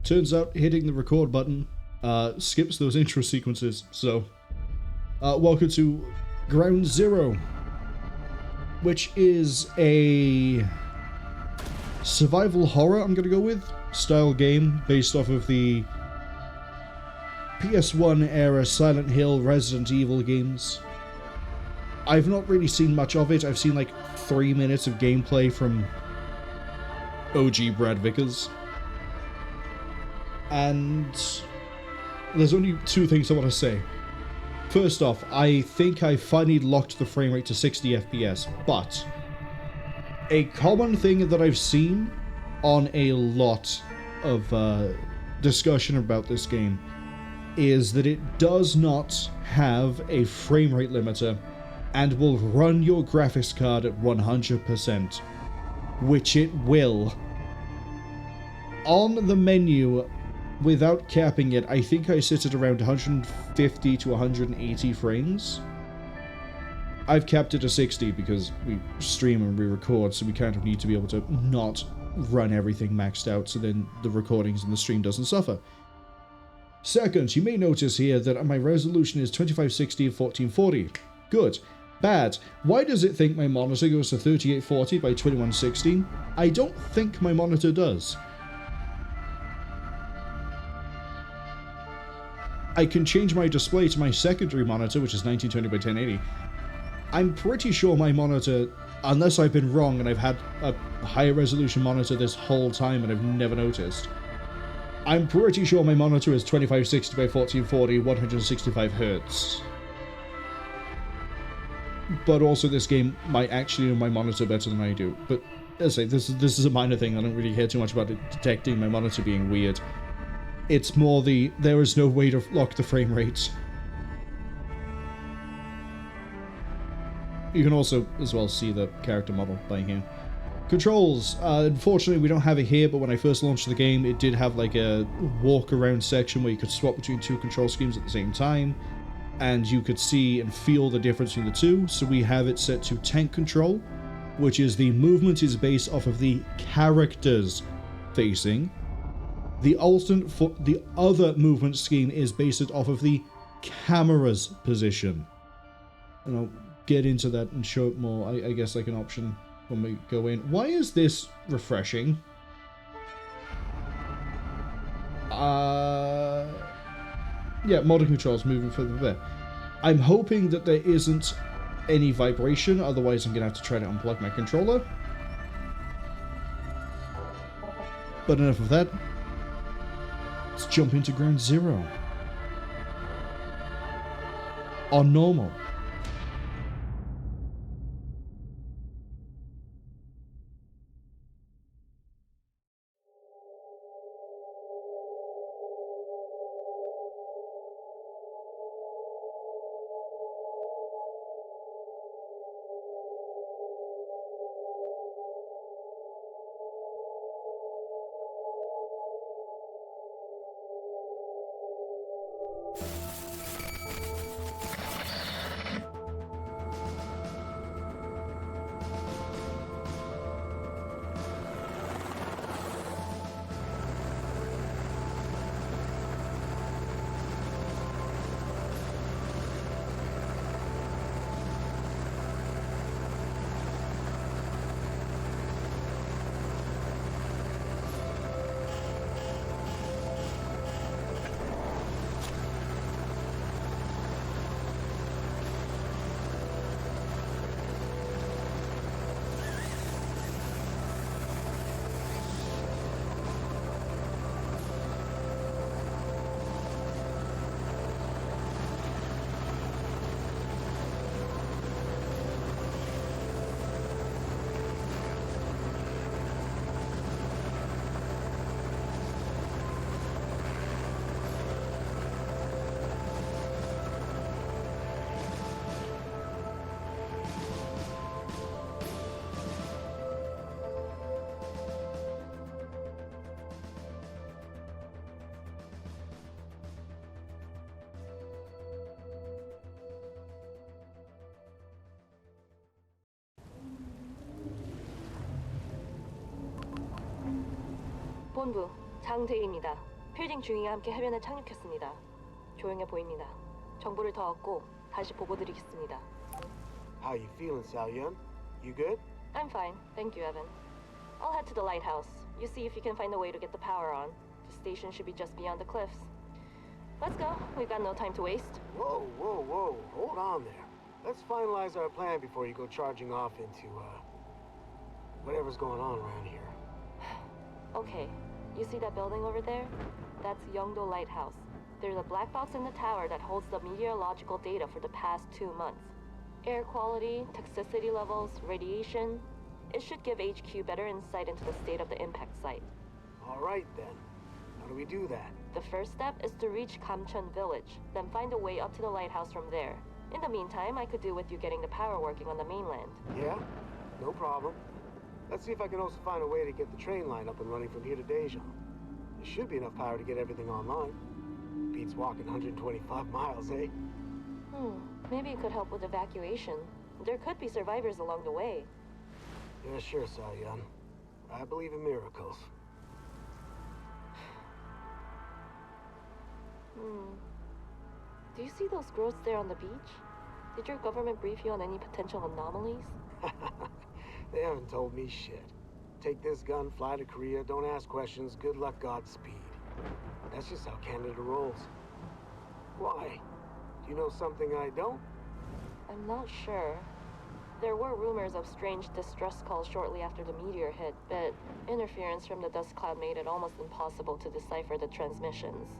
turns out hitting the record button skips those intro sequences. So, welcome to Ground Zero, which is a survival horror, I'm gonna go with, style game based off of the PS1 era Silent Hill, Resident Evil games. I've not really seen much of it. I've seen like 3 minutes of gameplay from OG Brad Vickers. And there's only two things I want to say. First off, I think I finally locked the frame rate to 60 FPS, but a common thing that I've seen on a lot of discussion about this game is that it does not have a frame rate limiter and will run your graphics card at 100%, which it will. On the menu, without capping it, I think I sit at around 150 to 180 frames. I've capped it to 60 because we stream and we record, so we kind of need to be able to not run everything maxed out so then the recordings and the stream doesn't suffer. Second, you may notice here that my resolution is 2560 and 1440. Good. Bad. Why does it think my monitor goes to 3840 by 2116? I don't think my monitor does. I can change my display to my secondary monitor, which is 1920 by 1080. I'm pretty sure my monitor, unless I've been wrong and I've had a higher resolution monitor this whole time and I've never noticed, I'm pretty sure my monitor is 2560 by 1440, 165 Hz. But also this game might actually know my monitor better than I do. But as I say, this is a minor thing. I don't really care too much about it detecting my monitor being weird. It's more there is no way to lock the frame rate. You can also as well see the character model by here. Controls. Unfortunately, we don't have it here, but when I first launched the game, it did have like a walk around section where you could swap between two control schemes at the same time, and you could see and feel the difference between the two. So we have it set to tank control, which is the movement is based off of the characters facing. The other movement scheme is based off of the camera's position. And I'll get into that and show it more, I guess, like an option when we go in. Why is this refreshing? Yeah, modern controls moving further there. I'm hoping that there isn't any vibration, otherwise I'm going to have to try to unplug my controller. But enough of that. Let's jump into Ground Zero. On normal. 본부, 장제입니다. 필딩 중위와 함께 해변에 착륙했습니다. 조용해 보입니다. 정보를 더 얻고 다시 보고드리겠습니다. How you feeling, Seo-Yeon? You good? I'm fine, thank you, Evan. I'll head to the lighthouse. You see if you can find a way to get the power on. The station should be just beyond the cliffs. Let's go. We've got no time to waste. Whoa, whoa, whoa. Hold on there. Let's finalize our plan before you go charging off into, whatever's going on around here. Okay, you see that building over there? That's Yeongdo Lighthouse. There's a black box in the tower that holds the meteorological data for the past 2 months. Air quality, toxicity levels, radiation. It should give HQ better insight into the state of the impact site. All right, then. How do we do that? The first step is to reach Gamcheon Village, then find a way up to the lighthouse from there. In the meantime, I could do with you getting the power working on the mainland. Yeah? No problem. Let's see if I can also find a way to get the train line up and running from here to Daejeon. There should be enough power to get everything online. Beats walking 125 miles, eh? Maybe it could help with evacuation. There could be survivors along the way. Yeah, sure, Seo-Yeon. I believe in miracles. Do you see those growths there on the beach? Did your government brief you on any potential anomalies? They haven't told me shit. Take this gun, fly to Korea, don't ask questions, good luck, Godspeed. That's just how Canada rolls. Why? Do you know something I don't? I'm not sure. There were rumors of strange distress calls shortly after the meteor hit, but interference from the dust cloud made it almost impossible to decipher the transmissions.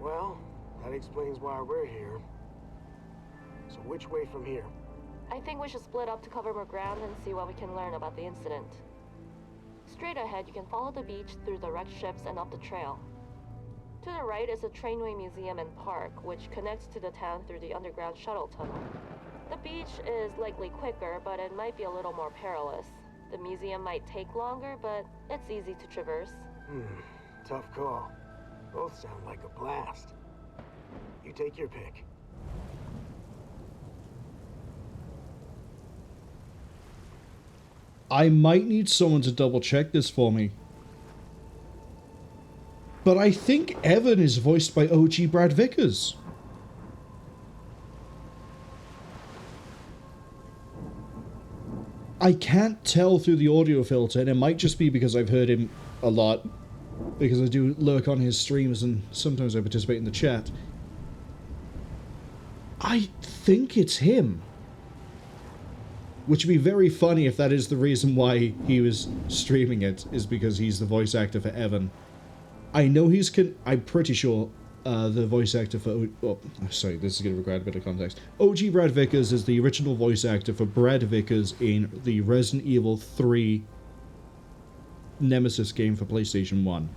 Well, that explains why we're here. So which way from here? I think we should split up to cover more ground and see what we can learn about the incident. Straight ahead, you can follow the beach through the wrecked ships and up the trail. To the right is a trainway museum and park, which connects to the town through the underground shuttle tunnel. The beach is likely quicker, but it might be a little more perilous. The museum might take longer, but it's easy to traverse. Tough call. Both sound like a blast. You take your pick. I might need someone to double check this for me. But I think Evan is voiced by OG Brad Vickers. I can't tell through the audio filter, and it might just be because I've heard him a lot, because I do lurk on his streams and sometimes I participate in the chat. I think it's him. Which would be very funny if that is the reason why he was streaming it, is because he's the voice actor for Evan. I know he's I'm pretty sure the voice actor for... Oh, sorry, this is going to require a bit of context. OG Brad Vickers is the original voice actor for Brad Vickers in the Resident Evil 3 Nemesis game for PlayStation 1.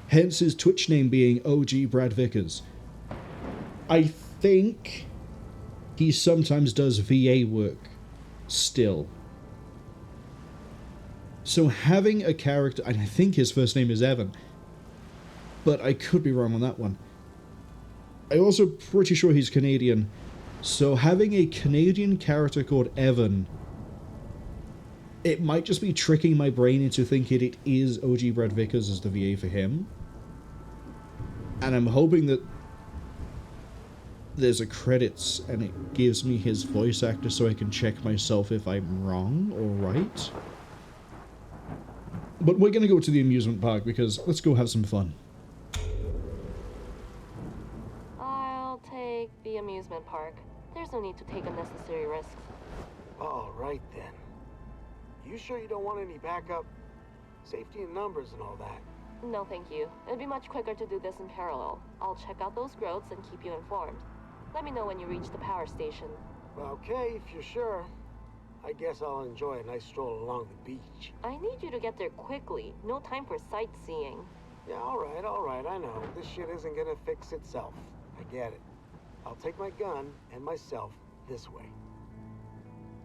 Hence his Twitch name being OG Brad Vickers. I think he sometimes does VA work still. So having a character... And I think his first name is Evan, but I could be wrong on that one. I'm also pretty sure he's Canadian, so having a Canadian character called Evan, it might just be tricking my brain into thinking it is OG Brad Vickers as the VA for him. And I'm hoping that there's a credits and it gives me his voice actor so I can check myself if I'm wrong or right. But we're gonna go to the amusement park because let's go have some fun. I'll take the amusement park. There's no need to take unnecessary risks. All right, then. You sure you don't want any backup? Safety in numbers and all that. No, thank you. It'd be much quicker to do this in parallel. I'll check out those growths and keep you informed. Let me know when you reach the power station. Okay, if you're sure. I guess I'll enjoy a nice stroll along the beach. I need you to get there quickly. No time for sightseeing. Yeah, all right, I know. This shit isn't gonna fix itself. I get it. I'll take my gun and myself this way.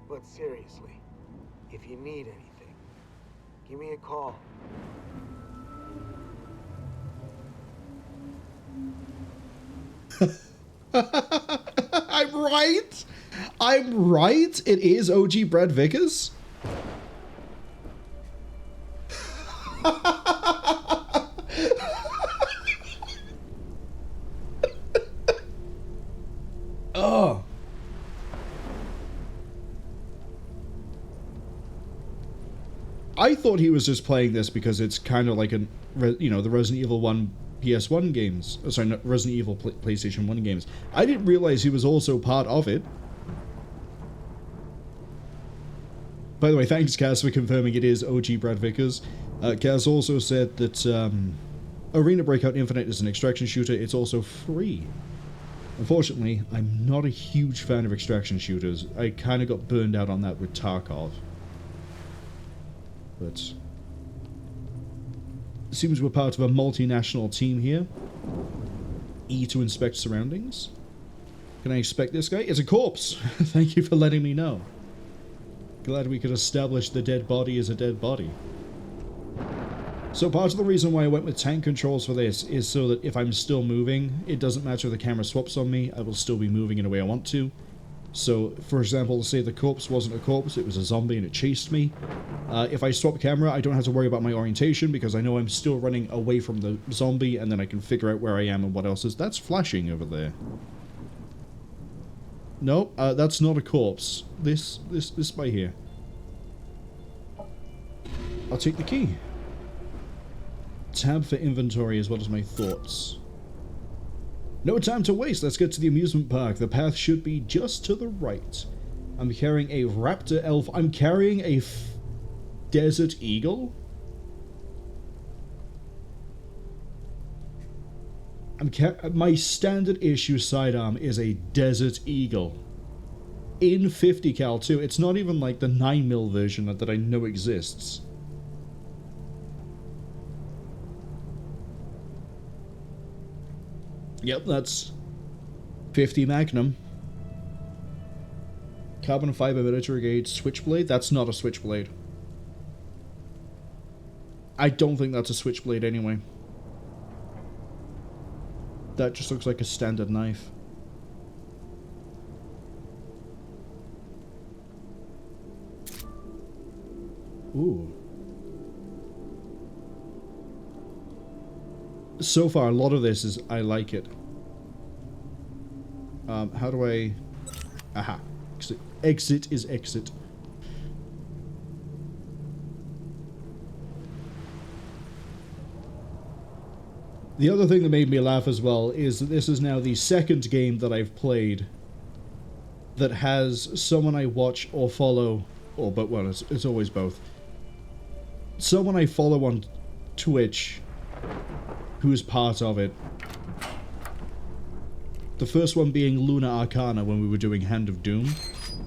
But seriously, if you need anything, give me a call. I'm right. I'm right. It is OG Brad Vickers. I thought he was just playing this because it's kind of like the Resident Evil 1 PS1 games. Oh, sorry, not Resident Evil PlayStation 1 games. I didn't realize he was also part of it. By the way, thanks, Kaz, for confirming it is OG Brad Vickers. Kaz also said that Arena Breakout Infinite is an extraction shooter. It's also free. Unfortunately, I'm not a huge fan of extraction shooters. I kind of got burned out on that with Tarkov. But it seems we're part of a multinational team here. E to inspect surroundings. Can I inspect this guy? It's a corpse! Thank you for letting me know. Glad we could establish the dead body is a dead body. So part of the reason why I went with tank controls for this is so that if I'm still moving, it doesn't matter if the camera swaps on me, I will still be moving in a way I want to. So, for example, say the corpse wasn't a corpse, it was a zombie and it chased me. If I swap camera, I don't have to worry about my orientation because I know I'm still running away from the zombie and then I can figure out where I am and what else is. That's flashing over there. No, that's not a corpse. This by here. I'll take the key. Tab for inventory as well as my thoughts. No time to waste, let's get to the amusement park. The path should be just to the right. I'm carrying a raptor elf. I'm carrying a desert eagle? My standard issue sidearm is a Desert Eagle. In 50 cal too. It's not even like the 9mm version that I know exists. Yep, that's 50 Magnum. Carbon fiber military grade switchblade. That's not a switchblade. I don't think that's a switchblade anyway. That just looks like a standard knife. Ooh. So far, a lot of this is, I like it. How do I... Aha. Exit is exit. The other thing that made me laugh as well is that this is now the second game that I've played that has someone I watch or follow, or but well, it's always both. Someone I follow on Twitch who is part of it. The first one being Luna Arcana when we were doing Hand of Doom,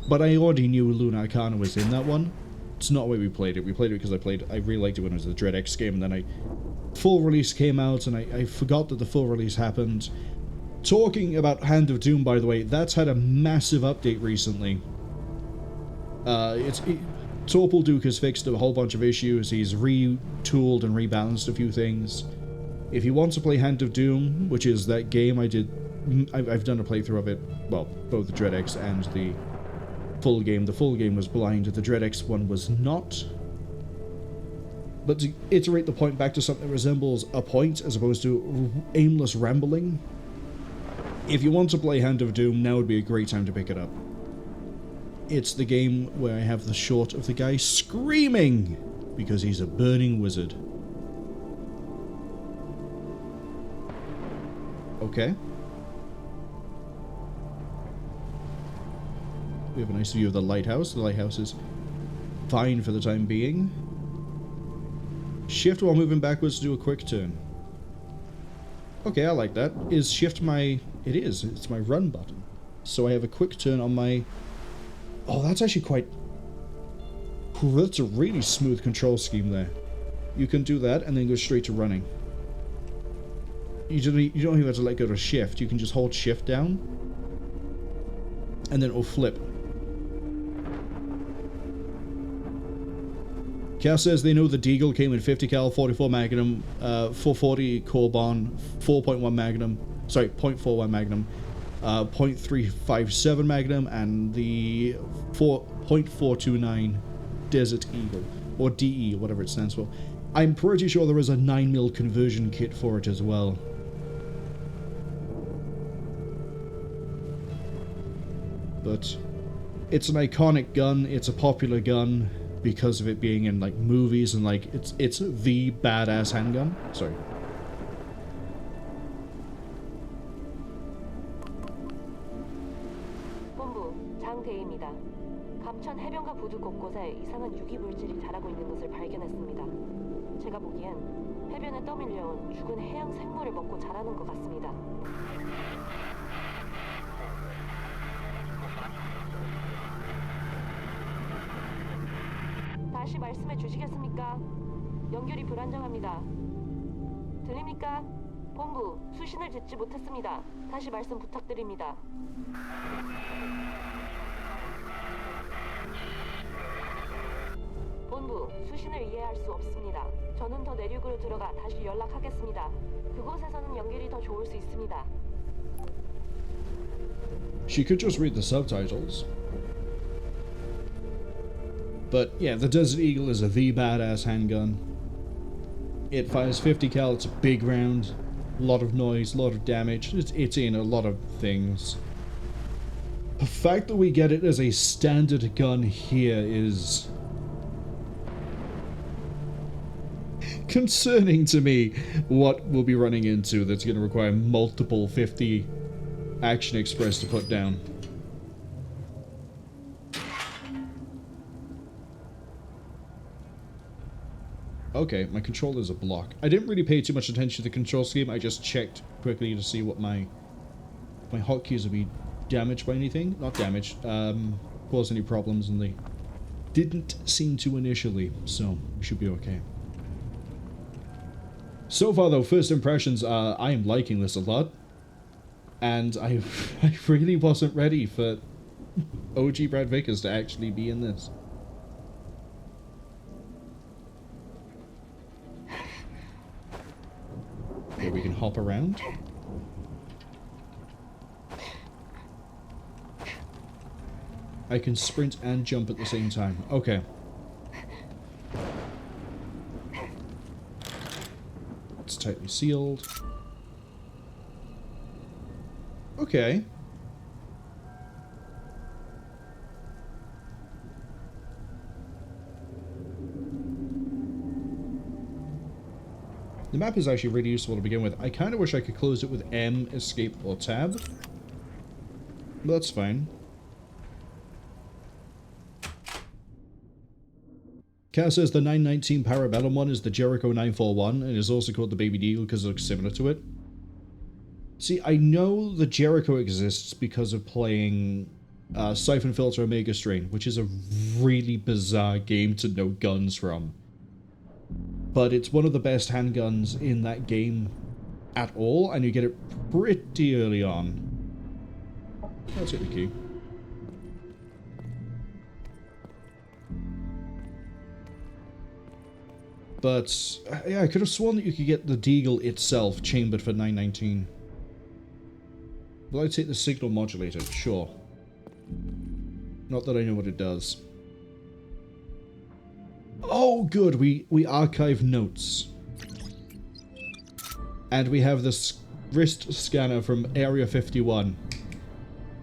but I already knew Luna Arcana was in that one. It's not why we played it. We played it because I really liked it when it was the Dread X game, and then full release came out, and I forgot that the full release happened. Talking about Hand of Doom, by the way, that's had a massive update recently. Torpal Duke has fixed a whole bunch of issues. He's retooled and rebalanced a few things. If you want to play Hand of Doom, which is that game I've done a playthrough of it, well, both the Dread X and the full game. The full game was blind, the Dread X one was not. But to iterate the point back to something that resembles a point as opposed to aimless rambling, if you want to play Hand of Doom, now would be a great time to pick it up. It's the game where I have the shot of the guy screaming because he's a burning wizard. Okay. We have a nice view of the lighthouse. The lighthouse is fine for the time being. Shift while moving backwards to do a quick turn. Okay, I like that. Is shift my... It is. It's my run button. So I have a quick turn on my... Oh, that's actually quite... Ooh, that's a really smooth control scheme there. You can do that and then go straight to running. You don't even have to let go to shift. You can just hold shift down. And then it'll flip. Cass says they know the Deagle came in 50 cal, 44 Magnum, 440 Corbon, 4.1 Magnum, sorry, 0.41 Magnum, 0.357 Magnum, and the 0.429 Desert Eagle, or DE, whatever it stands for. I'm pretty sure there is a 9mm conversion kit for it as well. But it's an iconic gun, it's a popular gun. because of it being in like movies and like it's the badass handgun. Sorry. 본부 장대희입니다. 감천 해변가 부두 곳곳에 이상한 유기 물질이 자라고 있는 것을 발견했습니다. 제가 보기엔 해변에 떠밀려온 죽은 해양 생물을 먹고 자라는 것 같습니다. 다시 말씀해 주시겠습니까? 연결이 불안정합니다. 들립니까? 본부, 수신을 듣지 못했습니다. 다시 말씀 부탁드립니다. 본부, 수신을 이해할 수 없습니다. 저는 더 내륙으로 들어가 다시 연락하겠습니다. 그곳에서는 연결이 더 좋을 수 있습니다. She could just read the subtitles. But yeah, the Desert Eagle is the badass handgun. It fires 50 cal, it's a big round, a lot of noise, a lot of damage, it's in a lot of things. The fact that we get it as a standard gun here is concerning to me. What we'll be running into that's going to require multiple 50 Action Express to put down. Okay, my controller's a block. I didn't really pay too much attention to the control scheme. I just checked quickly to see what my hotkeys would be damaged by anything. Not damaged, cause any problems, and they didn't seem to initially, so we should be okay. So far though, first impressions are I am liking this a lot. And I really wasn't ready for OG Brad Vickers to actually be in this. Okay, we can hop around. I can sprint and jump at the same time. Okay. It's tightly sealed. Okay. The map is actually really useful to begin with. I kind of wish I could close it with M, escape, or tab. But that's fine. Kat says the 919 Parabellum one is the Jericho 941 and is also called the Baby Deagle because it looks similar to it. See, I know the Jericho exists because of playing Siphon Filter Omega Strain, which is a really bizarre game to know guns from. But it's one of the best handguns in that game at all, and you get it pretty early on. Let's get the key. But, yeah, I could have sworn that you could get the Deagle itself chambered for 919. Will I take the signal modulator? Sure. Not that I know what it does. Oh, good. We archive notes. And we have this wrist scanner from Area 51.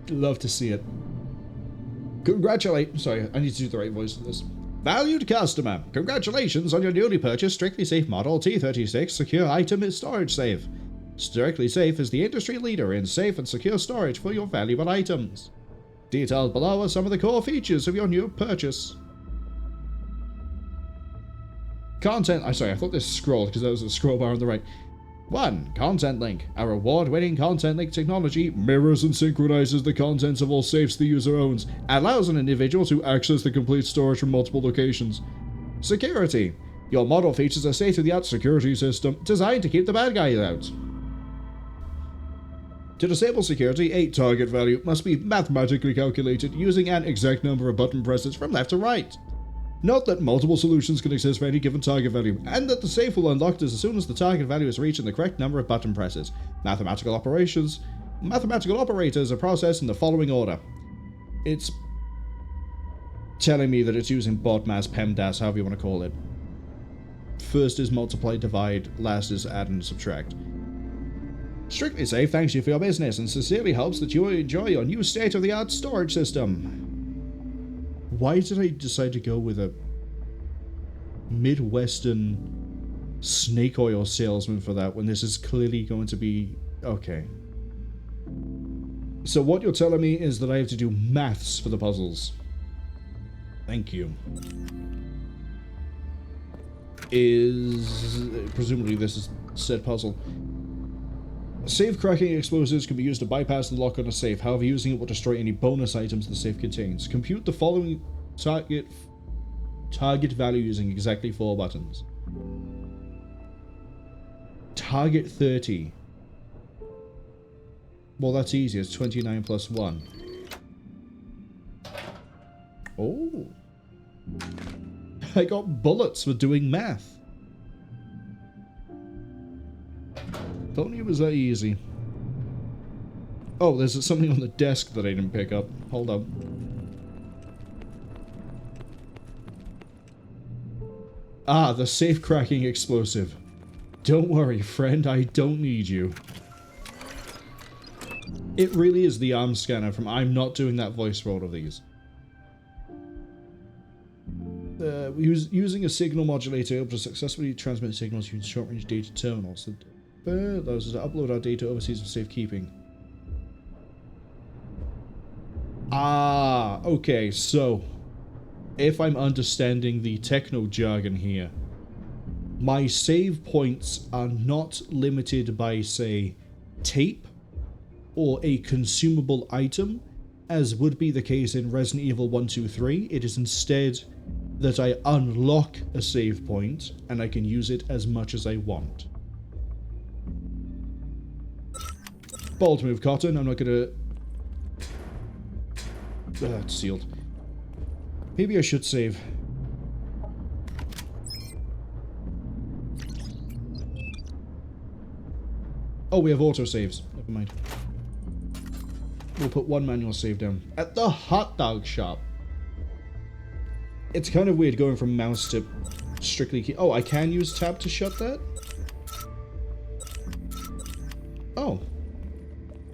Love to see it. Sorry, I need to do the right voice for this. Valued customer, congratulations on your newly purchased Strictly Safe Model T36 Secure Item Storage Safe. Strictly Safe is the industry leader in safe and secure storage for your valuable items. Detailed below are some of the core features of your new purchase. Content... I thought this scrolled because there was a scroll bar on the right. 1. Content link. Our award-winning content link technology mirrors and synchronizes the contents of all safes the user owns, and allows an individual to access the complete storage from multiple locations. Security. Your model features a state-of-the-art security system designed to keep the bad guys out. To disable security, a target value must be mathematically calculated using an exact number of button presses from left to right. Note that multiple solutions can exist for any given target value, and that the safe will unlock as soon as the target value is reached in the correct number of button presses. Mathematical operators are processed in the following order. It's telling me that it's using BODMAS, PEMDAS, however you want to call it. First is multiply, divide, last is add and subtract. Strictly Safe thanks you for your business and sincerely hopes that you enjoy your new state-of-the-art storage system. Why did I decide to go with a Midwestern snake oil salesman for that when this is clearly going to be... Okay. So what you're telling me is that I have to do maths for the puzzles. Thank you. Presumably this is said puzzle. Safe cracking explosives can be used to bypass the lock on a safe. However, using it will destroy any bonus items the safe contains. Compute the following target value using exactly 4 buttons. Target 30. Well, that's easy. It's 29 plus 1. Oh. I got bullets for doing math. If only it was that easy. Oh, there's something on the desk that I didn't pick up. Hold up. Ah, the safe cracking explosive. Don't worry, friend, I don't need you. It really is the arm scanner from I'm not doing that voice for all of these. Using a signal modulator able to successfully transmit signals using short-range data terminals. Those are to upload our data overseas for safekeeping. Ah, okay, so if I'm understanding the techno jargon here, my save points are not limited by, say, tape or a consumable item, as would be the case in Resident Evil 1, 2, 3. It is instead that I unlock a save point, and I can use it as much as I want. Bold move, Cotton. I'm not gonna... it's sealed. Maybe I should save. Oh, we have autosaves. Never mind. We'll put 1 manual save down. At the hot dog shop. It's kind of weird going from mouse to strictly key. Oh, I can use tab to shut that? Oh.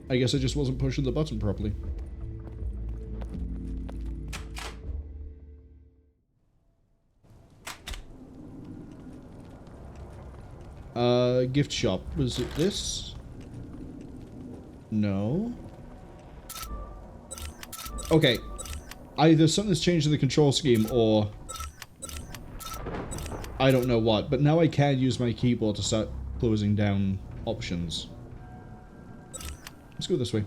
I guess I just wasn't pushing the button properly. Gift shop. Was it this? No. Okay. Either something's changed in the control scheme, or I don't know what, but now I can use my keyboard to start closing down options. Let's go this way.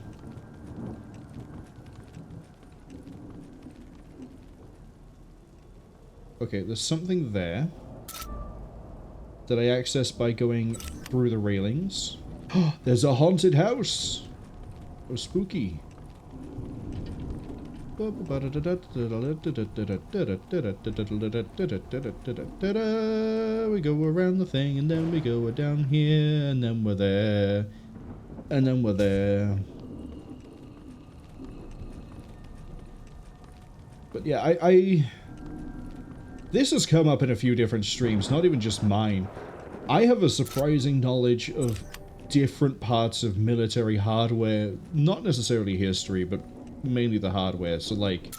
Okay, there's something there that I access by going through the railings. There's a haunted house! Oh, spooky. We go around the thing, and then we go down here, and then we're there. And then we're there. But yeah, this has come up in a few different streams, not even just mine. I have a surprising knowledge of different parts of military hardware, not necessarily history, but mainly the hardware. So, like,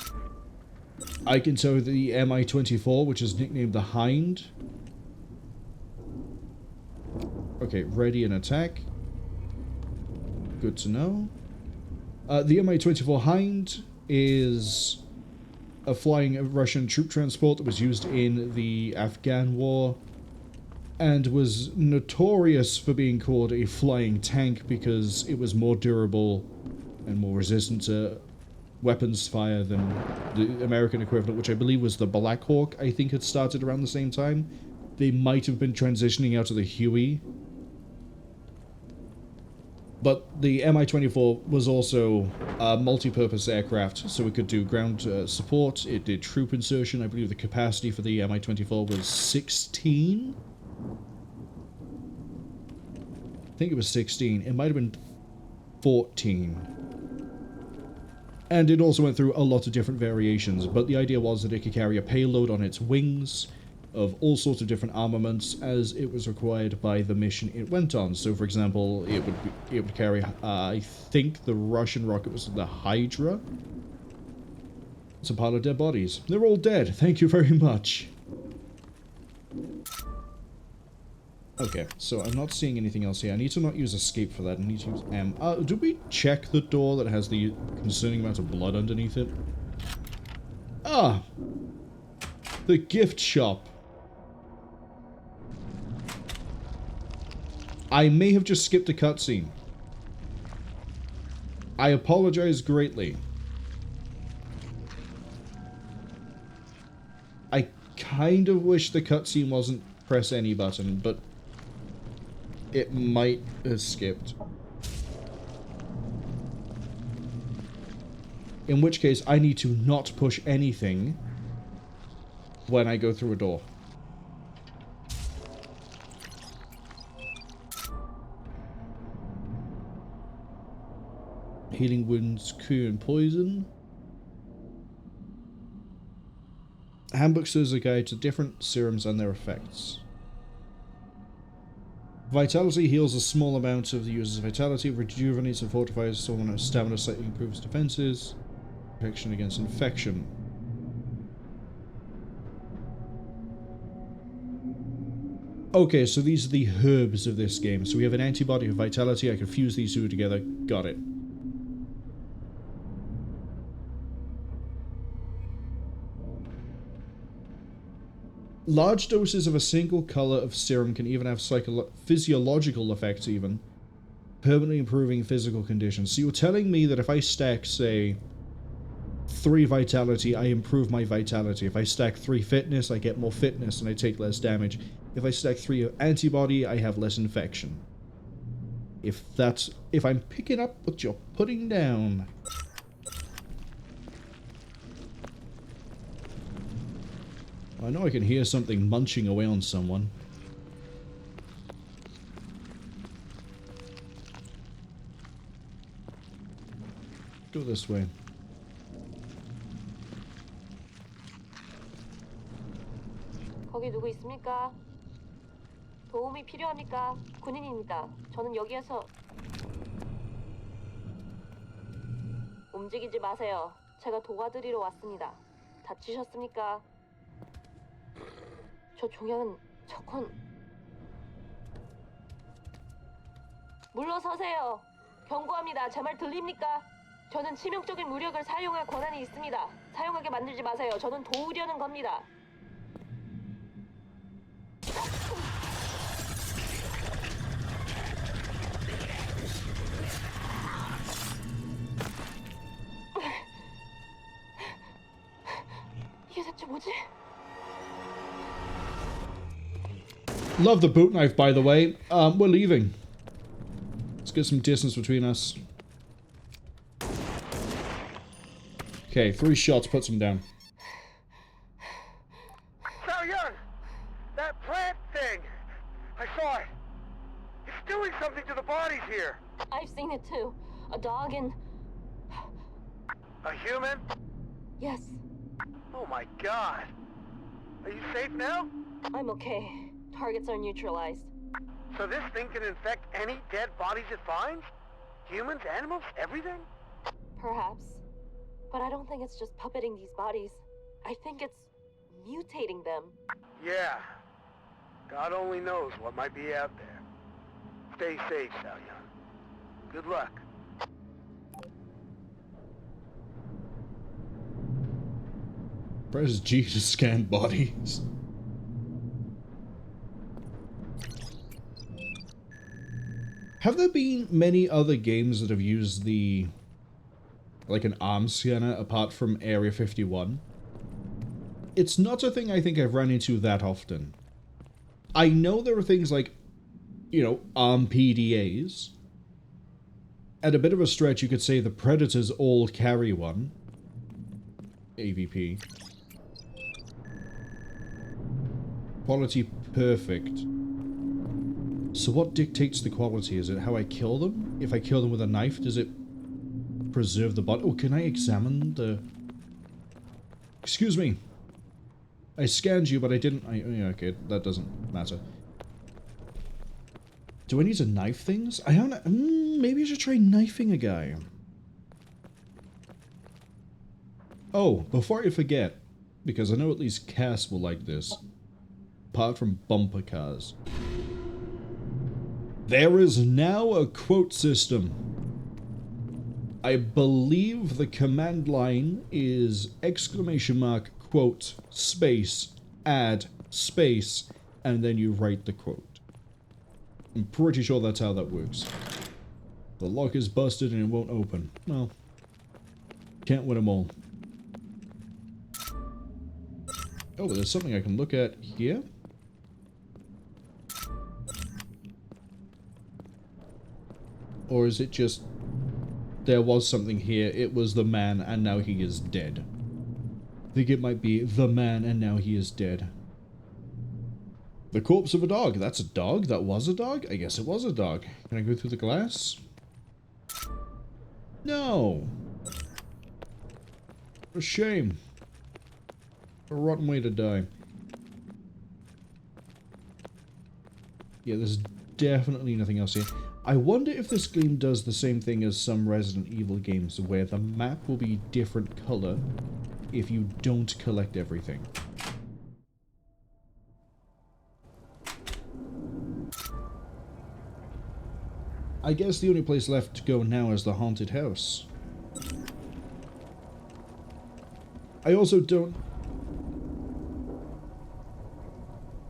I can tell the Mi-24, which is nicknamed the Hind. Okay, ready and attack. Good to know. The Mi-24 Hind is a flying Russian troop transport that was used in the Afghan War and was notorious for being called a flying tank because it was more durable and more resistant to weapons fire than the American equivalent, which I believe was the Black Hawk. I think had started around the same time. They might have been transitioning out of the Huey. But the Mi-24 was also a multi-purpose aircraft, so it could do ground support, it did troop insertion. I believe the capacity for the Mi-24 was 16? I think it was 16. It might have been 14. And it also went through a lot of different variations, but the idea was that it could carry a payload on its wings of all sorts of different armaments as it was required by the mission it went on. So, for example, it would carry, I think the Russian rocket was the Hydra. It's a pile of dead bodies. They're all dead. Thank you very much. Okay, so I'm not seeing anything else here. I need to not use escape for that. I need to use M. Did we check the door that has the concerning amount of blood underneath it? Ah! The gift shop. I may have just skipped a cutscene. I apologize greatly. I kind of wish the cutscene wasn't press any button, but it might have skipped. In which case, I need to not push anything when I go through a door. Healing wounds, cure and poison. Handbook serves a guide to different serums and their effects. Vitality heals a small amount of the user's vitality, rejuvenates and fortifies someone's stamina, slightly improves defenses, protection against infection. Okay, so these are the herbs of this game. So we have an antibody of vitality. I can fuse these two together. Got it. Large doses of a single color of serum can even have physiological effects even, permanently improving physical conditions. So you're telling me that if I stack, say, 3 vitality, I improve my vitality. If I stack 3 fitness, I get more fitness and I take less damage. If I stack 3 antibody, I have less infection. If I'm picking up what you're putting down. I know I can hear something munching away on someone. Go this way. 거기 누구 있습니까? 도움이 필요합니까? 군인입니다. 저는 여기에서 움직이지 마세요. 제가 도와드리러 왔습니다. 다치셨습니까? 저 종양은 저건 물러서세요. 경고합니다. 제 말 들립니까? 저는 치명적인 무력을 사용할 권한이 있습니다. 사용하게 만들지 마세요. 저는 도우려는 겁니다. 이게 대체 뭐지? Love the boot knife, by the way. We're leaving. Let's get some distance between us. Okay, 3 shots puts him down. Seo-Yeon! That plant thing! I saw it! It's doing something to the bodies here! I've seen it too. A dog and... A human? Yes, Oh my god! Are you safe now? I'm okay. Targets are neutralized. So this thing can infect any dead bodies it finds? Humans, animals, everything? Perhaps. But I don't think it's just puppeting these bodies. I think it's mutating them. Yeah. God only knows what might be out there. Stay safe, Seo-Yeon. Good luck. Press G to scan bodies. Have there been many other games that have used the... like an arm scanner apart from Area 51? It's not a thing I think I've run into that often. I know there are things like, you know, arm PDAs. At a bit of a stretch, you could say the Predators all carry one. AVP. Quality perfect. So what dictates the quality? Is it how I kill them? If I kill them with a knife, does it preserve the body? Oh, can I examine the... Excuse me. I scanned you, but I didn't... yeah, okay, that doesn't matter. Do I need to knife things? I don't know. Maybe I should try knifing a guy. Oh, before I forget, because I know at least Cass will like this. Apart from bumper cars. There is now a quote system. I believe the command line is quote, space, add, space, and then you write the quote. I'm pretty sure that's how that works. The lock is busted and it won't open. Well, can't win them all. Oh, there's something I can look at here. Or is it just... there was something here, it was the man, and now he is dead. I think it might be the man, and now he is dead. The corpse of a dog. That's a dog? That was a dog? I guess it was a dog. Can I go through the glass? No! What a shame. A rotten way to die. Yeah, there's definitely nothing else here. I wonder if this game does the same thing as some Resident Evil games, where the map will be different color if you don't collect everything. I guess the only place left to go now is the haunted house. I also don't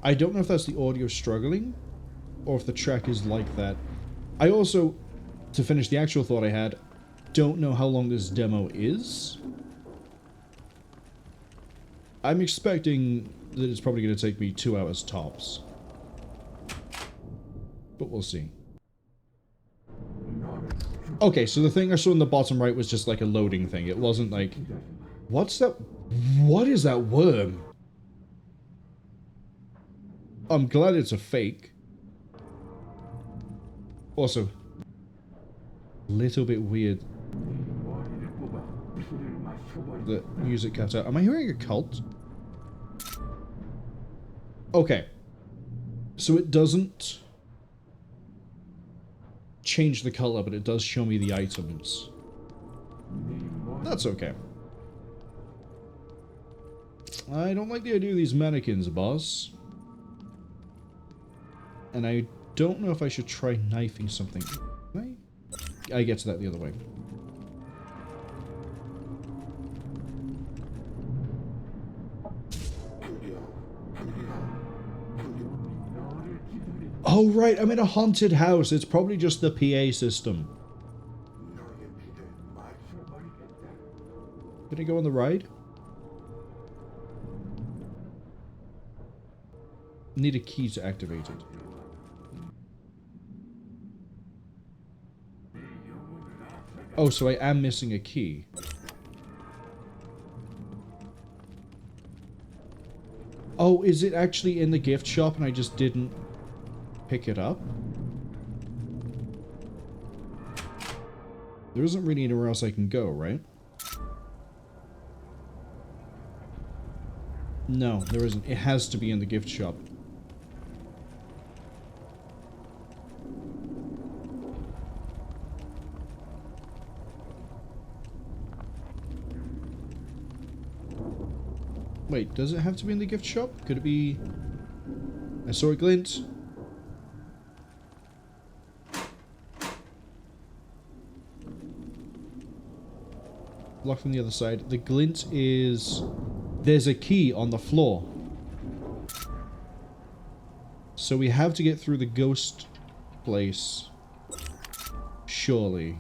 know if that's the audio struggling, or if the track is like that. I also, to finish the actual thought I had, don't know how long this demo is. I'm expecting that it's probably going to take me 2 hours tops. But we'll see. Okay, so the thing I saw in the bottom right was just like a loading thing. It wasn't like... what's that? What is that worm? I'm glad it's a fake. Also, little bit weird. The music cut out. Am I hearing a cult? Okay. So it doesn't change the color, but it does show me the items. That's okay. I don't like the idea of these mannequins, boss. And I don't know if I should try knifing something. Can I get to that the other way. Oh right, I'm in a haunted house. It's probably just the PA system. Can I go on the ride? Need a key to activate it. Oh, so I am missing a key. Oh, is it actually in the gift shop and I just didn't pick it up? There isn't really anywhere else I can go, right? No, there isn't. It has to be in the gift shop. Wait, does it have to be in the gift shop? Could it be... I saw a glint. Locked from the other side. The glint is... there's a key on the floor. So we have to get through the ghost place. Surely.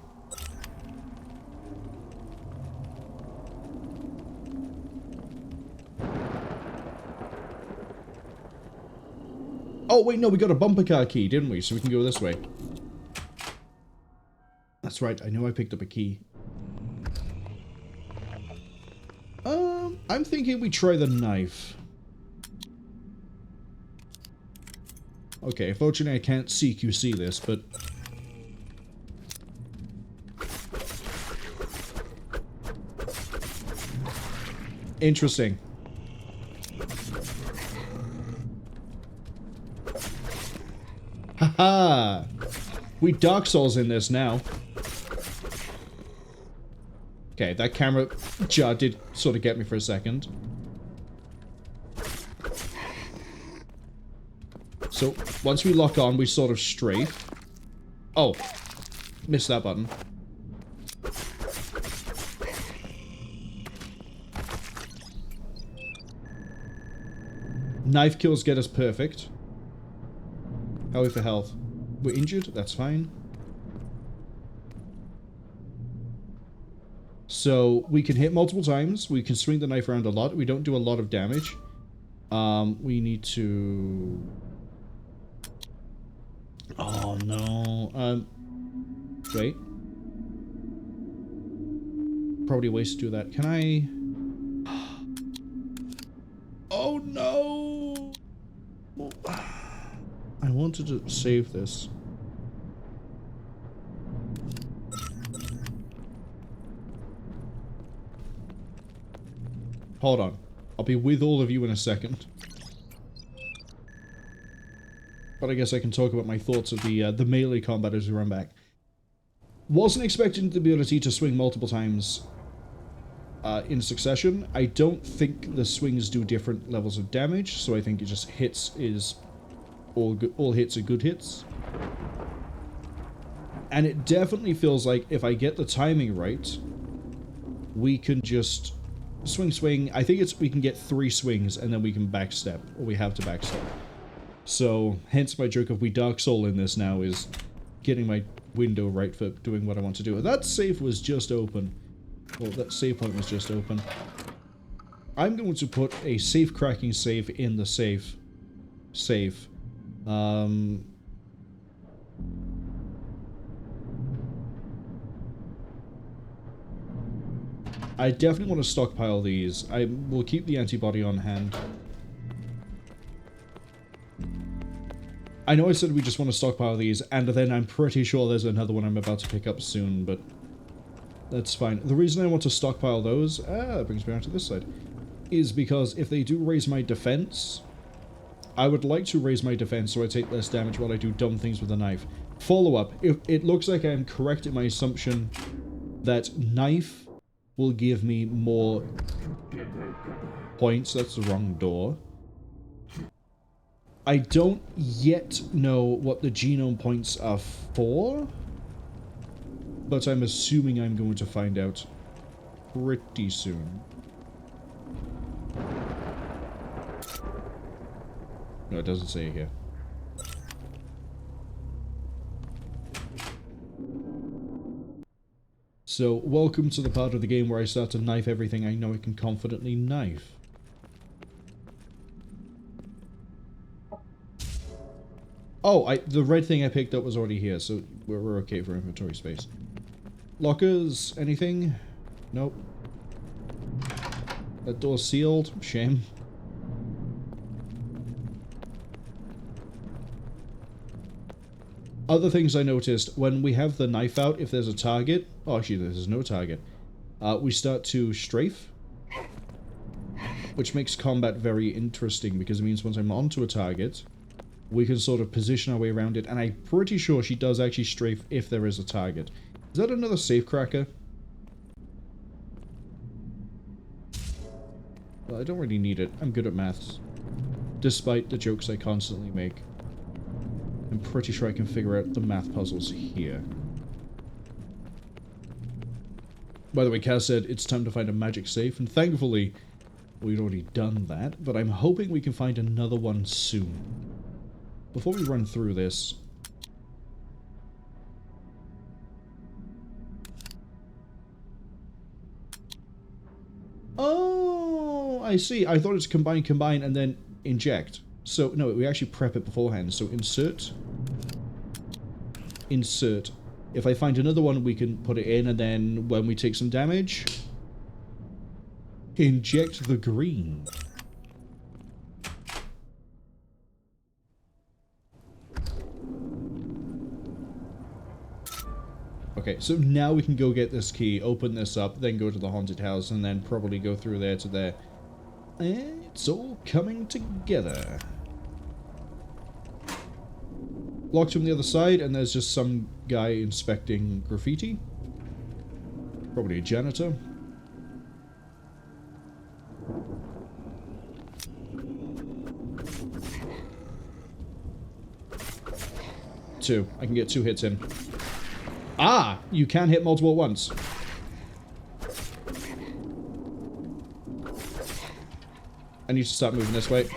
Oh, wait, no, we got a bumper car key, didn't we? So we can go this way. That's right, I know I picked up a key. I'm thinking we try the knife. Okay, fortunately I can't CQC this, but... interesting. Haha! We Dark Souls in this now. Okay, that camera jar did sort of get me for a second. So, once we lock on, we sort of strafe. Oh. Missed that button. Knife kills get us perfect. How are we for health? We're injured? That's fine. So, we can hit multiple times. We can swing the knife around a lot. We don't do a lot of damage. We need to... Oh, no. Wait. Probably a waste to do that. Can I... Oh, no! I wanted to save this. Hold on. I'll be with all of you in a second. But I guess I can talk about my thoughts of the melee combat as we run back. Wasn't expecting the ability to swing multiple times in succession. I don't think the swings do different levels of damage, so I think it just hits is all hits are good hits. And it definitely feels like if I get the timing right, we can just swing. I think we can get 3 swings and then we can backstep, or we have to backstep. So, hence my joke of we Dark Soul in this now is getting my window right for doing what I want to do. That save was just open. Well, that save point was just open. I'm going to put a safe cracking save in the safe. Save. I definitely want to stockpile these. I will keep the antibody on hand. I know I said we just want to stockpile these, and then I'm pretty sure there's another one I'm about to pick up soon, but that's fine. The reason I want to stockpile those, that brings me around to this side, is because if they do raise my defense, I would like to raise my defense so I take less damage while I do dumb things with a knife. Follow-up. If it looks like I'm correct in my assumption that knife will give me more points. That's the wrong door. I don't yet know what the genome points are for, but I'm assuming I'm going to find out pretty soon. No, it doesn't say it here. So, welcome to the part of the game where I start to knife everything I know I can confidently knife. Oh, the red thing I picked up was already here, so we're okay for inventory space. Lockers? Anything? Nope. That door's sealed. Shame. Other things I noticed, when we have the knife out, if there's a target... Oh, actually, there's no target. We start to strafe. Which makes combat very interesting, because it means once I'm onto a target, we can sort of position our way around it. And I'm pretty sure she does actually strafe if there is a target. Is that another safe cracker? Well, I don't really need it. I'm good at maths. Despite the jokes I constantly make. I'm pretty sure I can figure out the math puzzles here. By the way, Kaz said it's time to find a magic safe, and thankfully we'd already done that, but I'm hoping we can find another one soon. Before we run through this... Oh, I see. I thought it's combine, and then inject. So, no, we actually prep it beforehand. So, insert. Insert. If I find another one, we can put it in, and then when we take some damage, inject the green. Okay, so now we can go get this key, open this up, then go to the haunted house, and then probably go through there to there. And it's all coming together. Locked from the other side, and there's just some guy inspecting graffiti. Probably a janitor. two. I can get 2 hits in. Ah! You can hit multiple at once. I need to start moving this way.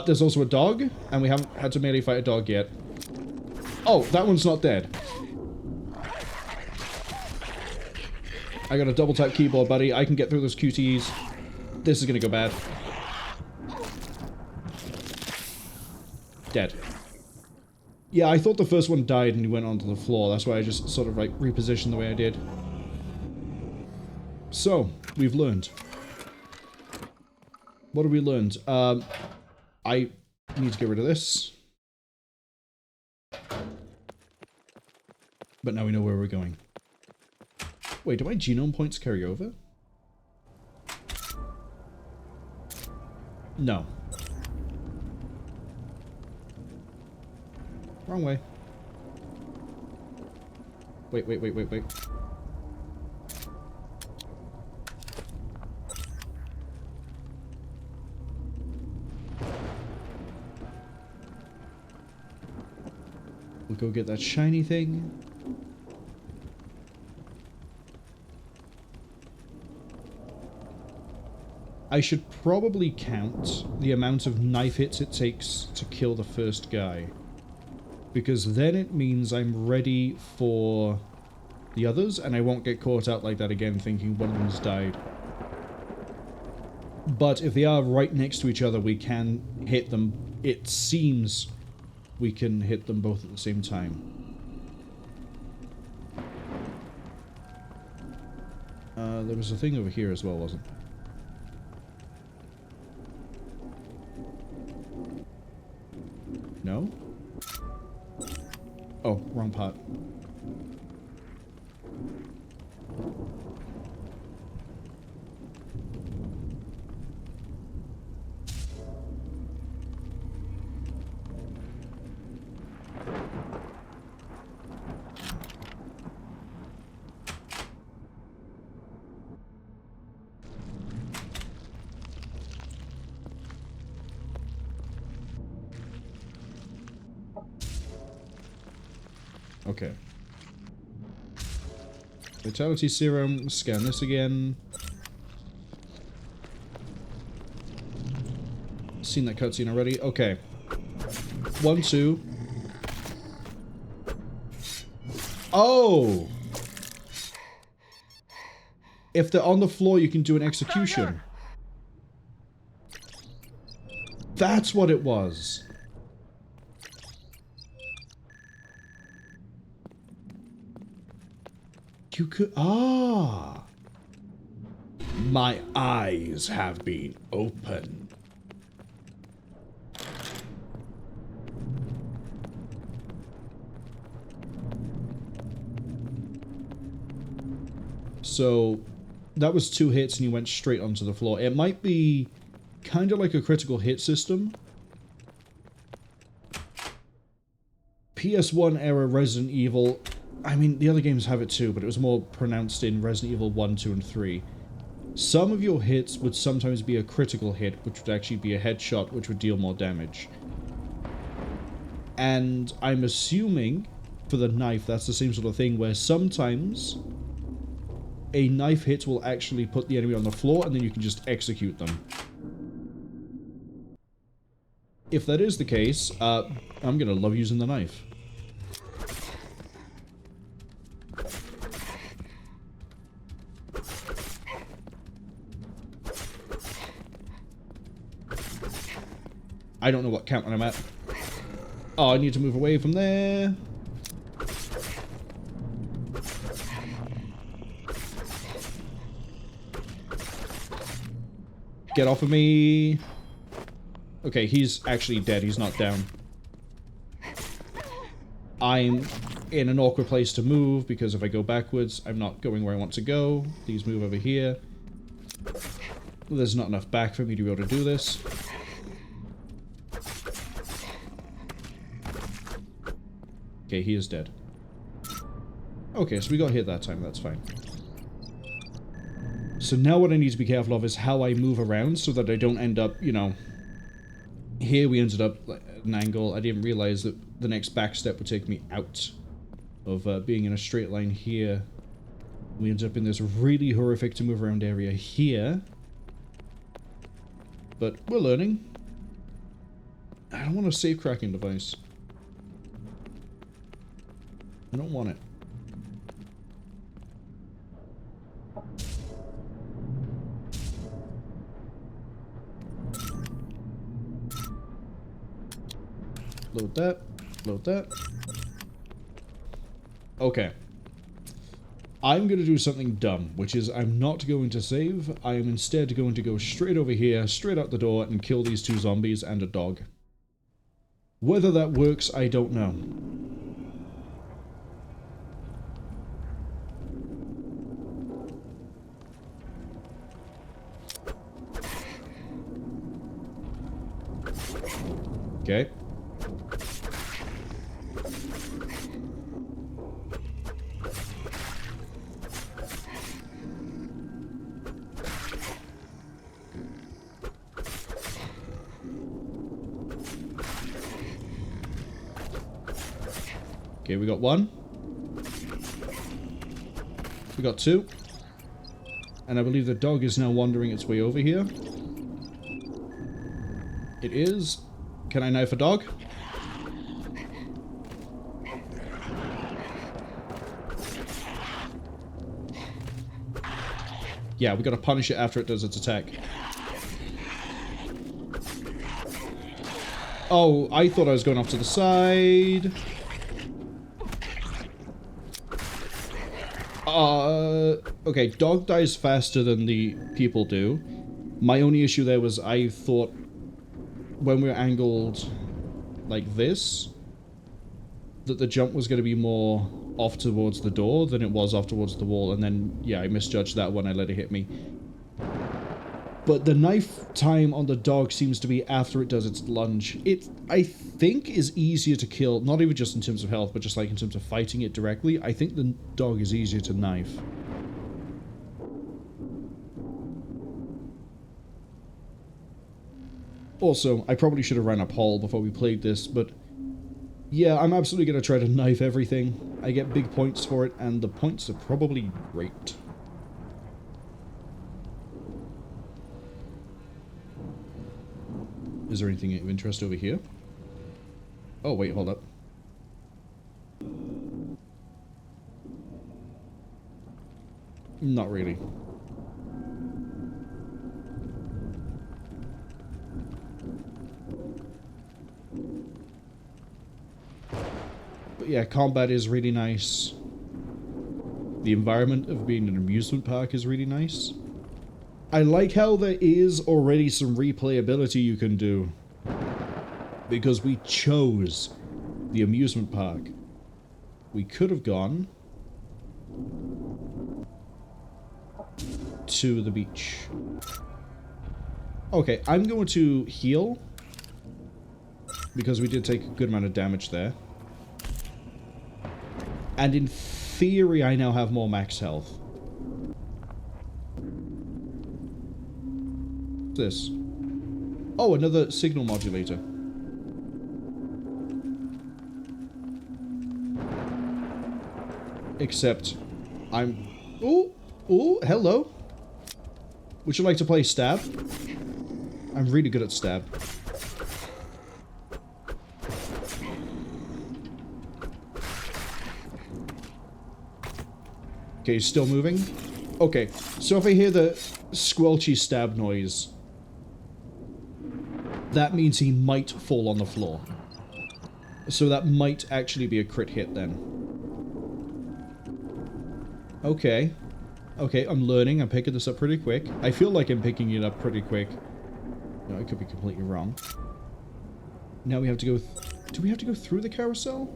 There's also a dog, and we haven't had to melee fight a dog yet. Oh, that one's not dead. I got a double tap keyboard, buddy. I can get through those QTEs. This is gonna go bad. Dead. Yeah, I thought the first one died and he went onto the floor. That's why I just sort of like repositioned the way I did. So, we've learned. What have we learned? I need to get rid of this. But now we know where we're going. Wait, do my genome points carry over? No. Wrong way. Wait. We'll go get that shiny thing. I should probably count the amount of knife hits it takes to kill the first guy. Because then it means I'm ready for the others, and I won't get caught out like that again thinking one of them's died. But if they are right next to each other, we can hit them. It seems we can hit them both at the same time. There was a thing over here as well, wasn't there? No? Oh, wrong part. Okay. Vitality serum, scan this again. Seen that cutscene already? Okay. 1, 2. Oh! If they're on the floor, you can do an execution. That's what it was. You could... Ah! My eyes have been opened. So, that was 2 hits and you went straight onto the floor. It might be kind of like a critical hit system. PS1 era Resident Evil... I mean, the other games have it too, but it was more pronounced in Resident Evil 1, 2, and 3. Some of your hits would sometimes be a critical hit, which would actually be a headshot, which would deal more damage. And I'm assuming, for the knife, that's the same sort of thing, where sometimes a knife hit will actually put the enemy on the floor, and then you can just execute them. If that is the case, I'm gonna love using the knife. I don't know what count I'm at. Oh, I need to move away from there. Get off of me. Okay, he's actually dead. He's not down. I'm in an awkward place to move because if I go backwards, I'm not going where I want to go. These move over here. There's not enough back for me to be able to do this. Okay, he is dead. Okay, so we got hit that time, that's fine. So now what I need to be careful of is how I move around so that I don't end up, you know, Here we ended up at an angle. I didn't realize that the next back step would take me out of being in a straight line here. We ended up in this really horrific to move around area here. But we're learning. I don't want a safe cracking device. I don't want it. Load that. Load that. Okay. I'm going to do something dumb, which is I'm not going to save. I am instead going to go straight over here, straight out the door, and kill these 2 zombies and a dog. Whether that works, I don't know. Okay. Okay, we got 1. We got 2. And I believe the dog is now wandering its way over here. It is. Can I knife a dog? Yeah, we gotta punish it after it does its attack. Oh, I thought I was going off to the side. Okay, dog dies faster than the people do. My only issue there was I thought when we were angled like this, that the jump was going to be more off towards the door than it was off towards the wall, and then, yeah, I misjudged that when I let it hit me. But the knife time on the dog seems to be after it does its lunge. It, I think, is easier to kill, not even just in terms of health, but just like in terms of fighting it directly. I think the dog is easier to knife. Also, I probably should have ran a poll before we played this, but yeah, I'm absolutely going to try to knife everything. I get big points for it, and the points are probably great. Is there anything of interest over here? Oh, wait, hold up. Not really. But yeah, combat is really nice. The environment of being an amusement park is really nice. I like how there is already some replayability you can do. Because we chose the amusement park. We could have gone to the beach. Okay, I'm going to heal. Because we did take a good amount of damage there. And in theory, I now have more max health. What's this? Oh, another signal modulator. Except, I'm... Ooh! Ooh, hello! Would you like to play stab? I'm really good at stab. Okay, he's still moving. Okay, so if I hear the squelchy stab noise, that means he might fall on the floor. So that might actually be a crit hit then. Okay. Okay, I'm learning. I'm picking this up pretty quick. I feel like I'm picking it up pretty quick. No, I could be completely wrong. Now we have to go... Do we have to go through the carousel?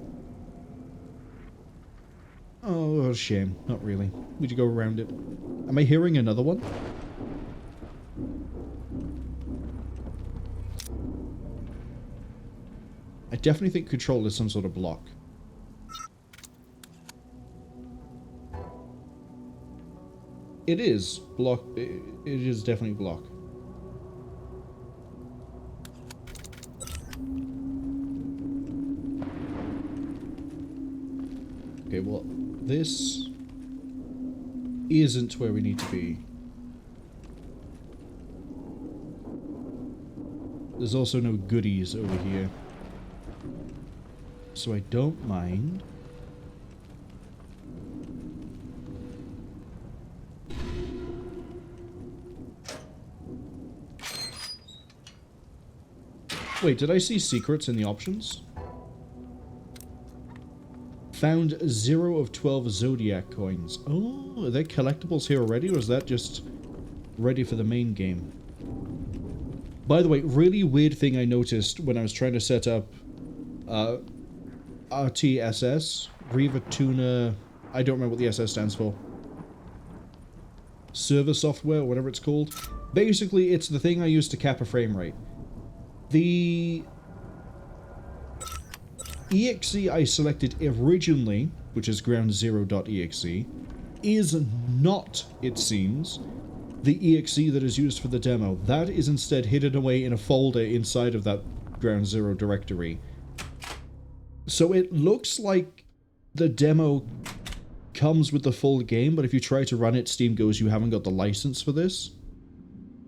Oh, shame. Not really. We should go around it. Am I hearing another one? I definitely think control is some sort of block. It is block. It is definitely block. Okay, well, this isn't where we need to be. There's also no goodies over here. So I don't mind. Wait, did I see secrets in the options? Found 0 of 12 Zodiac coins. Oh, are there collectibles here already, or is that just ready for the main game? By the way, really weird thing I noticed when I was trying to set up RTSS, Riva Tuna, I don't remember what the SS stands for. Server software, whatever it's called. Basically, it's the thing I use to cap a frame rate. The exe I selected originally, which is ground0.exe, is not, it seems, the exe that is used for the demo. That is instead hidden away in a folder inside of that ground 0 directory. So it looks like the demo comes with the full game, but if you try to run it, Steam goes, you haven't got the license for this.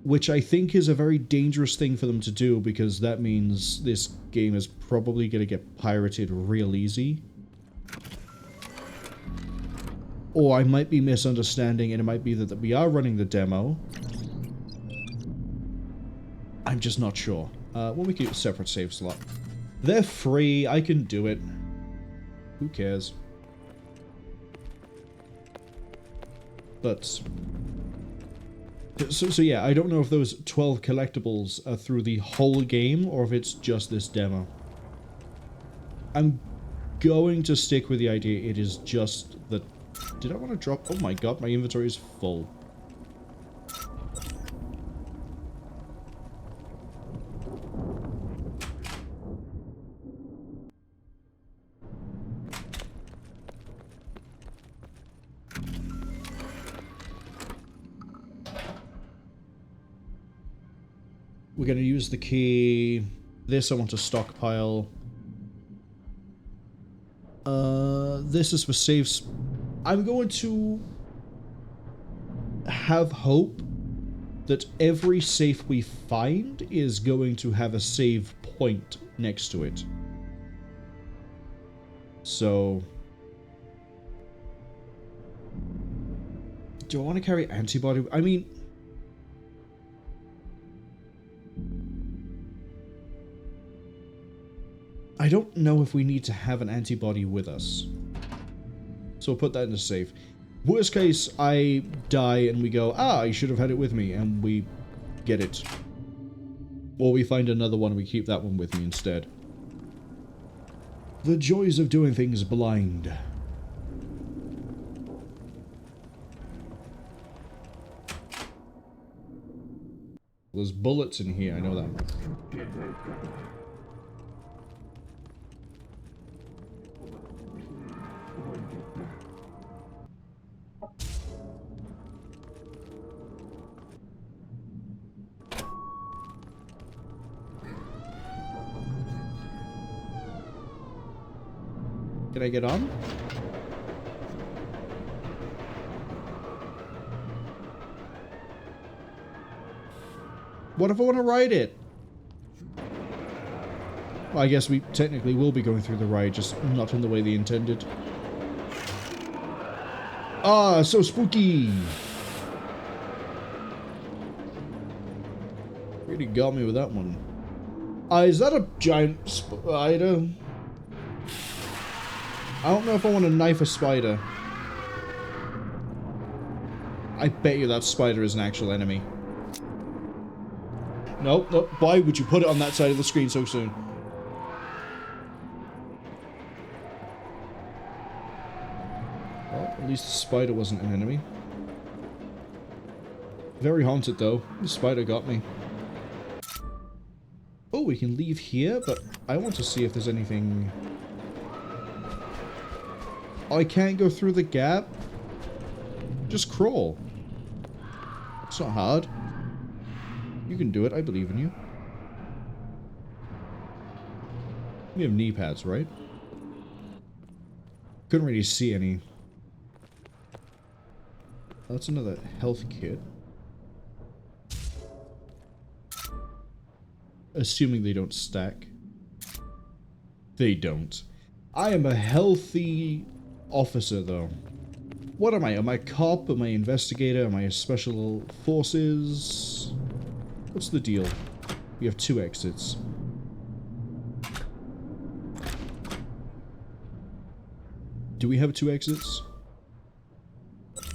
Which I think is a very dangerous thing for them to do, because that means this game is probably going to get pirated real easy. Or I might be misunderstanding, and it might be that we are running the demo. I'm just not sure. Well, we can do a separate save slot. They're free, I can do it. Who cares? But... So yeah, I don't know if those 12 collectibles are through the whole game, or if it's just this demo. I'm going to stick with the idea it is just the... Did I want to drop... Oh my god, my inventory is full. We're going to use the key. This I want to stockpile. This is for saves. I'm going to have hope that every safe we find is going to have a save point next to it. So... do I want to carry antibody? I mean... I don't know if we need to have an antibody with us. So we'll put that in the safe. Worst case, I die and we go, ah, I should have had it with me, and we get it. Or we find another one and we keep that one with me instead. The joys of doing things blind. There's bullets in here, I know that. Can I get on? What if I want to ride it? Well, I guess we technically will be going through the ride, just not in the way they intended. Ah, so spooky! Really got me with that one. Is that a giant spider? I don't know if I want to knife a spider. I bet you that spider is an actual enemy. Nope, nope. Why would you put it on that side of the screen so soon? Well, at least the spider wasn't an enemy. Very haunted though. The spider got me. Oh, we can leave here, but I want to see if there's anything... Oh, I can't go through the gap? Just crawl. It's not hard. You can do it, I believe in you. We have knee pads, right? Couldn't really see any. That's another health kit. Assuming they don't stack. They don't. I am a healthy officer, though. What am I? Am I a cop? Am I an investigator? Am I a special forces? What's the deal? We have 2 exits. Do we have 2 exits?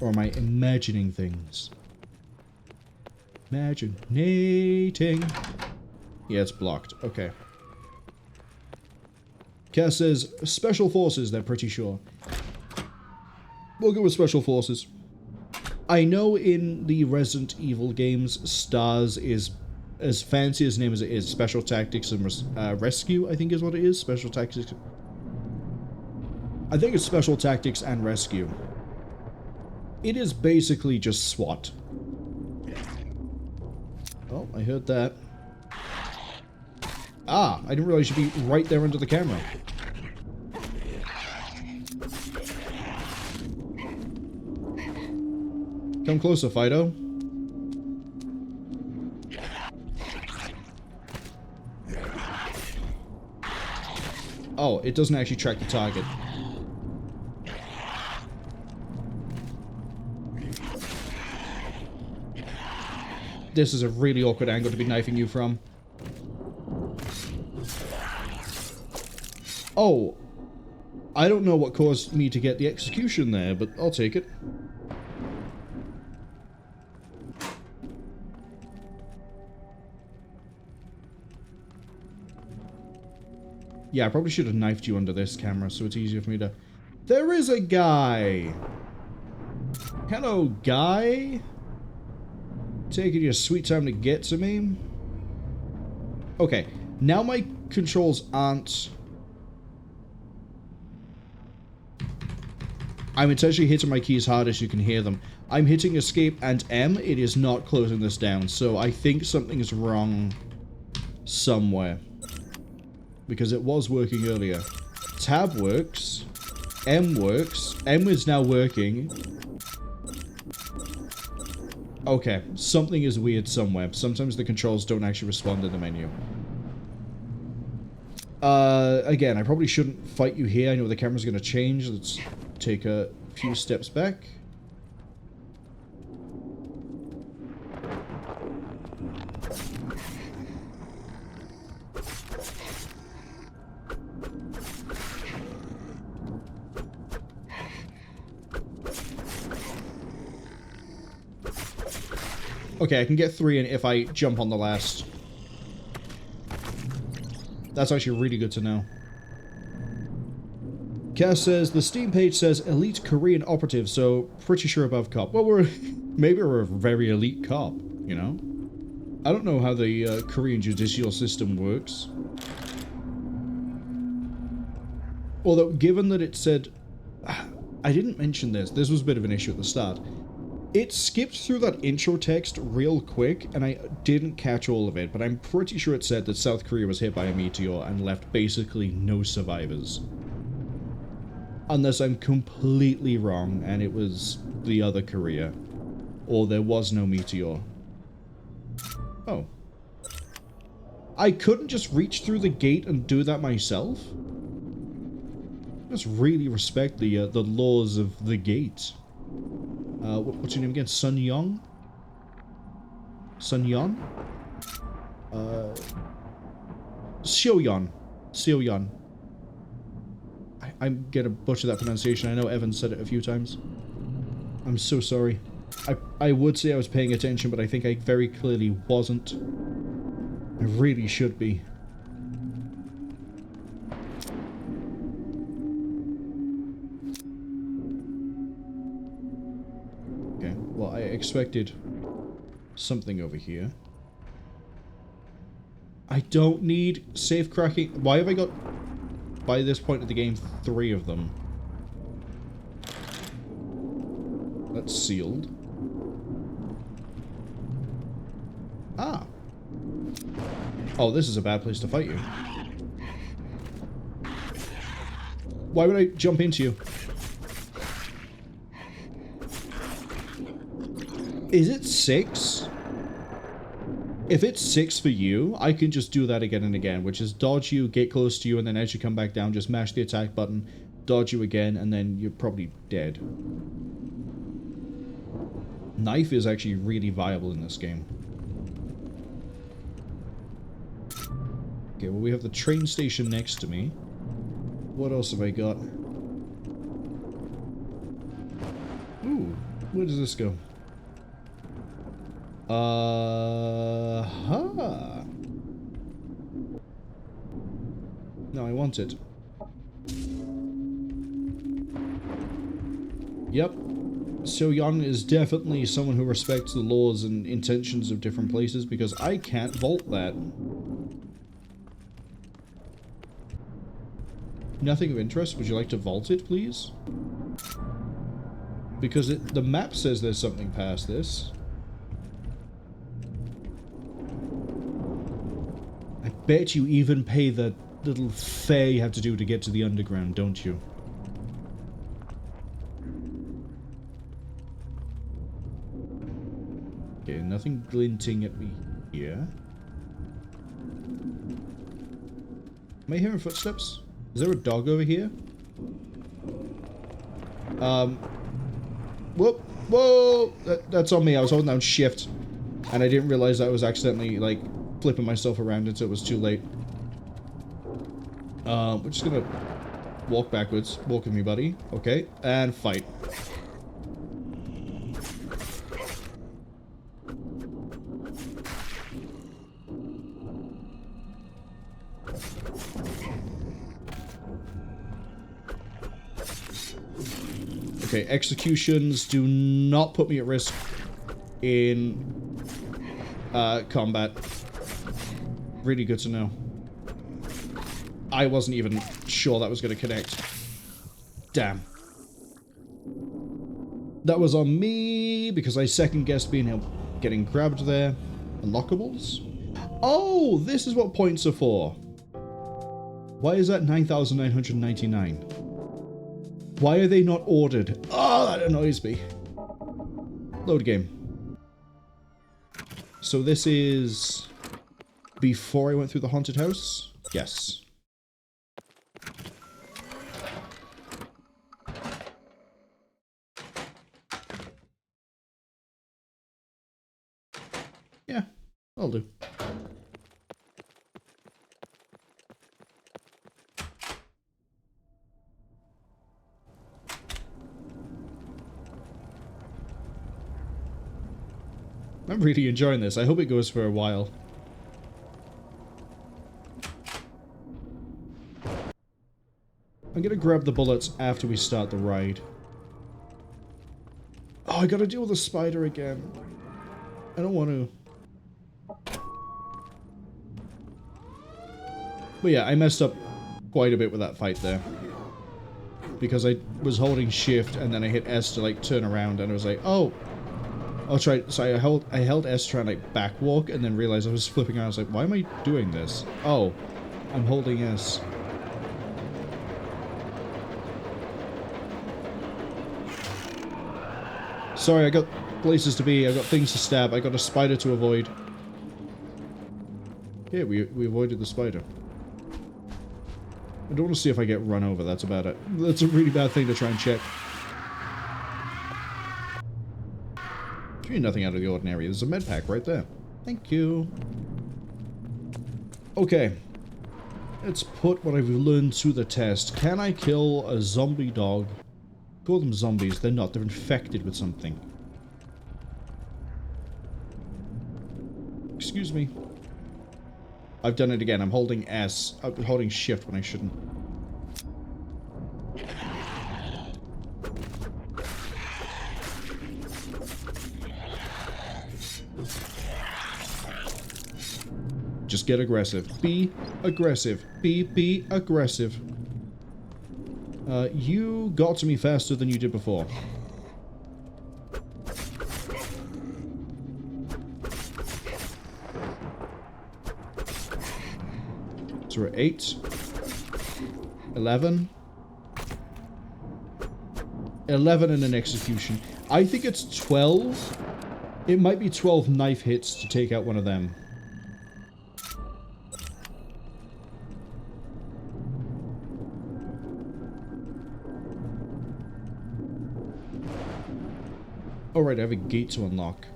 Or am I imagining things? Imaginating. Yeah, it's blocked. Okay. Cass says, Special Forces, they're pretty sure. We'll go with Special Forces. I know in the Resident Evil games, STARS is as fancy as name as it is. Special Tactics and Rescue, I think is what it is. Special Tactics. I think it's Special Tactics and Rescue. It is basically just SWAT. Oh, I heard that. Ah, I didn't realize you'd be right there under the camera. Come closer, Fido. Oh, it doesn't actually track the target. This is a really awkward angle to be knifing you from. Oh, I don't know what caused me to get the execution there, but I'll take it. Yeah, I probably should have knifed you under this camera, so it's easier for me to... There is a guy! Hello, guy! Taking your sweet time to get to me. Okay, now my controls aren't... I'm intentionally hitting my keys hard as you can hear them. I'm hitting escape and M. It is not closing this down, so I think something is wrong somewhere. Because it was working earlier. Tab works. M works. M is now working. Okay, something is weird somewhere. Sometimes the controls don't actually respond in the menu. Again, I probably shouldn't fight you here. I know the camera's going to change. Let's take a few steps back. Okay, I can get 3 in if I jump on the last. That's actually really good to know. Cass says, the Steam page says elite Korean operative, so pretty sure above cop. Well, maybe we're a very elite cop, you know? I don't know how the Korean judicial system works. Although, given that it said... I didn't mention this. This was a bit of an issue at the start. It skipped through that intro text real quick, and I didn't catch all of it, but I'm pretty sure it said that South Korea was hit by a meteor and left basically no survivors. Unless I'm completely wrong, and it was the other Korea. Or there was no meteor. Oh. I couldn't just reach through the gate and do that myself? Just really respect the laws of the gate. What's your name again? Seo-Yeon? Seo-Yeon? Seo-Yeon. Seo-Yeon. I'm gonna butcher that pronunciation. I know Evan said it a few times. I'm so sorry. I would say I was paying attention, but I think I very clearly wasn't. I really should be. Okay, well, I expected something over here. I don't need safe cracking. Why have I got, by this point of the game, 3 of them? That's sealed. Ah. Oh, this is a bad place to fight you. Why would I jump into you? Is it 6? If it's 6 for you, I can just do that again and again, which is dodge you, get close to you, and then as you come back down, just mash the attack button, dodge you again, and then you're probably dead. Knife is actually really viable in this game. Okay, well, we have the train station next to me. What else have I got? Ooh, where does this go? Huh. No, I want it. Yep. Seo-Yeon is definitely someone who respects the laws and intentions of different places, because I can't vault that. Nothing of interest. Would you like to vault it, please? Because the map says there's something past this. I bet you even pay the little fare you have to do to get to the underground, don't you? Okay, nothing glinting at me here. Am I hearing footsteps? Is there a dog over here? Whoop! Whoa! That's on me. I was holding down shift, and I didn't realize I was accidentally, like, flipping myself around until it was too late. We're just gonna walk backwards. Walk with me, buddy. Okay, and fight. Okay, executions do not put me at risk in combat. Really good to know. I wasn't even sure that was going to connect. Damn. That was on me because I second-guessed getting grabbed there. Unlockables? Oh, this is what points are for. Why is that 9,999? Why are they not ordered? Oh, that annoys me. Load game. So this is before I went through the haunted house? Yes. Yeah, I'll do. I'm really enjoying this. I hope it goes for a while. I'm gonna grab the bullets after we start the ride. Oh, I gotta deal with the spider again. I don't want to. But yeah, I messed up quite a bit with that fight there. Because I was holding shift and then I hit S to like turn around and I was like, oh! I'll try. So I held S to try and like back walk and then realized I was flipping around. I was like, why am I doing this? Oh, I'm holding S. Sorry, I got places to be. I got things to stab. I got a spider to avoid. Yeah, we avoided the spider. I don't want to see if I get run over. That's about it. That's a really bad thing to try and check. Really nothing out of the ordinary. There's a med pack right there. Thank you. Okay. Let's put what I've learned to the test. Can I kill a zombie dog? Call them zombies. They're not. They're infected with something. Excuse me. I've done it again. I'm holding S. I'm holding shift when I shouldn't. Just get aggressive. Be aggressive. Be aggressive. You got to me faster than you did before. So we're at 8, 11, 11 and an execution. I think it's 12. It might be 12 knife hits to take out one of them. Alright, I have a gate to unlock.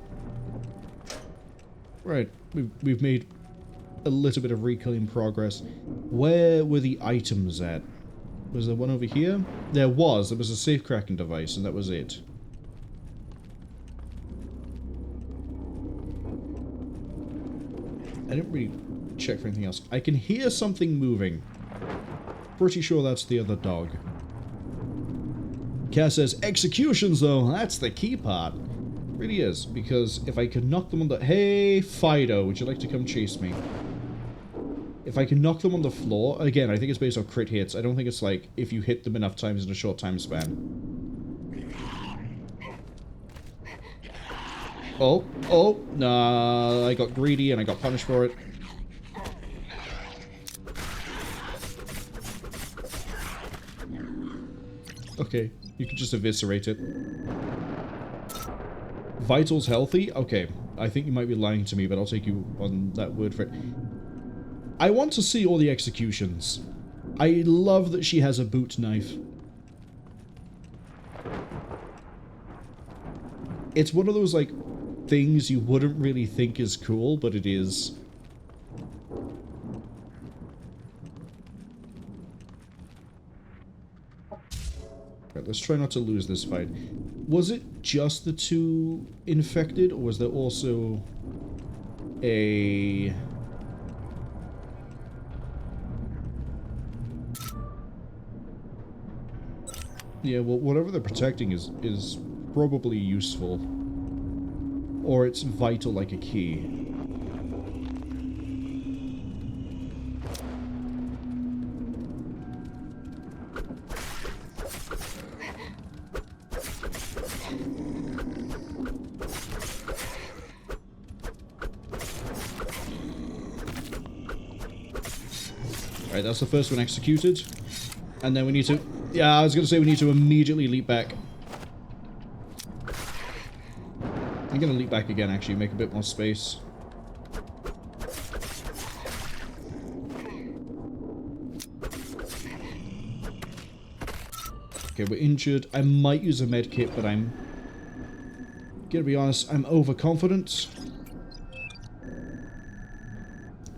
Right, we've made a little bit of reclaim progress. Where were the items at? Was there one over here? There was a safe cracking device, and that was it. I didn't really check for anything else. I can hear something moving. Pretty sure that's the other dog. Cass says, executions though, that's the key part. Really is, because if I can knock them on the... Hey, Fido, would you like to come chase me? If I can knock them on the floor, again, I think it's based on crit hits. I don't think it's like if you hit them enough times in a short time span. Oh, nah, I got greedy and I got punished for it. Okay, you can just eviscerate it. Vitals healthy? Okay, I think you might be lying to me, but I'll take you on that word for it. I want to see all the executions. I love that she has a boot knife. It's one of those, like, things you wouldn't really think is cool, but it is. Right, let's try not to lose this fight. Was it just the two infected, or was there also a... Yeah, well, whatever they're protecting is probably useful. Or it's vital like a key. Alright, that's the first one executed. And then we need to... Yeah, I was going to say we need to immediately leap back. I'm going to leap back again, actually, make a bit more space. Okay, we're injured. I might use a med kit, but I'm... Gonna be honest, I'm overconfident.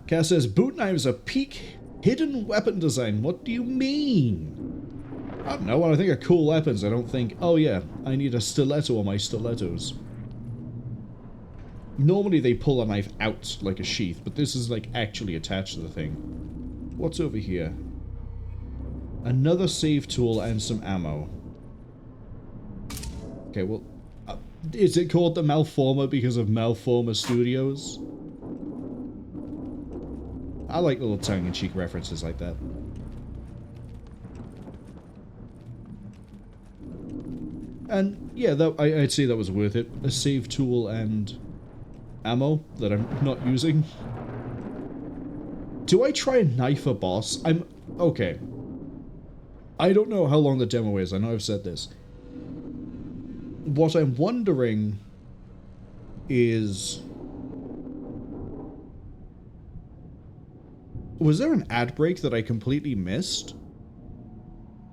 Cass says, boot knives are peak hidden weapon design. What do you mean? I don't know, when I think of cool weapons, I don't think, oh yeah, I need a stiletto on my stilettos. Normally they pull a knife out like a sheath, but this is like actually attached to the thing. What's over here? Another save tool and some ammo. Okay, well, is it called the Malformer because of Malformer Studios? I like little tongue-in-cheek references like that. And yeah, I'd say that was worth it. A save tool and ammo that I'm not using. Do I try and knife a boss? Okay. I don't know how long the demo is. I know I've said this. What I'm wondering is... Was there an ad break that I completely missed?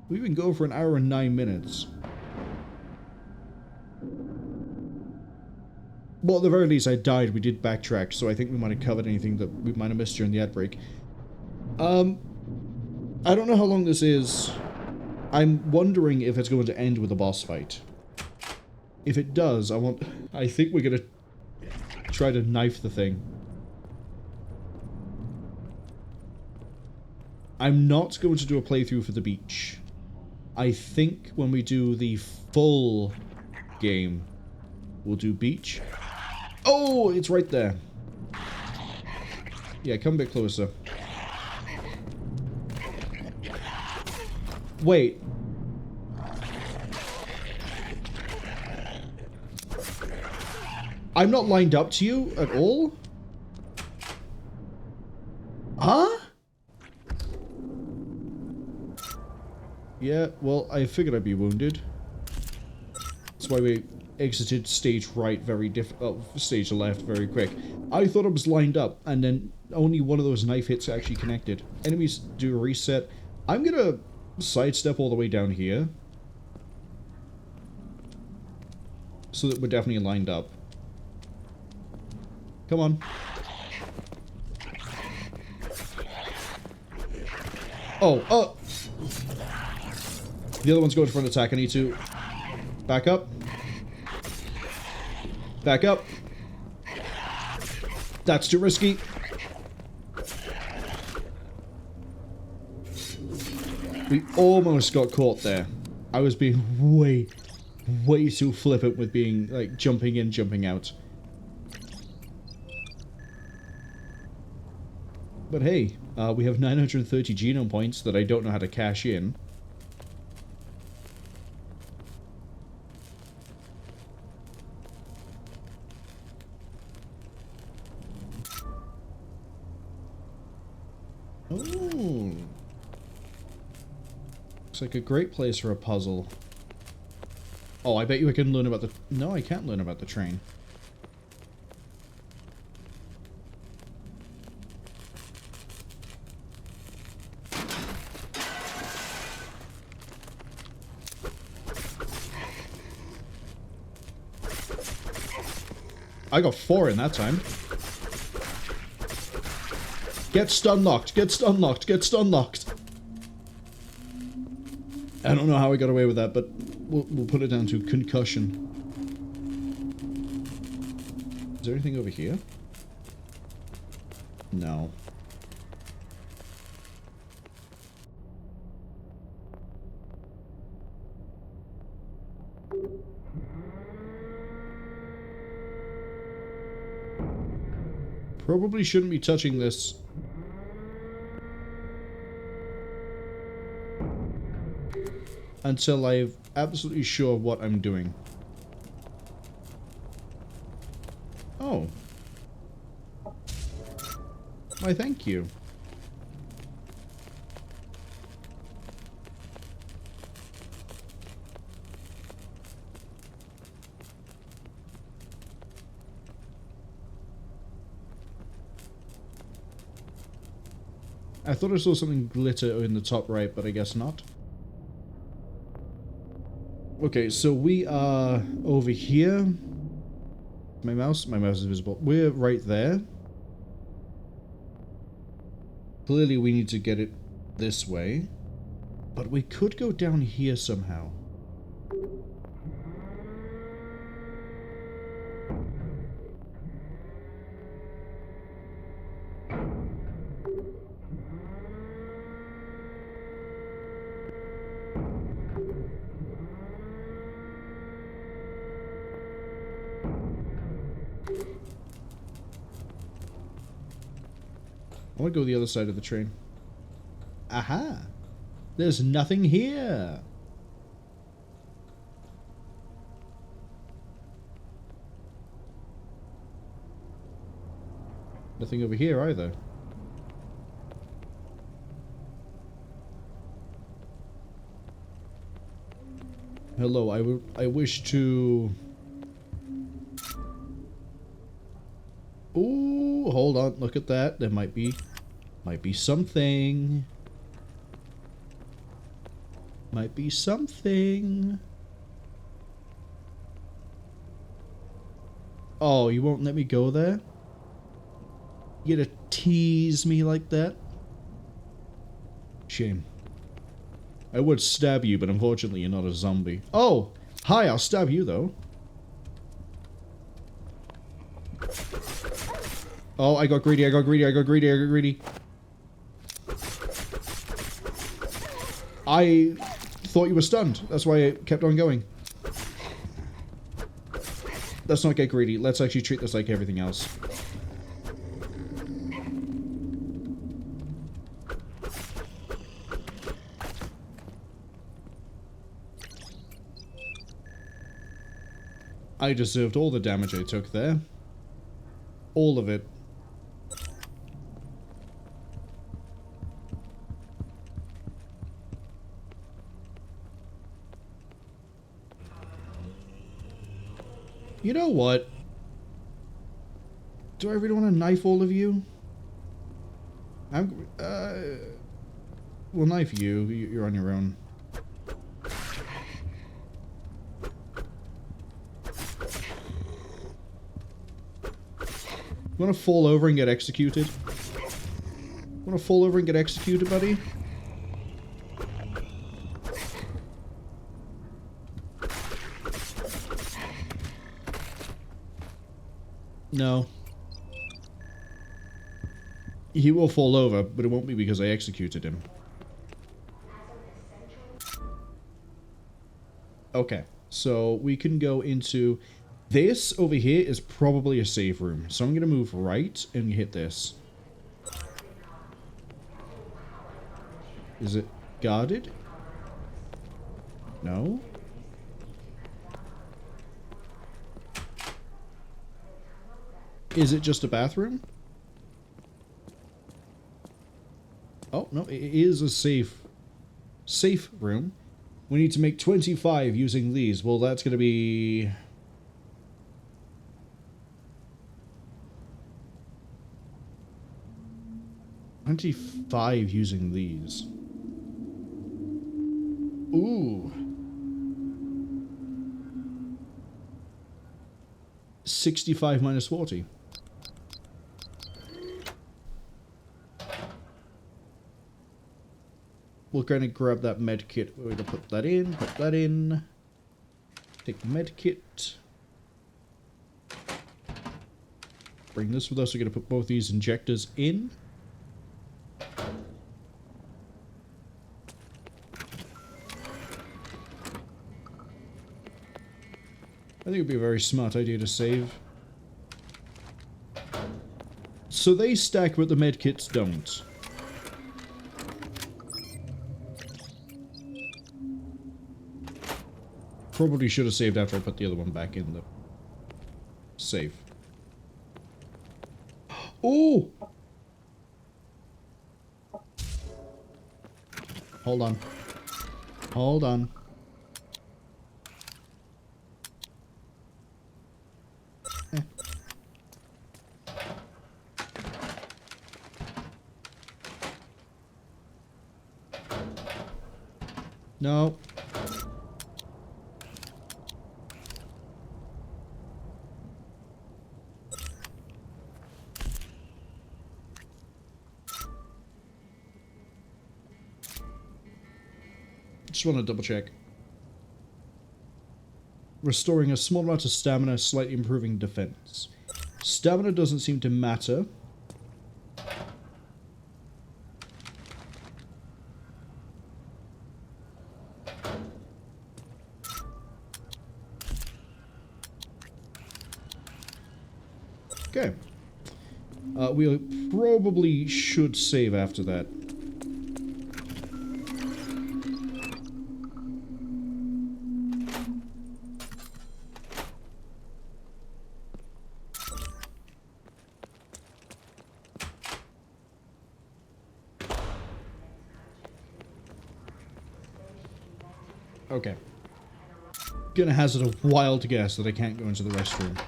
We've been going for an hour and 9 minutes. Well, at the very least, I died. We did backtrack, so I think we might have covered anything that we might have missed during the ad break. I don't know how long this is. I'm wondering if it's going to end with a boss fight. If it does, I think we're gonna try to knife the thing. I'm not going to do a playthrough for the beach. I think when we do the full game, we'll do beach. Oh, it's right there. Yeah, come a bit closer. Wait. I'm not lined up to you at all? Huh? Yeah, well, I figured I'd be wounded. That's why we exited stage right stage left very quick. I thought it was lined up, and then only one of those knife hits actually connected. Enemies do a reset. I'm gonna sidestep all the way down here, so that we're definitely lined up. Come on. Oh! The other one's going for an attack. I need to back up. Back up. That's too risky. We almost got caught there. I was being way too flippant with being, like, jumping in, jumping out. But hey, we have 930 genome points that I don't know how to cash in. Oh. Looks like a great place for a puzzle. Oh, I bet you I can learn about the... No, I can't learn about the train. I got 4 in that time. Get stun locked, get stun locked, get stun locked. I don't know how I got away with that, but we'll put it down to concussion. Is there anything over here? No. Probably shouldn't be touching this. Until I'm absolutely sure what I'm doing. Oh. Why, thank you. I thought I saw something glitter in the top right, but I guess not. Okay, so we are over here. My mouse is visible. We're right there. Clearly we need to get it this way. But we could go down here somehow. I want to go the other side of the train. Aha! There's nothing here! Nothing over here either. Hello, I wish to... Ooh, hold on, look at that. There might be something. Might be something. Oh, you won't let me go there? You gonna tease me like that? Shame. I would stab you, but unfortunately you're not a zombie. Oh! Hi, I'll stab you though. Oh, I got greedy, I got greedy, I got greedy, I got greedy. I thought you were stunned. That's why I kept on going. Let's not get greedy. Let's actually treat this like everything else. I deserved all the damage I took there. All of it. You know what? Do I really want to knife all of you? We'll knife you. You're on your own. You want to fall over and get executed? Want to fall over and get executed, buddy? No. He will fall over, but it won't be because I executed him. Okay, so we can go into... This over here is probably a save room, so I'm going to move right and hit this. Is it guarded? No? Is it just a bathroom? Oh, no, it is a safe room. We need to make 25 using these. Well, that's going to be... 25 using these. Ooh. 65 minus 40. We're going to grab that med kit. We're going to put that in. Take the med kit. Bring this with us. We're going to put both these injectors in. I think it would be a very smart idea to save. So they stack, but the medkits don't. Probably should have saved after I put the other one back in the safe. Oh! Hold on. Hold on. No. Just want to double check. Restoring a small amount of stamina, slightly improving defense. Stamina doesn't seem to matter. Okay. We probably should save after that. Okay. Gonna hazard a wild guess that I can't go into the restroom.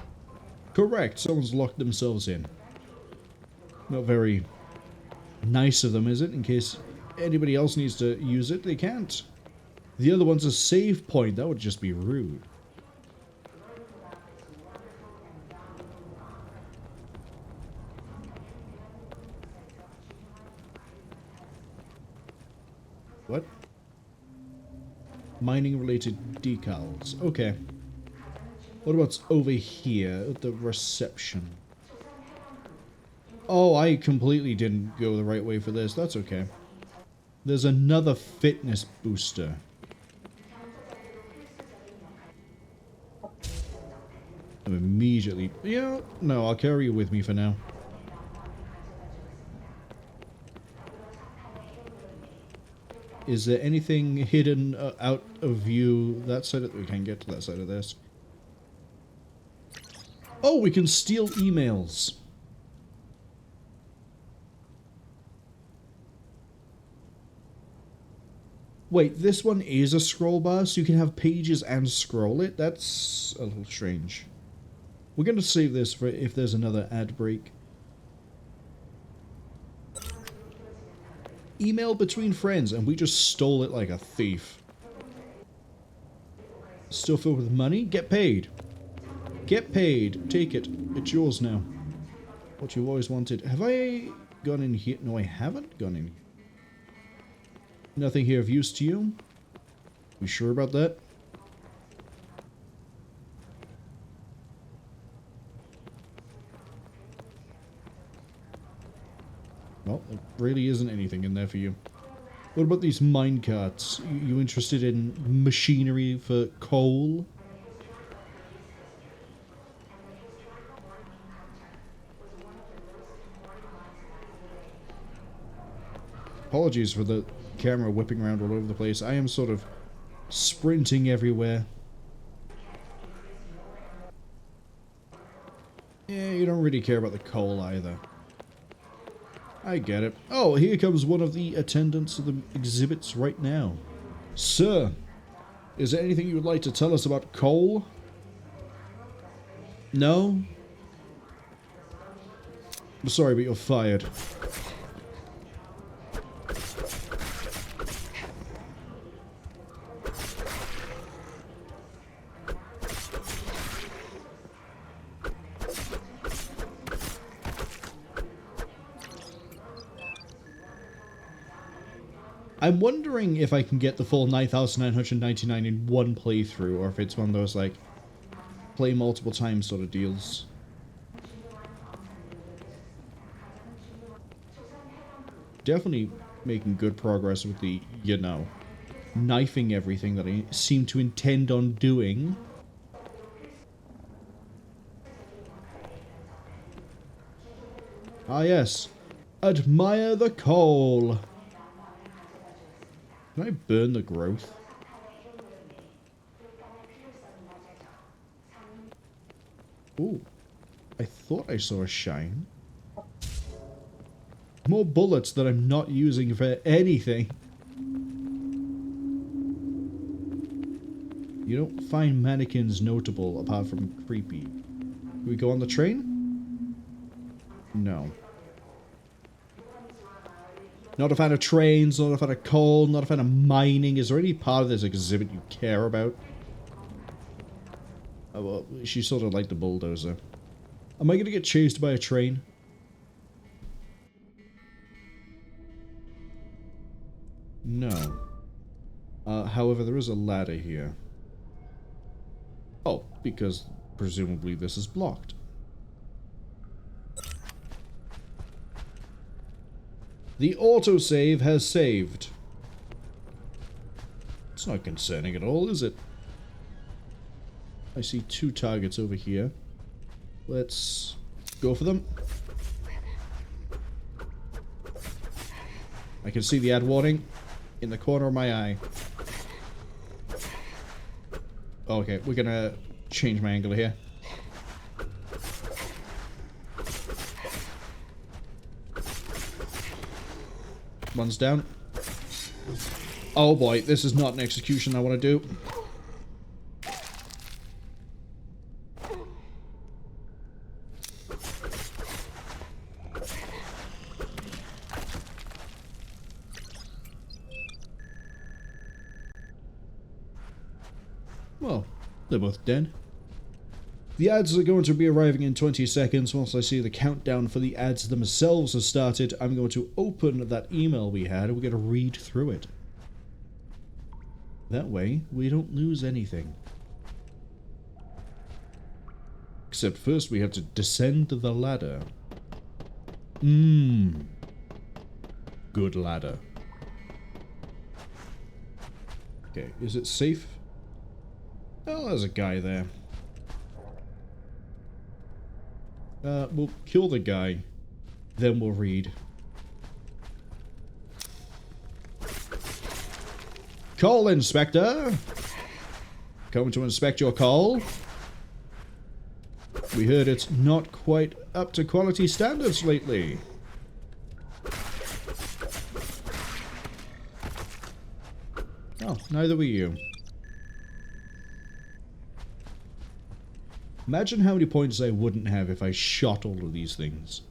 Correct, someone's locked themselves in. Not very nice of them, is it? In case anybody else needs to use it, they can't. The other one's a save point, that would just be rude. What? Mining related decals. Okay. What about over here at the reception? Oh, I completely didn't go the right way for this. That's okay. There's another fitness booster. I'm immediately... Yeah, no, I'll carry you with me for now. Is there anything hidden out of view that side of... We can't get to that side of this. Oh, we can steal emails. Wait, this one is a scroll bar, so you can have pages and scroll it? That's a little strange. We're going to save this for if there's another ad break. Email between friends, and we just stole it like a thief. Still filled with money? Get paid. Get paid. Take it. It's yours now. What you always wanted. Have I gone in here? No, I haven't gone in here. Nothing here of use to you? You sure about that? Well, there really isn't anything in there for you. What about these minecarts? You interested in machinery for coal? Apologies for the camera whipping around all over the place. I am sort of sprinting everywhere. Yeah, you don't really care about the coal either. I get it. Oh, here comes one of the attendants of the exhibits right now. Sir, is there anything you would like to tell us about coal? No? I'm sorry, but you're fired. I'm wondering if I can get the full 9,999 in one playthrough, or if it's one of those, like, play multiple times sort of deals. Definitely making good progress with the, you know, knifing everything that I seem to intend on doing. Ah yes, admire the coal. Can I burn the growth? Ooh, I thought I saw a shine. More bullets that I'm not using for anything. You don't find mannequins notable apart from creepy. Can we go on the train? No. Not a fan of trains, not a fan of coal, not a fan of mining. Is there any part of this exhibit you care about? Oh, well, she's sort of like the bulldozer. Am I going to get chased by a train? No. However, there is a ladder here. Oh, because presumably this is blocked. The autosave has saved. It's not concerning at all, is it? I see two targets over here. Let's go for them. I can see the ad warning in the corner of my eye. Okay, we're gonna change my angle here. One's down. Oh boy, this is not an execution I want to do. Well, they're both dead. The ads are going to be arriving in 20 seconds. Once I see the countdown for the ads themselves has started, I'm going to open that email we had and we're going to read through it. That way, we don't lose anything. Except first we have to descend the ladder. Good ladder. Okay, is it safe? Oh, there's a guy there. We'll kill the guy, then we'll read. Call inspector! Coming to inspect your call. We heard it's not quite up to quality standards lately. Oh, neither were you. Imagine how many points I wouldn't have if I shot all of these things.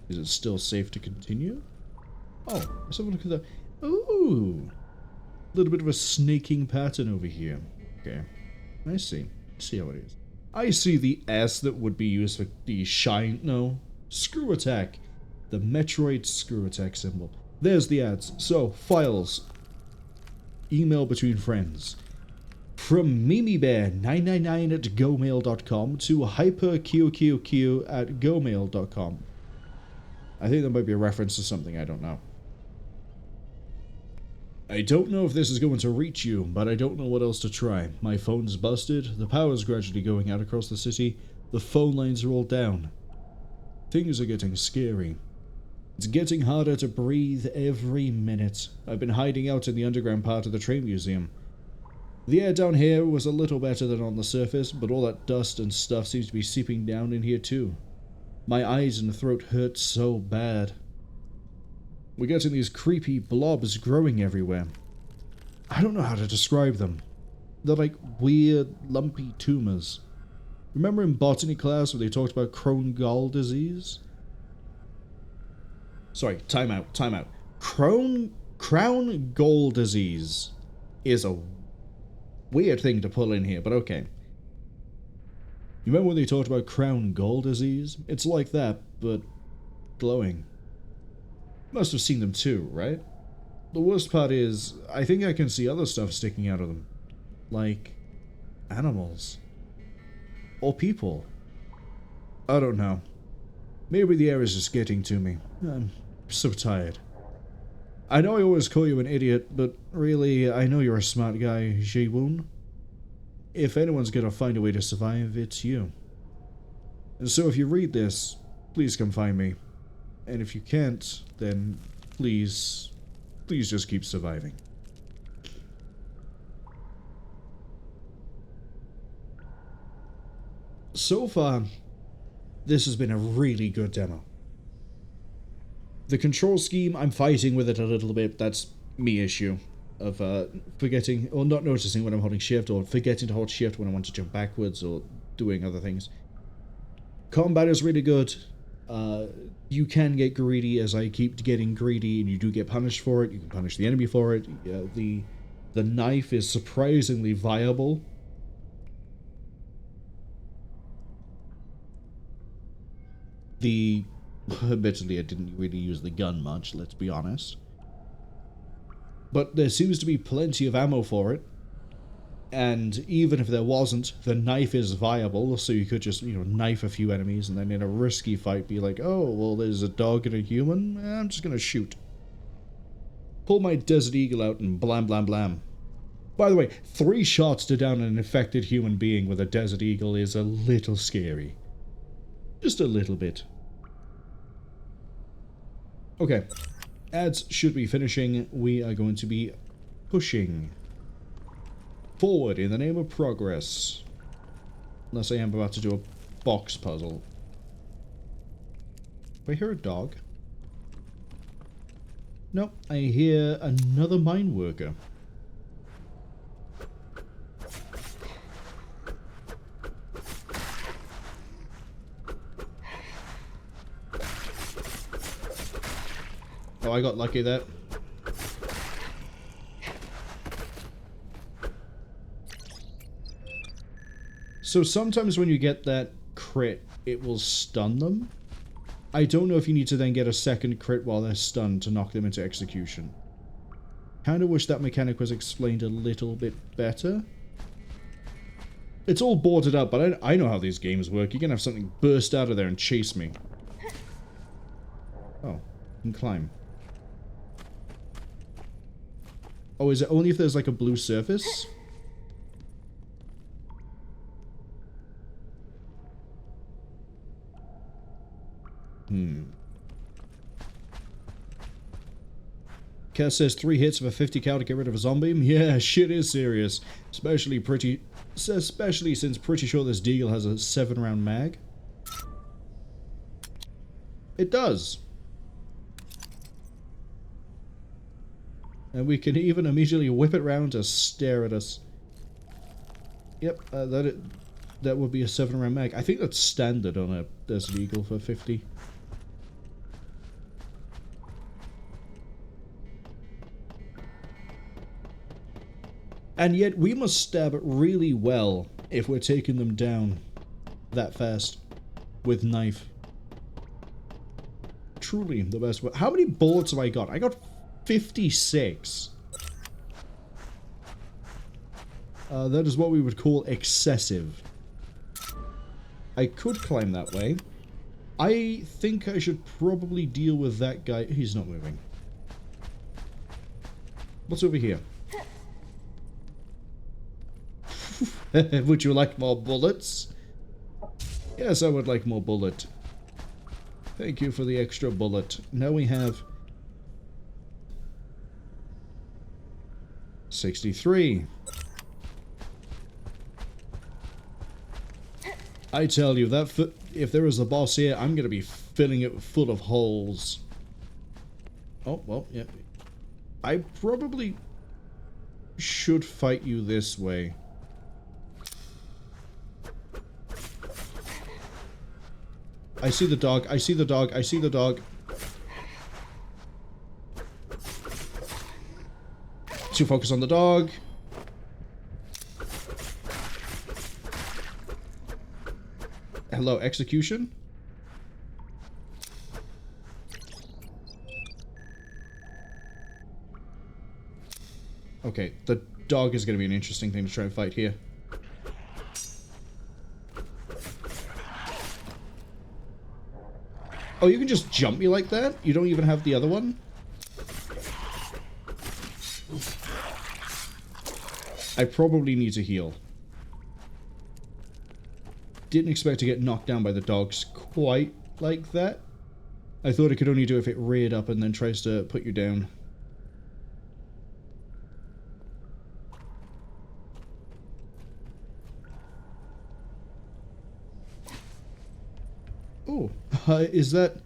Is it still safe to continue? Oh, let's have a look at that. Ooh! A little bit of a snaking pattern over here. Okay. I see. See how it is. I see the S that would be used for the shine. No. Screw attack. The Metroid screw attack symbol. There's the ads. So, files. Email between friends. From MimiBear999 at gomail.com to HyperQQQ at gomail.com. I think that might be a reference to something, I don't know. I don't know if this is going to reach you, but I don't know what else to try. My phone's busted, the power's gradually going out across the city, the phone lines are all down. Things are getting scary. It's getting harder to breathe every minute. I've been hiding out in the underground part of the train museum. The air down here was a little better than on the surface, but all that dust and stuff seems to be seeping down in here too. My eyes and throat hurt so bad. We're getting these creepy blobs growing everywhere. I don't know how to describe them. They're like weird, lumpy tumors. Remember in botany class where they talked about Crohn-Gall disease? Sorry, time out. Crown-Gall disease is a weird thing to pull in here, but okay. You remember when they talked about Crown-Gall disease? It's like that, but glowing. Must have seen them too, right? The worst part is, I think I can see other stuff sticking out of them. Like, animals. Or people. I don't know. Maybe the air is just getting to me. I'm so tired. I know I always call you an idiot, but really, I know you're a smart guy, Jae-woon. If anyone's gonna find a way to survive, it's you. And so if you read this, please come find me. And if you can't, then please just keep surviving. So far, this has been a really good demo. The control scheme, I'm fighting with it a little bit. That's me issue of forgetting or not noticing when I'm holding shift, or forgetting to hold shift when I want to jump backwards, or doing other things. Combat is really good. You can get greedy, as I keep getting greedy, and you do get punished for it. You can punish the enemy for it. The knife is surprisingly viable. Admittedly, I didn't really use the gun much, let's be honest. But there seems to be plenty of ammo for it. And even if there wasn't, the knife is viable, so you could just, knife a few enemies, and then in a risky fight be like, oh, well, there's a dog and a human, I'm just gonna shoot. Pull my Desert Eagle out and blam blam blam. By the way, 3 shots to down an infected human being with a Desert Eagle is a little scary. Just a little bit. Okay, ads should be finishing. We are going to be pushing forward in the name of progress. Unless I am about to do a box puzzle. Do I hear a dog? Nope, I hear another mine worker. Oh, I got lucky there. So sometimes when you get that crit, it will stun them. I don't know if you need to then get a second crit while they're stunned to knock them into execution. Kinda wish that mechanic was explained a little bit better. It's all boarded up, but I know how these games work. You can have something burst out of there and chase me. Oh, you can climb. Oh, is it only if there's like a blue surface? Cass says 3 hits of a 50 cal to get rid of a zombie. Yeah, shit is serious. Especially since pretty sure this deagle has a 7-round mag. It does. And we can even immediately whip it round to stare at us. Yep, that would be a 7-round mag. I think that's standard on a Desert Eagle for 50. And yet we must stab really well if we're taking them down that fast with knife. Truly the best way. How many bullets have I got? I got 56. That is what we would call excessive. I could climb that way. I think I should probably deal with that guy. He's not moving. What's over here? Would you like more bullets? Yes, I would like more bullet. Thank you for the extra bullet. Now we have 63. I tell you, that if there is a boss here, I'm going to be filling it full of holes. Oh, well, yeah. I probably should fight you this way. I see the dog, I see the dog, I see the dog. To focus on the dog. Hello, execution? Okay, the dog is going to be an interesting thing to try and fight here. Oh, you can just jump me like that? You don't even have the other one? I probably need to heal. Didn't expect to get knocked down by the dogs quite like that. I thought it could only do if it reared up and then tries to put you down. Oh, is that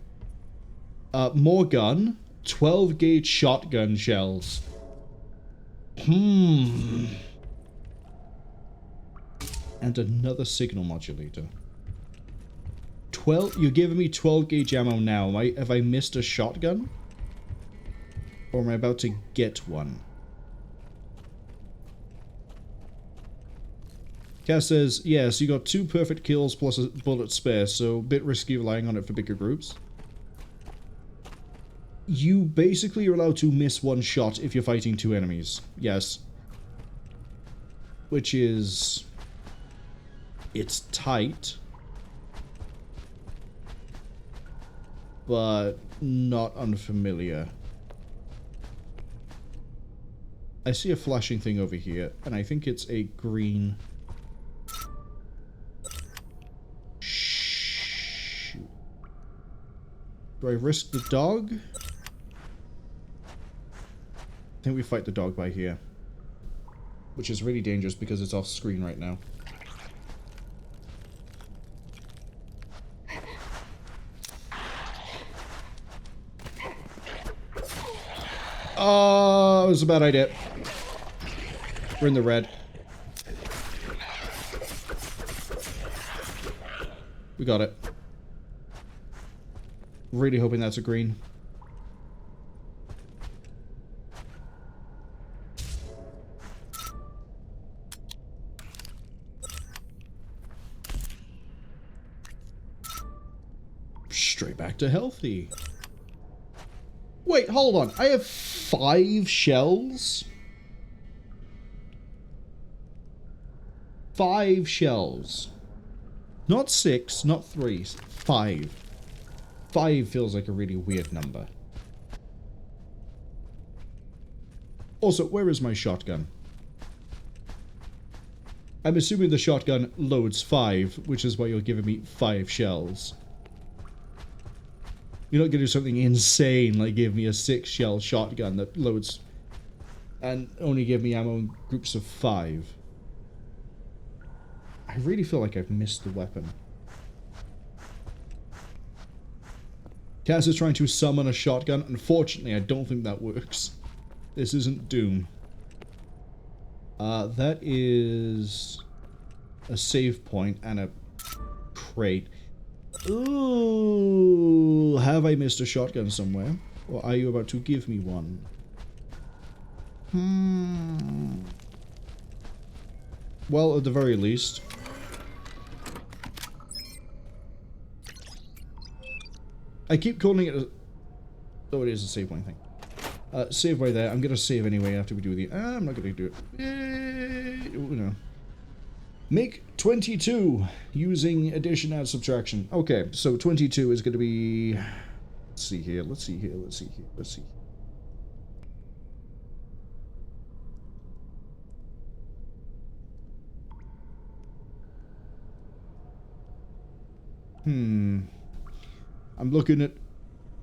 more gun? 12 gauge shotgun shells. And another signal modulator. 12. You're giving me 12 gauge ammo now. Have I missed a shotgun? Or am I about to get one? Cass says, yes, you got 2 perfect kills plus a bullet spare, so a bit risky relying on it for bigger groups. You basically are allowed to miss 1 shot if you're fighting 2 enemies. Yes. Which is... it's tight. But not unfamiliar. I see a flashing thing over here, and I think it's a green... Do I risk the dog? I think we fight the dog by here. Which is really dangerous because it's off screen right now. Oh, it was a bad idea. We're in the red. We got it. Really hoping that's a green. Straight back to healthy. Wait, hold on. I have 5 shells? 5 shells. Not 6, not 3. 5. 5 feels like a really weird number. Also, where is my shotgun? I'm assuming the shotgun loads 5, which is why you're giving me 5 shells. You're not going to do something insane like give me a 6-shell shotgun that loads and only give me ammo in groups of 5. I really feel like I've missed the weapon. Cass is trying to summon a shotgun. Unfortunately, I don't think that works. This isn't Doom. That is a save point and a crate. Ooh, have I missed a shotgun somewhere? Or are you about to give me one? Well, at the very least. I keep calling it a... Oh, it is a save point thing. Save right there. I'm going to save anyway after we do the... I'm not going to do it. Oh, no. Make 22 using addition and subtraction. Okay, so 22 is going to be... Let's see here, let's see here, let's see here, let's see. I'm looking at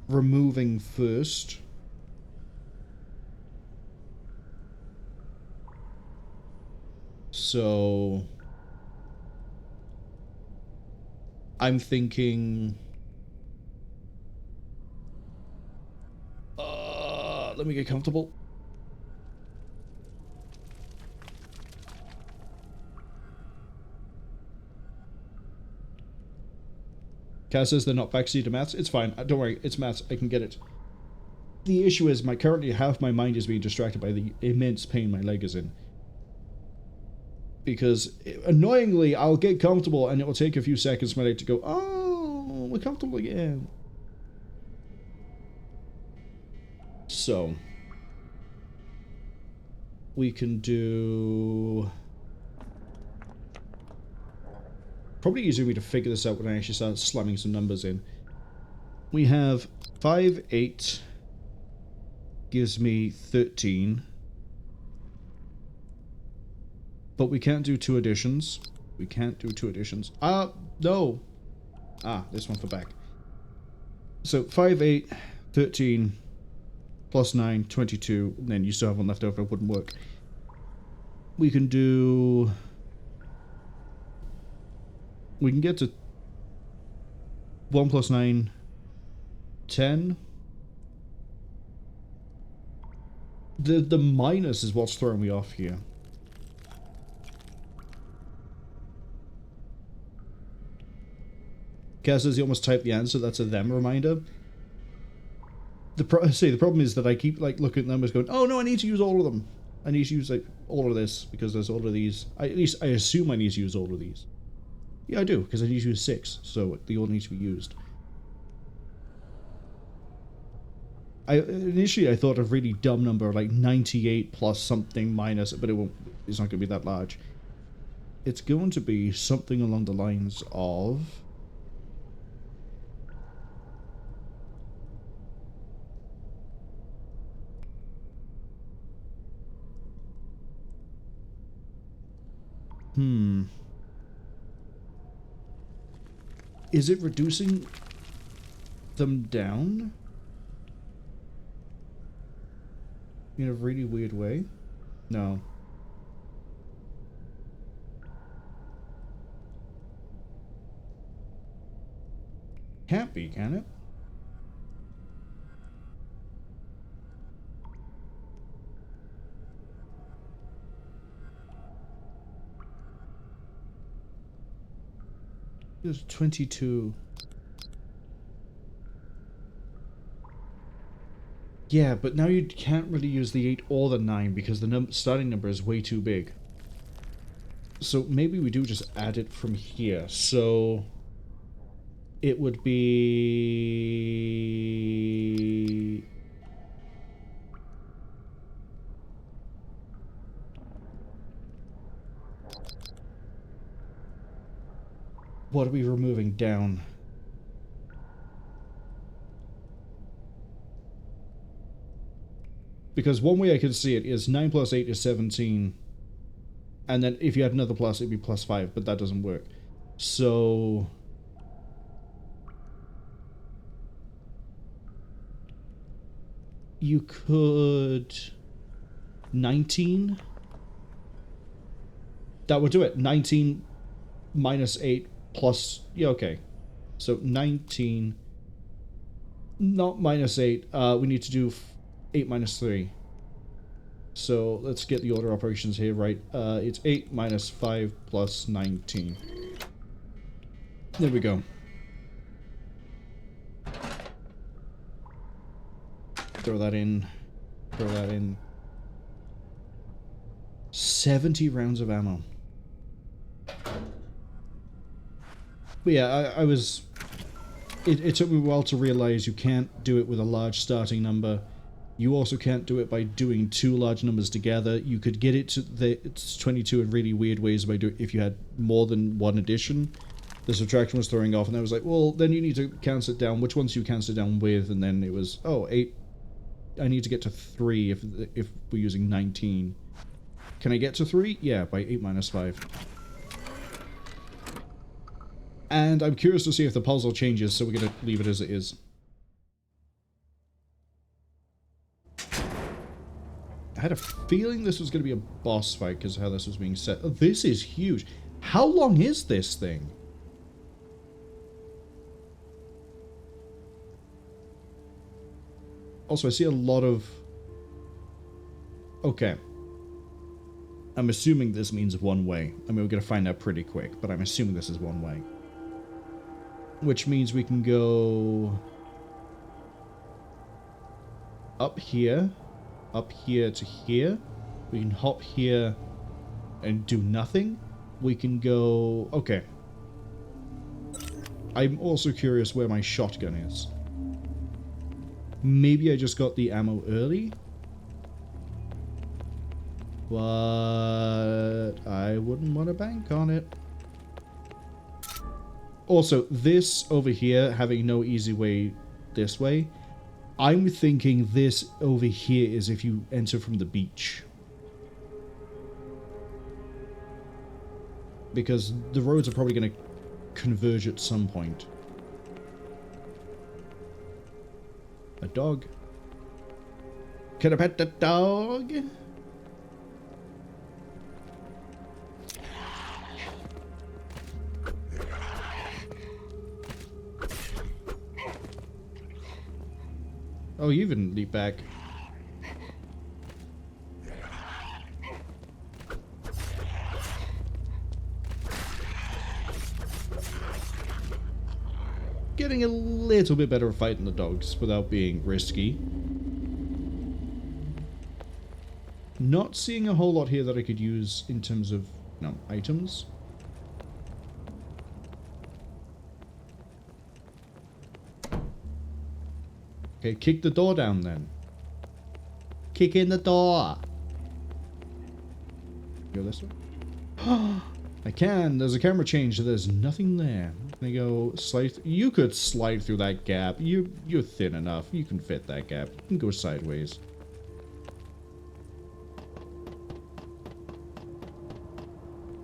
removing first. So I'm thinking let me get comfortable. Kaz says they're not backseat to maths. It's fine. Don't worry. It's maths. I can get it. The issue is currently half my mind is being distracted by the immense pain my leg is in. Because, annoyingly, I'll get comfortable and it will take a few seconds for my leg to go, oh, we're comfortable again. So, we can do... Probably easier for me to figure this out when I actually start slamming some numbers in. We have 5, 8, gives me 13. But we can't do 2 additions. We can't do 2 additions. No. This one for back. So 5, 8, 13, plus 9, 22, and then you still have one left over, it wouldn't work. We can do... We can get to 1 plus 9, 10. The minus is what's throwing me off here. Kaz says he almost typed the answer, that's a them reminder. The problem is that I keep like looking at numbers going, oh no, I need to use all of them. I need to use like all of this because there's all of these. At least I assume I need to use all of these. Yeah, I do, because I need to use 6, so they all need to be used. Initially I thought a really dumb number like 98 plus something minus, but it's not going to be that large. It's going to be something along the lines of... Is it reducing them down? In a really weird way? No. Can't be, can it? There's 22. Yeah, but now you can't really use the 8 or the 9 because the starting number is way too big. So maybe we do just add it from here. So it would be... What are we removing down? Because one way I can see it is 9 plus 8 is 17. And then if you had another plus, it'd be plus 5, but that doesn't work. So... You could... 19? That would do it. 19 minus 8 plus... Yeah, okay. So 19... Not minus 8. We need to do 8 minus 3. So let's get the order operations here right. It's 8 minus 5 plus 19. There we go. Throw that in. Throw that in. 70 rounds of ammo. But yeah, I was... It took me a while to realize you can't do it with a large starting number. You also can't do it by doing two large numbers together. You could get it to it's 22 in really weird ways by if you had more than one addition. The subtraction was throwing off, and I was like, well, then you need to cancel it down. Which ones do you cancel it down with? And then it was, oh, 8. I need to get to 3 if we're using 19. Can I get to 3? Yeah, by 8 minus 5. And I'm curious to see if the puzzle changes, so we're going to leave it as it is. I had a feeling this was going to be a boss fight because of how this was being set. Oh, this is huge. How long is this thing? Also, I see a lot of... Okay. I'm assuming this means one way. I mean, we're going to find out pretty quick, but I'm assuming this is one way. Which means we can go... up here to here. We can hop here and do nothing. We can go... Okay. I'm also curious where my shotgun is. Maybe I just got the ammo early? But I wouldn't want to bank on it. Also, this over here, having no easy way this way, I'm thinking this over here is if you enter from the beach. Because the roads are probably going to converge at some point. A dog. Can I pet the dog? Oh, you even leap back. Getting a little bit better at fighting the dogs without being risky. Not seeing a whole lot here that I could use in terms of, no, items. Okay, kick the door down then. Kick in the door. Go this way. I can. There's a camera change, so there's nothing there. Can I go slide? You could slide through that gap. You're thin enough. You can fit that gap. You can go sideways.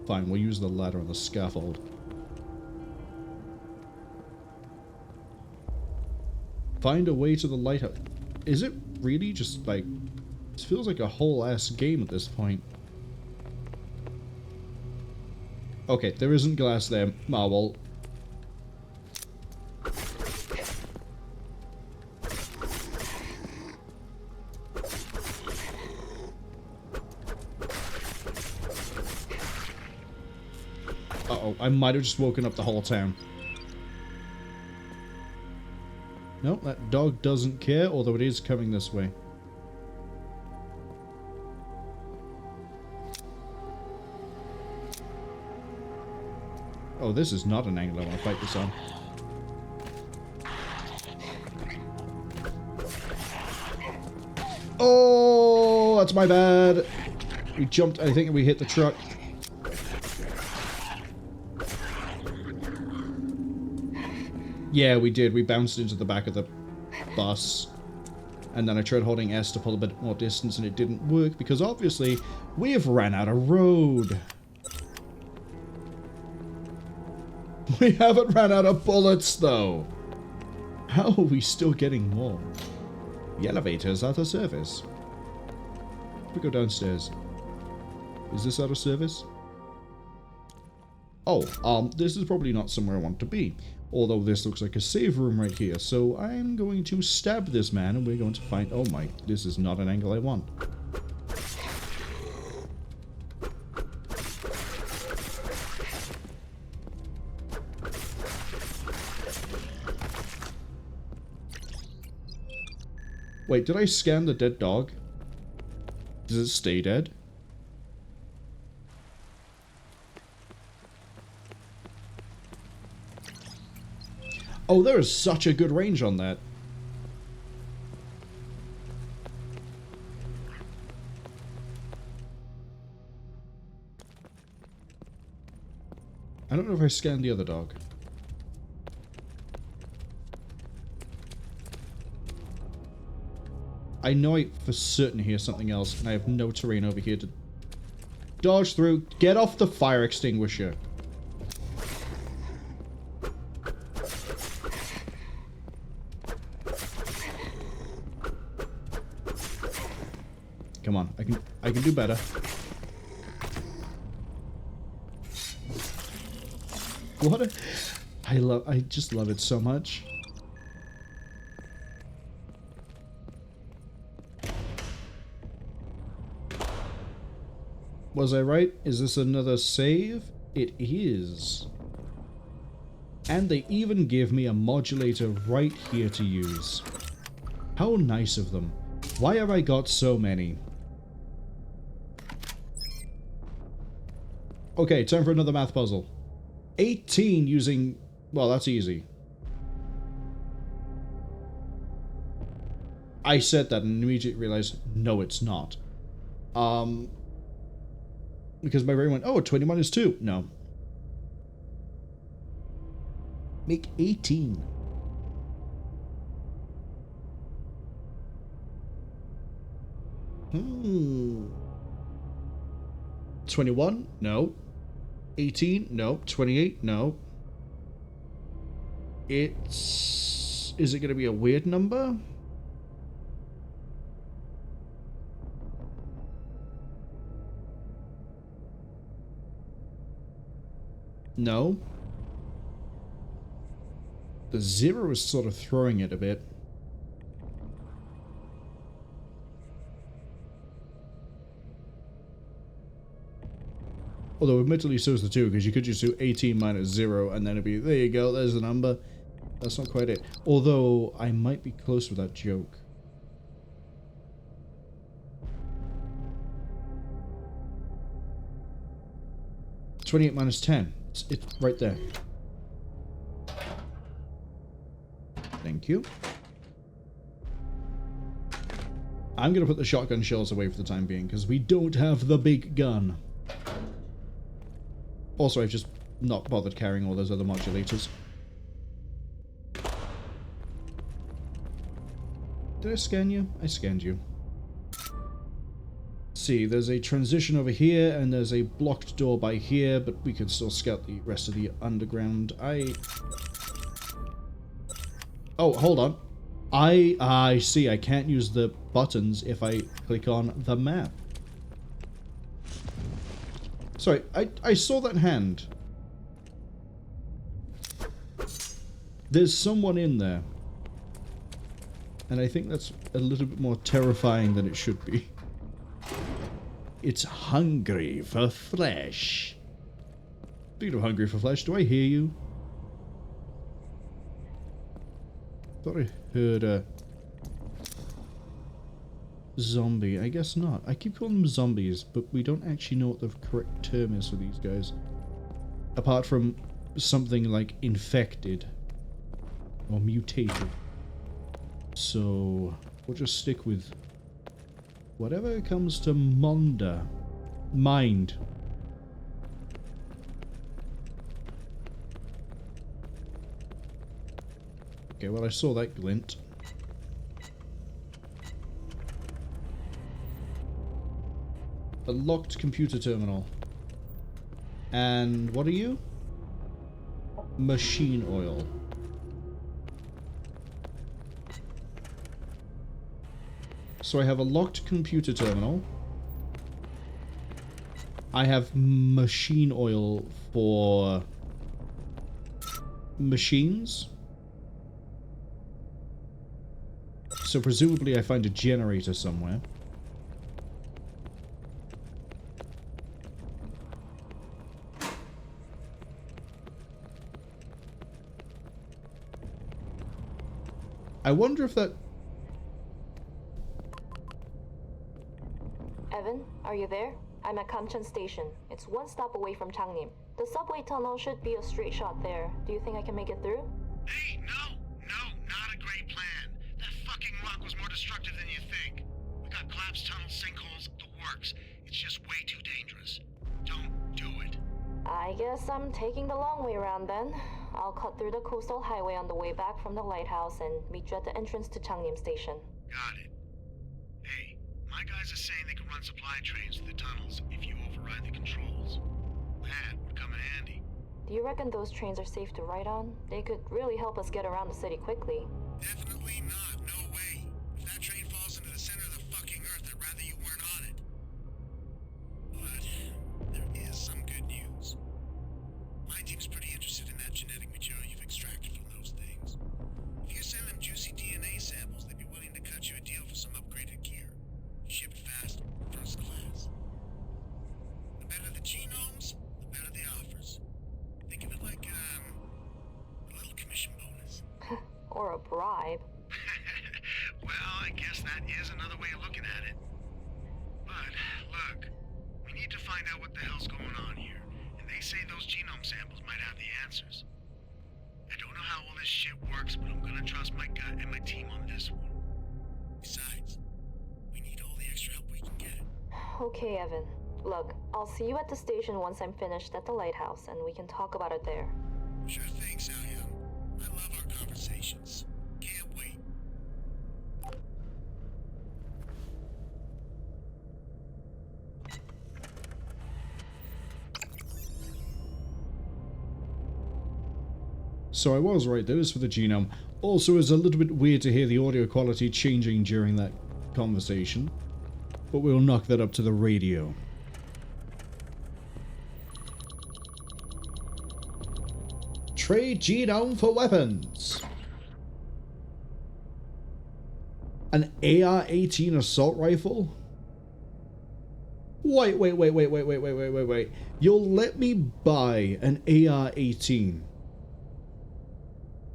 Fine, we'll use the ladder on the scaffold. Find a way to the lighthouse. Is it really just like... This feels like a whole ass game at this point. Okay, there isn't glass there, Marwol. Uh-oh, I might have just woken up the whole town. No, that dog doesn't care, although it is coming this way. Oh, this is not an angle I want to fight this on. Oh, that's my bad. We jumped, I think we hit the truck. Yeah, we did. We bounced into the back of the bus. And then I tried holding S to pull a bit more distance and it didn't work because obviously we've ran out of road. We haven't ran out of bullets though. How are we still getting more? The elevator's out of service. We go downstairs. Is this out of service? Oh, this is probably not somewhere I want to be. Although this looks like a save room right here. So I'm going to stab this man and we're going to find... Oh my, this is not an angle I want. Wait, did I scan the dead dog? Does it stay dead? Oh, there is such a good range on that. I don't know if I scanned the other dog. I know I for certain hear something else, and I have no terrain over here to dodge through. Get off the fire extinguisher. Come on, I can do better. What a... I just love it so much. Was I right? Is this another save? It is. And they even give me a modulator right here to use. How nice of them. Why have I got so many? Okay, time for another math puzzle. 18 using... Well, that's easy. I said that and immediately realized, no, it's not. Because my brain went, oh, 20 minus 2. No. Make 18. Hmm. 21? No. 18? No. 28? No. It's... Is it going to be a weird number? No. The 0 is sort of throwing it a bit. Although admittedly so is the 2, because you could just do 18 minus 0 and then it'd be, there you go, there's the number. That's not quite it. Although I might be close with that joke. $28 minus 10. It's right there. Thank you. I'm going to put the shotgun shells away for the time being, because we don't have the big gun. Also, I've just not bothered carrying all those other modulators. Did I scan you? I scanned you. See, there's a transition over here, and there's a blocked door by here, but we can still scout the rest of the underground. Oh, hold on. I see, I can't use the buttons if I click on the map. Sorry, I saw that hand. There's someone in there. And I think that's a little bit more terrifying than it should be. It's hungry for flesh. Speaking of hungry for flesh, do I hear you? Thought I heard a zombie. I guess not. I keep calling them zombies, but we don't actually know what the correct term is for these guys. Apart from something like infected or mutated. So we'll just stick with whatever comes to Monda. Mind. Okay, well, I saw that glint. A locked computer terminal. And what are you? Machine oil. So I have a locked computer terminal. I have machine oil for machines. So presumably I find a generator somewhere. I wonder if that... Are you there? I'm at Gamcheon Station. It's one stop away from Changnim. The subway tunnel should be a straight shot there. Do you think I can make it through? Hey, no, not a great plan. That fucking rock was more destructive than you think. We got collapsed tunnels, sinkholes, the works. It's just way too dangerous. Don't do it. I guess I'm taking the long way around then. I'll cut through the coastal highway on the way back from the lighthouse and meet you at the entrance to Changnim Station. Got it. Hey, my guys are saying they can run supply trains through the tunnels if you override the controls. That would come in handy. Do you reckon those trains are safe to ride on? They could really help us get around the city quickly. Definitely not. No way. If that train falls into the center of the fucking earth, I'd rather you weren't on it. But there is some good news. My team's pretty interested in that genetic material you've extracted from those things. If you send them juicy DNA samples, they'd be willing to cut you a deal for some upgraded gear. Shipped fast, first class. The better the genomes, the better the offers. Think of it like a little commission bonus. Or a bribe. Well, I guess that is another way of looking at it. But, look, we need to find out what the hell's going on here. And they say those genome samples might have the answers. I don't know how all this shit works, but I'm gonna trust my gut and my team on this one. Besides, we need all the extra help we can get. Okay, Evan. Look, I'll see you at the station once I'm finished at the lighthouse, and we can talk about it there. Sure thing, Seo-Yeon. I love our conversations. Can't wait. So I was right, that is for the genome. Also, it's a little bit weird to hear the audio quality changing during that conversation. But we'll knock that up to the radio. Trade genome for weapons. An AR-18 assault rifle? Wait. You'll let me buy an AR-18,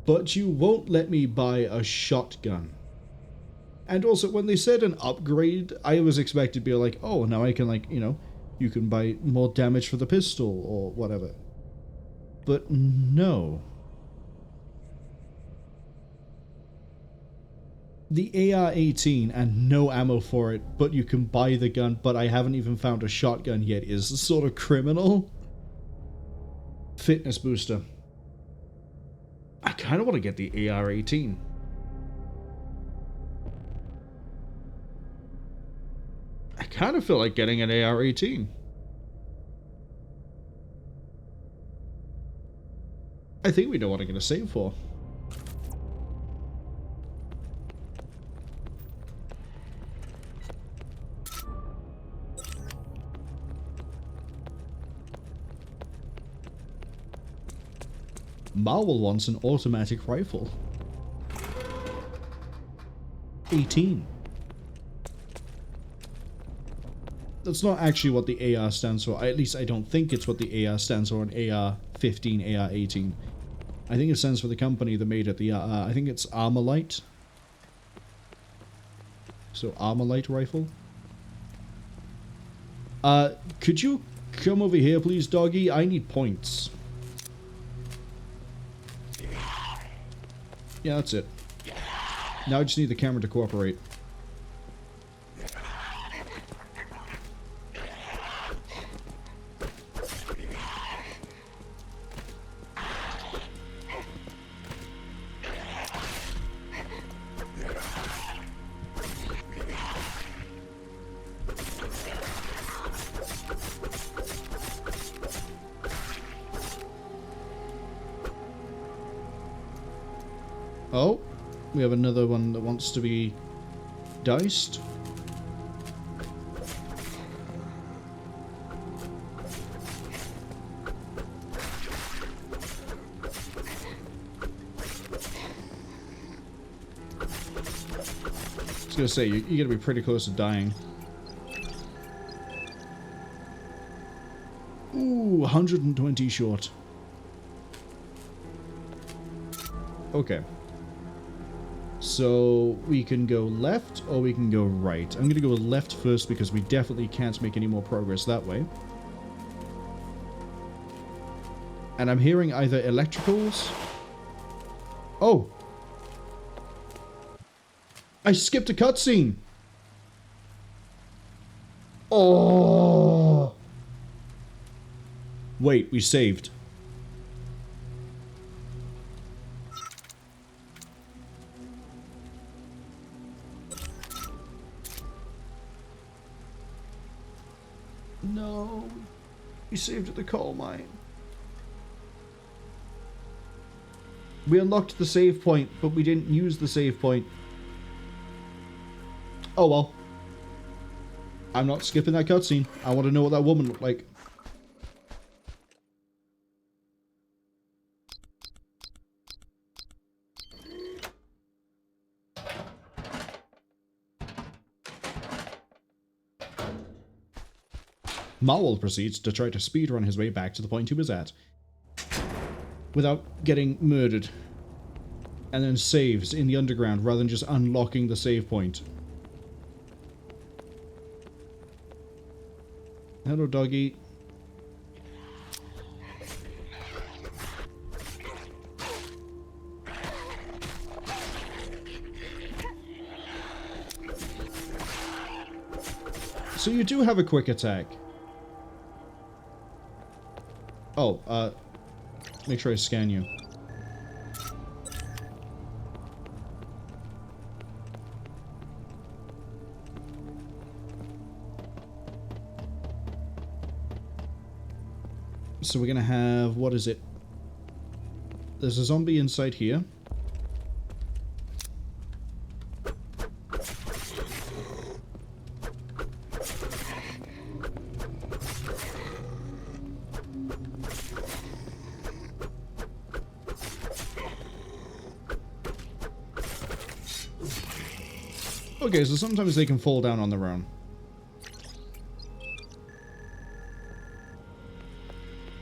but you won't let me buy a shotgun. And also, when they said an upgrade, I was expected to be like, oh, now I can, like, you know, you can buy more damage for the pistol or whatever. But no. The AR-18 and no ammo for it, but you can buy the gun, but I haven't even found a shotgun yet, is sort of criminal. Fitness booster. I kind of want to get the AR-18. I kind of feel like getting an AR-18. I think we know what I'm going to save for. Marwol wants an automatic rifle. 18. That's not actually what the AR stands for. At least I don't think it's what the AR stands for, an AR-15, AR-18. I think it stands for the company that made it. I think it's Armalite. So, Armalite rifle. Could you come over here, please, doggy? I need points. Yeah, that's it. Now I just need the camera to cooperate. Oh, we have another one that wants to be diced. I was gonna say, you're gonna be pretty close to dying. Ooh, 120 short. Okay. So we can go left or we can go right. I'm going to go left first because we definitely can't make any more progress that way. And I'm hearing either electricals. Oh! I skipped a cutscene! Oh! Wait, we saved. No. We saved at the coal mine. We unlocked the save point, but we didn't use the save point. Oh well. I'm not skipping that cutscene. I want to know what that woman looked like. Marwol proceeds to try to speedrun his way back to the point he was at, without getting murdered, and then saves in the underground rather than just unlocking the save point. Hello, doggy. So you do have a quick attack. Oh, make sure I scan you. So we're gonna have, what is it? There's a zombie inside here. Okay, so sometimes they can fall down on their own.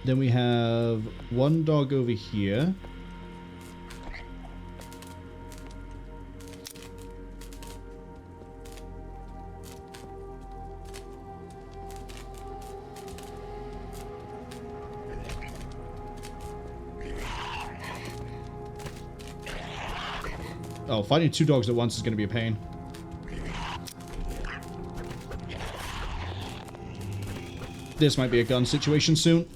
Then we have one dog over here. Oh, fighting two dogs at once is going to be a pain. This might be a gun situation soon.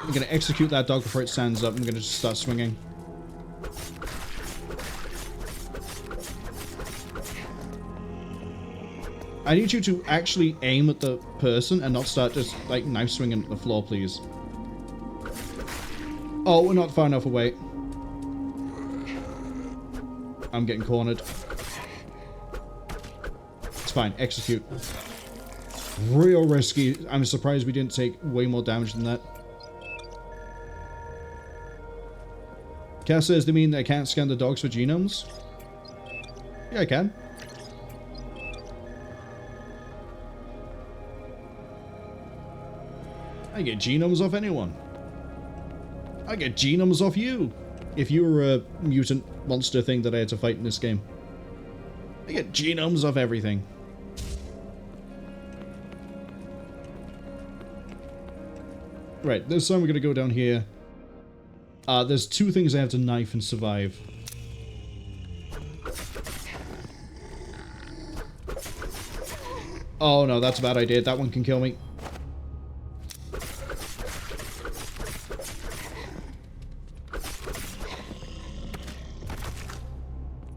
I'm going to execute that dog before it stands up. I'm going to just start swinging. I need you to actually aim at the person and not start just, like, knife swinging at the floor, please. Oh, we're not far enough away. I'm getting cornered. It's fine. Execute. Real risky. I'm surprised we didn't take way more damage than that. Cass says, they mean I can't scan the dogs for genomes? Yeah, I can. I get genomes off anyone. I get genomes off you. If you were a mutant monster thing that I had to fight in this game. I get genomes off everything. Right, this time we're going to go down here. There's two things I have to knife and survive. Oh no, that's a bad idea. That one can kill me.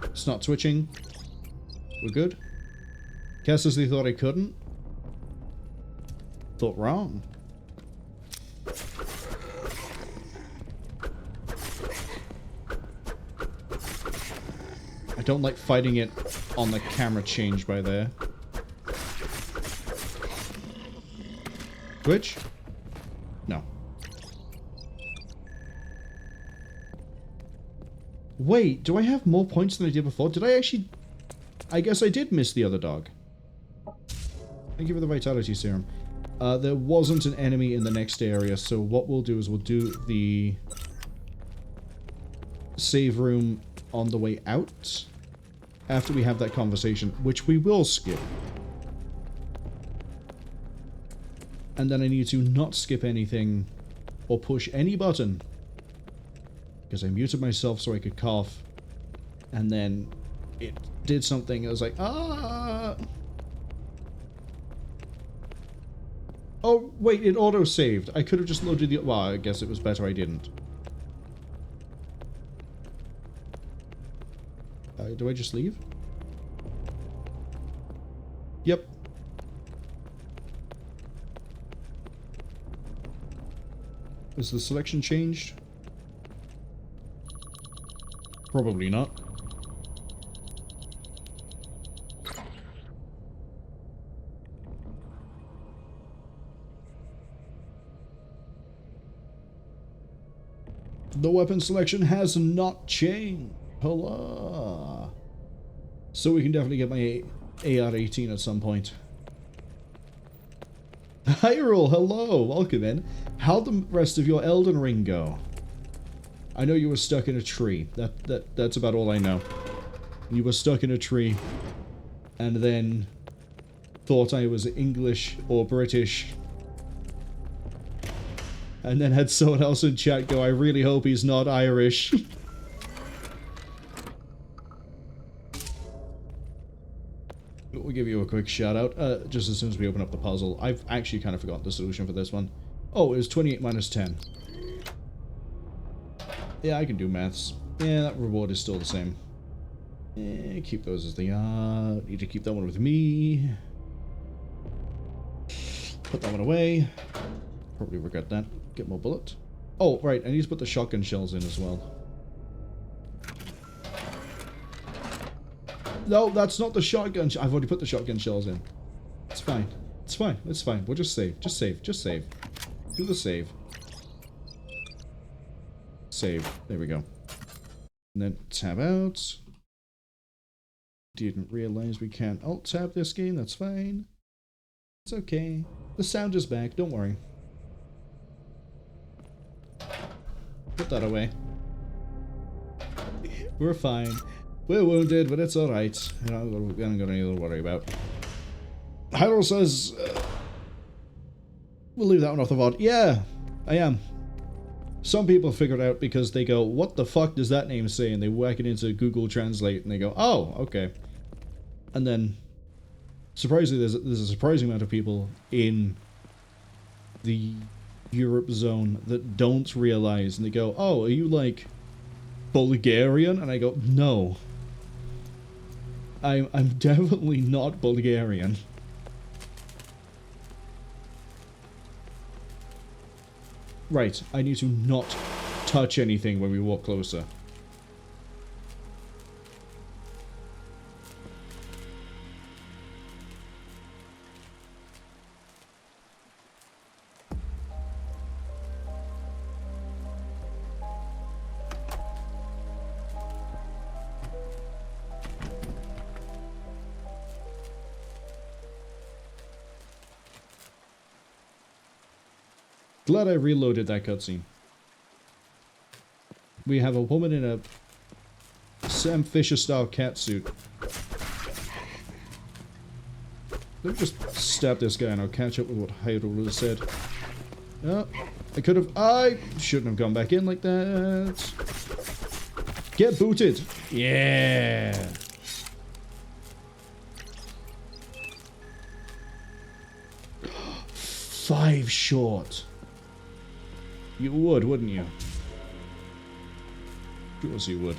It's not twitching. We're good. Cass says they thought I couldn't. Thought wrong. I don't like fighting it on the camera change by there. Twitch? No. Wait, do I have more points than I did before? Did I actually... I guess I did miss the other dog. Thank you for the vitality serum. There wasn't an enemy in the next area, so what we'll do is we'll do the save room on the way out after we have that conversation, which we will skip. And then I need to not skip anything or push any button because I muted myself so I could cough, and then it did something. I was like, ah. Oh, wait, it auto-saved. I could have just loaded the... Well, I guess it was better I didn't. Do I just leave? Yep. Is the selection changed? Probably not. The weapon selection has not changed. Hola. So we can definitely get my AR-18 at some point. Hyrule, hello, welcome in. How'd the rest of your Elden Ring go? I know you were stuck in a tree. That's about all I know. You were stuck in a tree, and then thought I was English or British, and then had someone else in chat go, I really hope he's not Irish. We'll give you a quick shout out, just as soon as we open up the puzzle. I've actually kind of forgotten the solution for this one. Oh, it was 28 minus 10. Yeah, I can do maths. Yeah, that reward is still the same. Keep those as they are. Need to keep that one with me. Put that one away. Probably regret that. Get more bullet. Oh, right, I need to put the shotgun shells in as well. No, that's not the shotgun. I've already put the shotgun shells in. It's fine. It's fine. It's fine. We'll just save. Just save. Just save. Do the save. Save. There we go. And then tab out. Didn't realize we can't alt-tab this game. That's fine. It's okay. The sound is back. Don't worry. Put that away. We're fine. We're wounded, but it's alright. We haven't got anything to worry about. Hyrule says... we'll leave that one off the VOD. Yeah, I am. Some people figure it out because they go, what the fuck does that name say? And they whack it into Google Translate and they go, oh, okay. And then, surprisingly, there's a surprising amount of people in the Europe zone that don't realize, and they go, oh, are you like Bulgarian? And I go, no. I'm definitely not Bulgarian. Right, I need to not touch anything when we walk closer. Glad I reloaded that cutscene. We have a woman in a Sam Fisher-style catsuit. Let me just stab this guy and I'll catch up with what Hyrule said. Oh, I shouldn't have gone back in like that. Get booted. Yeah. Five short. You would, wouldn't you? Of course you would.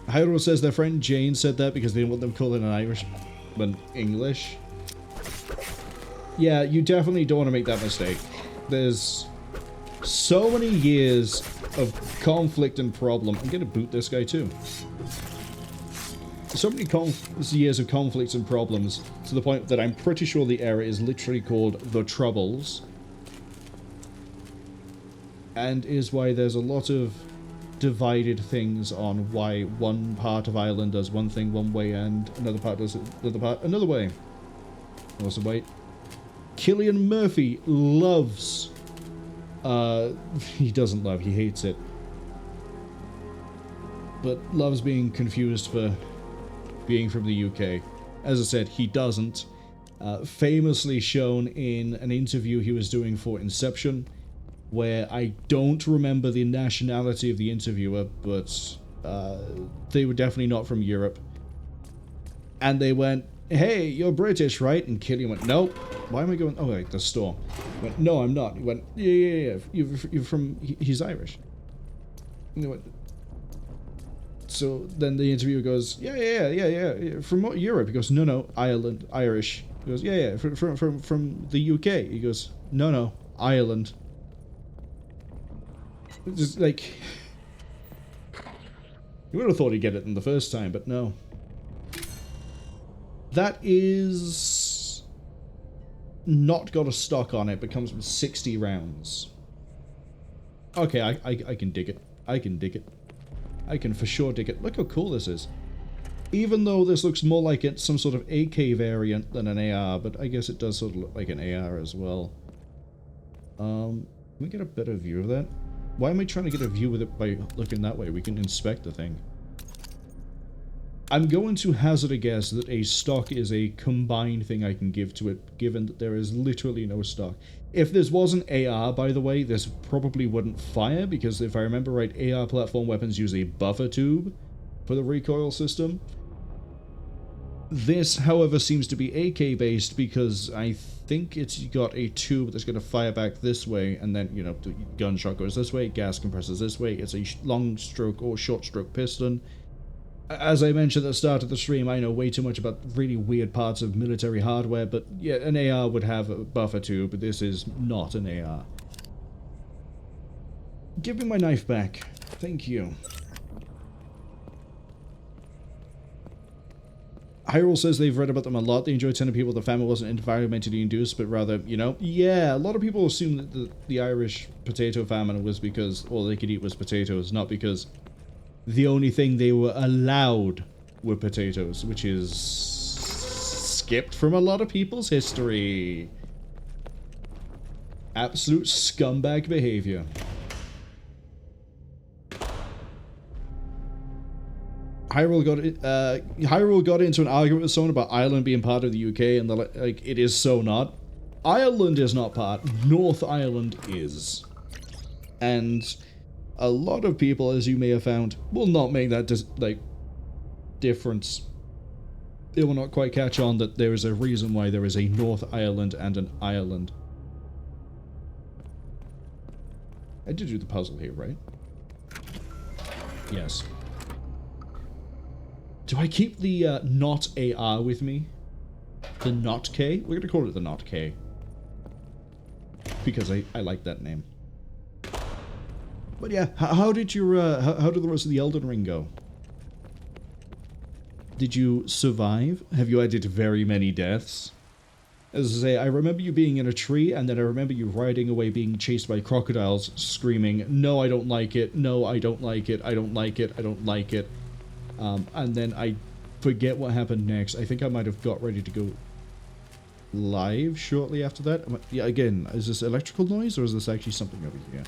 Hyrule says their friend Jane said that because they didn't want them calling an Irishman English. Yeah, you definitely don't want to make that mistake. There's so many years of conflict and problem. I'm gonna boot this guy too. So many years of conflicts and problems to the point that I'm pretty sure the era is literally called The Troubles. And is why there's a lot of divided things on why one part of Ireland does one thing one way and another part does another part another way. Also, wait. Cillian Murphy loves... he doesn't love, he hates it. But loves being confused for being from the UK. As I said, he doesn't. Famously shown in an interview he was doing for Inception, where I don't remember the nationality of the interviewer, but they were definitely not from Europe. And they went, "Hey, you're British, right?" And Cillian went, "Nope." Why am I going? Oh, wait, the store. He went, "No, I'm not." He went, "Yeah. You're from." He's Irish. And they went. So then the interviewer goes, "Yeah. From what, Europe?" He goes, "No, Ireland, Irish." He goes, "Yeah. From the UK." He goes, "No, Ireland." Just like, you would have thought he'd get it in the first time, but no. That is not got a stock on it, but comes with 60 rounds. Okay, I can dig it. I can dig it. I can for sure dig it. Look how cool this is. Even though this looks more like it's some sort of AK variant than an AR, but I guess it does sort of look like an AR as well. Can we get a better view of that? Why am I trying to get a view with it by looking that way? We can inspect the thing. I'm going to hazard a guess that a stock is a combined thing I can give to it, given that there is literally no stock. If this was an AR, by the way, this probably wouldn't fire, because if I remember right, AR platform weapons use a buffer tube for the recoil system. This, however, seems to be AK based because I think it's got a tube that's going to fire back this way, and then, you know, the gunshot goes this way, gas compressors this way. It's a long stroke or short stroke piston. As I mentioned at the start of the stream, I know way too much about really weird parts of military hardware, but yeah, an AR would have a buffer tube, but this is not an AR. Give me my knife back. Thank you. Hyrule says they've read about them a lot. They enjoyed telling people the famine wasn't environmentally induced, but rather, you know, yeah, a lot of people assume that the Irish potato famine was because all they could eat was potatoes, not because the only thing they were allowed were potatoes, which is skipped from a lot of people's history. Absolute scumbag behavior. Hyrule got into an argument with someone about Ireland being part of the UK, and they're like, it is so not. Ireland is not part. North Ireland is. And a lot of people, as you may have found, will not make that difference. They will not quite catch on that there is a reason why there is a North Ireland and an Ireland. I did do the puzzle here, right? Yes. Do I keep the not AR with me? The not K? We're gonna call it the not K. Because I like that name. But yeah, how did your how did the rest of the Elden Ring go? Did you survive? Have you added very many deaths? As I say, I remember you being in a tree, and then I remember you riding away being chased by crocodiles, screaming, "No, I don't like it. No, I don't like it. I don't like it. I don't like it." And then I forget what happened next. I think I might have got ready to go live shortly after that. Yeah, again, is this electrical noise, or is this actually something over here?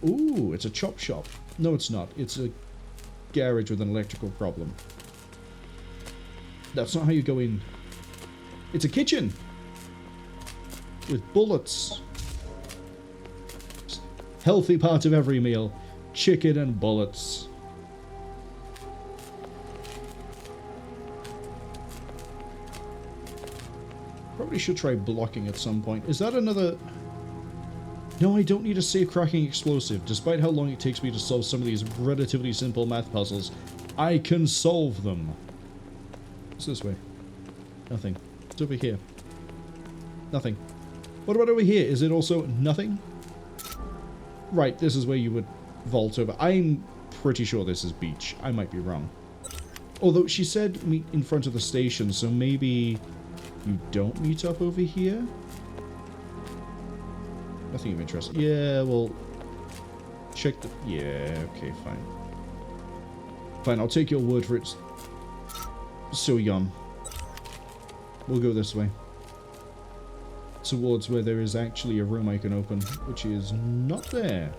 Ooh, it's a chop shop. No, it's not. It's a garage with an electrical problem. That's not how you go in. It's a kitchen! With bullets. Healthy part of every meal. Chicken and bullets. Probably should try blocking at some point. Is that another... No, I don't need a safe cracking explosive. Despite how long it takes me to solve some of these relatively simple math puzzles, I can solve them. What's this way? Nothing. It's over here. Nothing. What about over here? Is it also nothing? Right, this is where you would vault over. I'm pretty sure this is beach. I might be wrong. Although she said meet in front of the station, so maybe you don't meet up over here? Nothing of interest. Yeah, well, check the... Yeah, okay, fine. Fine, I'll take your word for it. Seo-Yeon. We'll go this way. Towards where there is actually a room I can open, which is not there.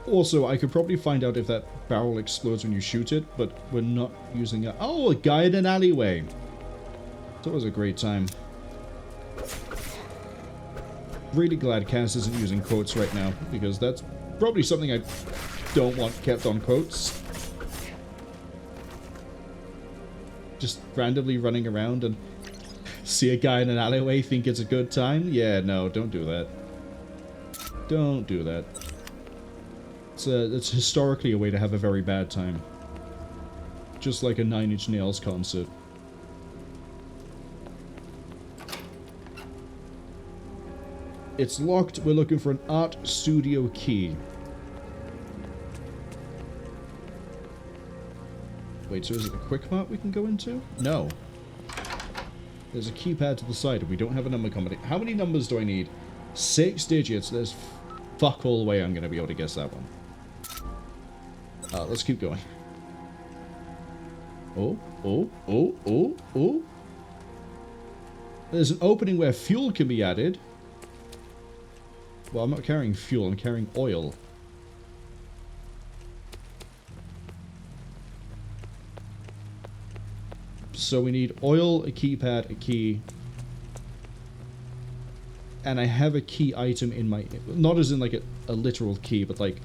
Also, I could probably find out if that barrel explodes when you shoot it, but we're not using it. Oh, a guy in an alleyway. That was a great time. Really glad Cass isn't using quotes right now, because that's probably something I don't want kept on quotes. Just randomly running around and see a guy in an alleyway, think it's a good time? Yeah, no, don't do that. Don't do that. It's historically a way to have a very bad time. Just like a Nine Inch Nails concert. It's locked. We're looking for an art studio key. Wait, so is it a quick mart we can go into? No. There's a keypad to the side and we don't have a number combination. How many numbers do I need? 6 digits. There's fuck all way I'm going to be able to guess that one. Let's keep going. Oh, oh, oh, oh, oh. There's an opening where fuel can be added. Well, I'm not carrying fuel, I'm carrying oil. So we need oil, a keypad, a key. And I have a key item in my... Not as in like a literal key, but like...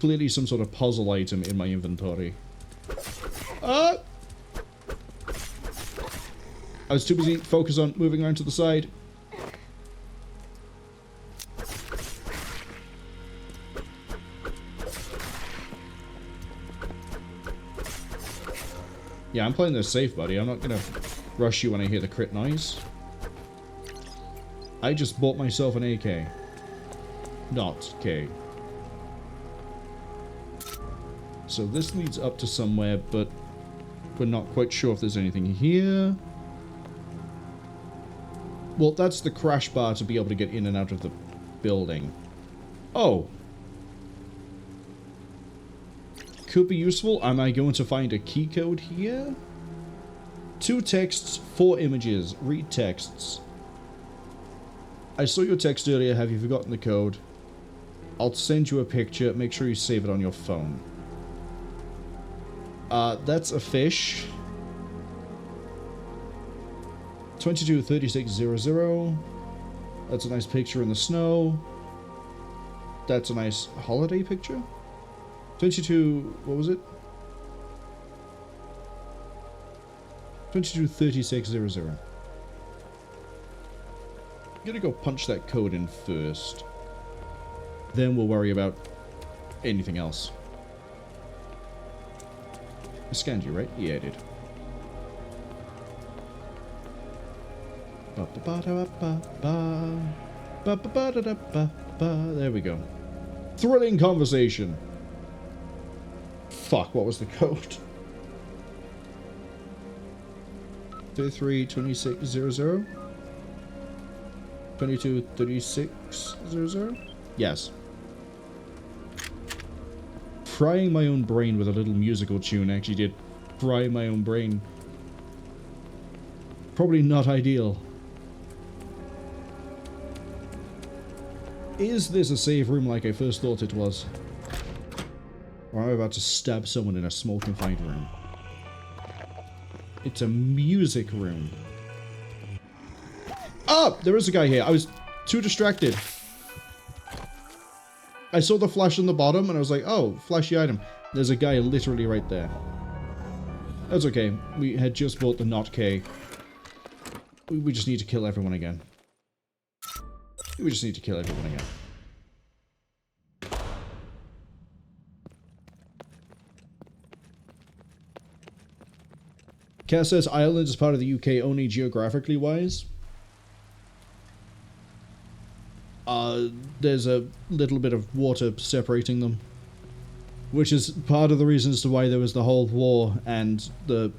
Clearly some sort of puzzle item in my inventory. Ah! I was too busy focused on moving around to the side. Yeah, I'm playing this safe, buddy. I'm not gonna rush you when I hear the crit noise. I just bought myself an AK. Not K. So this leads up to somewhere, but we're not quite sure if there's anything here. Well, that's the crash bar to be able to get in and out of the building. Oh. Could be useful. Am I going to find a key code here? 2 texts, 4 images. Read texts. I saw your text earlier. Have you forgotten the code? I'll send you a picture. Make sure you save it on your phone. That's a fish. 223600. That's a nice picture in the snow. That's a nice holiday picture. 22, what was it? 223600. I'm gonna go punch that code in first. Then we'll worry about anything else. I scanned you, right? Yeah, I did. There we go. Thrilling conversation. Fuck, what was the code? 332600? 223600? Yes. Frying my own brain with a little musical tune actually did fry my own brain. Probably not ideal. Is this a safe room like I first thought it was? Or am I about to stab someone in a small confined room? It's a music room. Oh! There is a guy here. I was too distracted. I saw the flash on the bottom and I was like, oh, flashy item. There's a guy literally right there. That's okay. We had just bought the not K. We just need to kill everyone again. We just need to kill everyone again. Cass says Ireland is part of the UK only geographically wise. There's a little bit of water separating them. Which is part of the reason as to why there was the whole war and the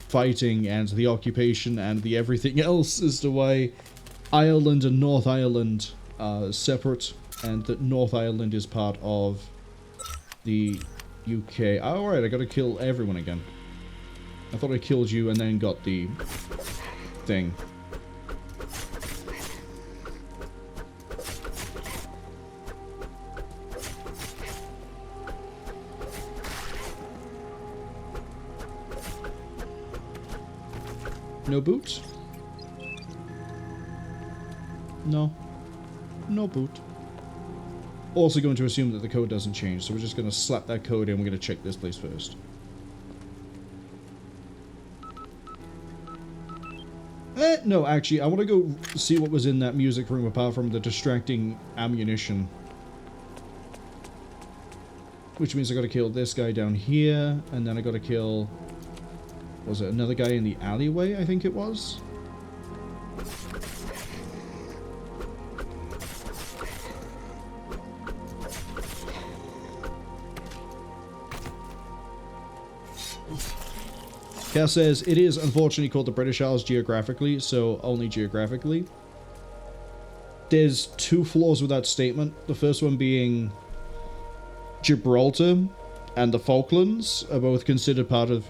fighting and the occupation and the everything else as to why Ireland and North Ireland are separate, and that North Ireland is part of the UK. Alright, I gotta kill everyone again. I thought I killed you and then got the thing. No boot? No. No boot. Also going to assume that the code doesn't change, so we're just going to slap that code in. We're going to check this place first. No, actually, I want to go see what was in that music room apart from the distracting ammunition. Which means I got to kill this guy down here, and then I got to kill... Was it another guy in the alleyway, I think it was? Cass says, it is unfortunately called the British Isles geographically, so only geographically. There's two flaws with that statement. The first one being Gibraltar and the Falklands are both considered part of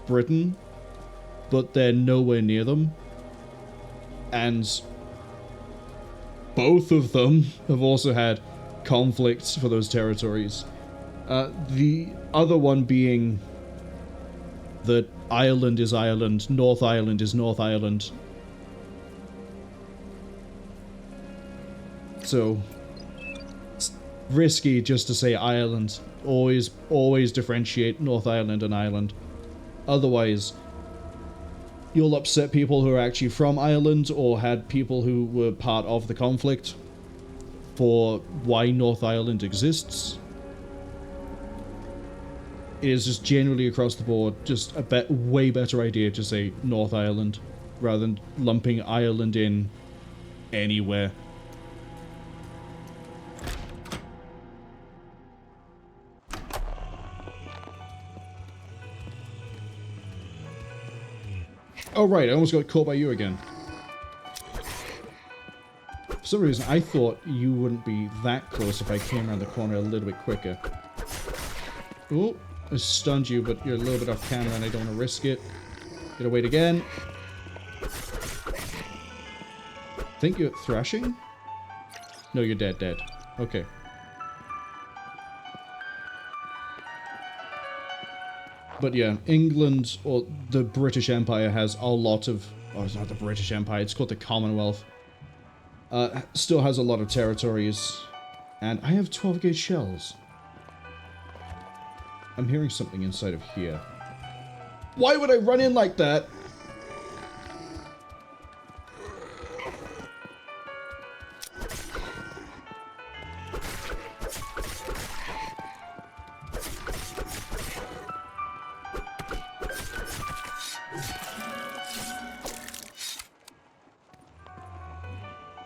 Britain, but they're nowhere near them. And both of them have also had conflicts for those territories. The other one being that Ireland is Ireland, North Ireland is North Ireland. So, it's risky just to say Ireland. Always differentiate North Ireland and Ireland. Otherwise, you'll upset people who are actually from Ireland or had people who were part of the conflict for why North Ireland exists. It is just generally across the board just a way better idea to say North Ireland rather than lumping Ireland in anywhere. Oh right, I almost got caught by you again. For some reason, I thought you wouldn't be that close if I came around the corner a little bit quicker. Oh, I stunned you, but you're a little bit off camera and I don't want to risk it. Gotta wait again. Think you're thrashing? No, you're dead. Okay. But yeah, England, or the British Empire, has a lot of... Oh, it's not the British Empire, it's called the Commonwealth. Still has a lot of territories. And I have 12-gauge shells. I'm hearing something inside of here. Why would I run in like that?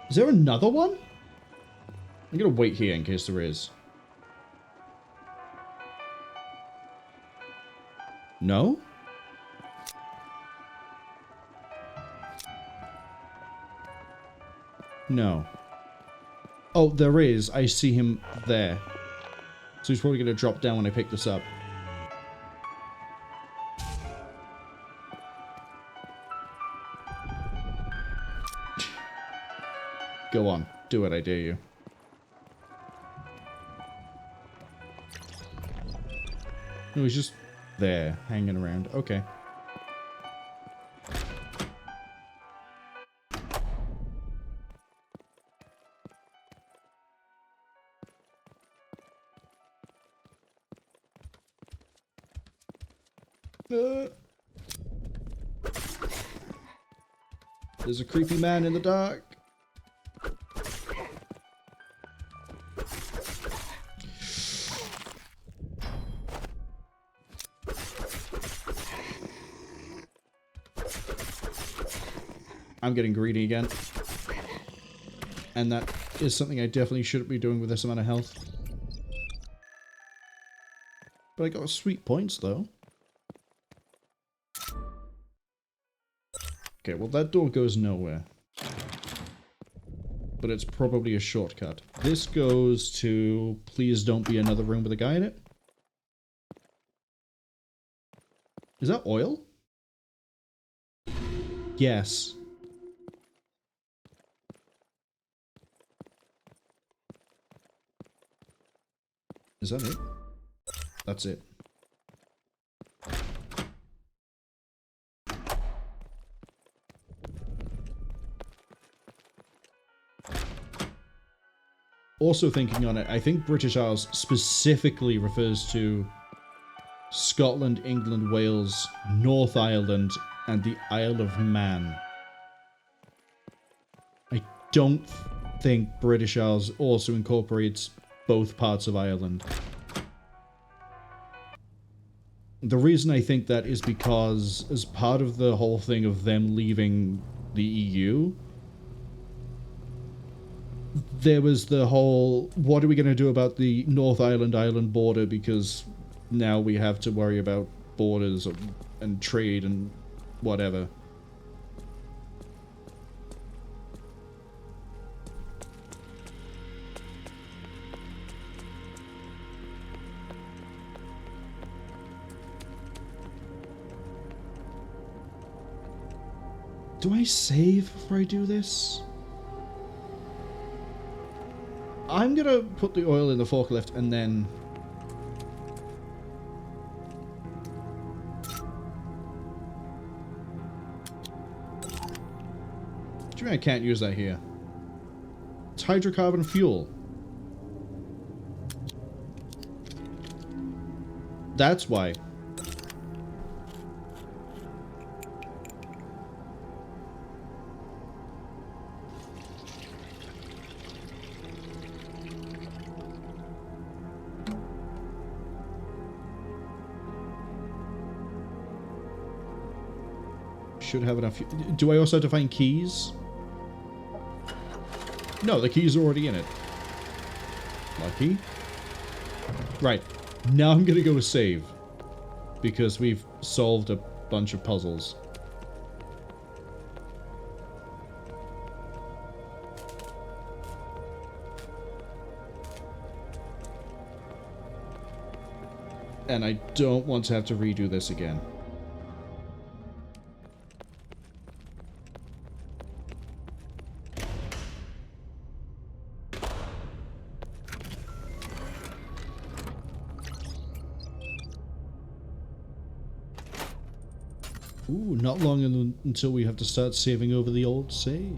Is there another one? I'm gonna wait here in case there is. No? No. Oh, there is. I see him there. So he's probably gonna drop down when I pick this up. Go on. Do it, I dare you. No, he's just there, hanging around. Okay. There's a creepy man in the dark. I'm getting greedy again. And that is something I definitely shouldn't be doing with this amount of health. But I got sweet points, though. Okay, well that door goes nowhere. But it's probably a shortcut. This goes to... Please don't be another room with a guy in it. Is that oil? Yes. Is that it? That's it. Also thinking on it, I think British Isles specifically refers to Scotland, England, Wales, North Ireland, and the Isle of Man. I don't think British Isles also incorporates both parts of Ireland. The reason I think that is because, as part of the whole thing of them leaving the EU, there was the whole, what are we going to do about the North Ireland border, because now we have to worry about borders and trade and whatever. Do I save before I do this? I'm gonna put the oil in the forklift and then... Do you mean I can't use that here? It's hydrocarbon fuel. That's why. Should have enough. Do I also have to find keys? No, the keys are already in it. Lucky. Right. Now I'm gonna go save. Because we've solved a bunch of puzzles. And I don't want to have to redo this again. Ooh, not long until we have to start saving over the old save.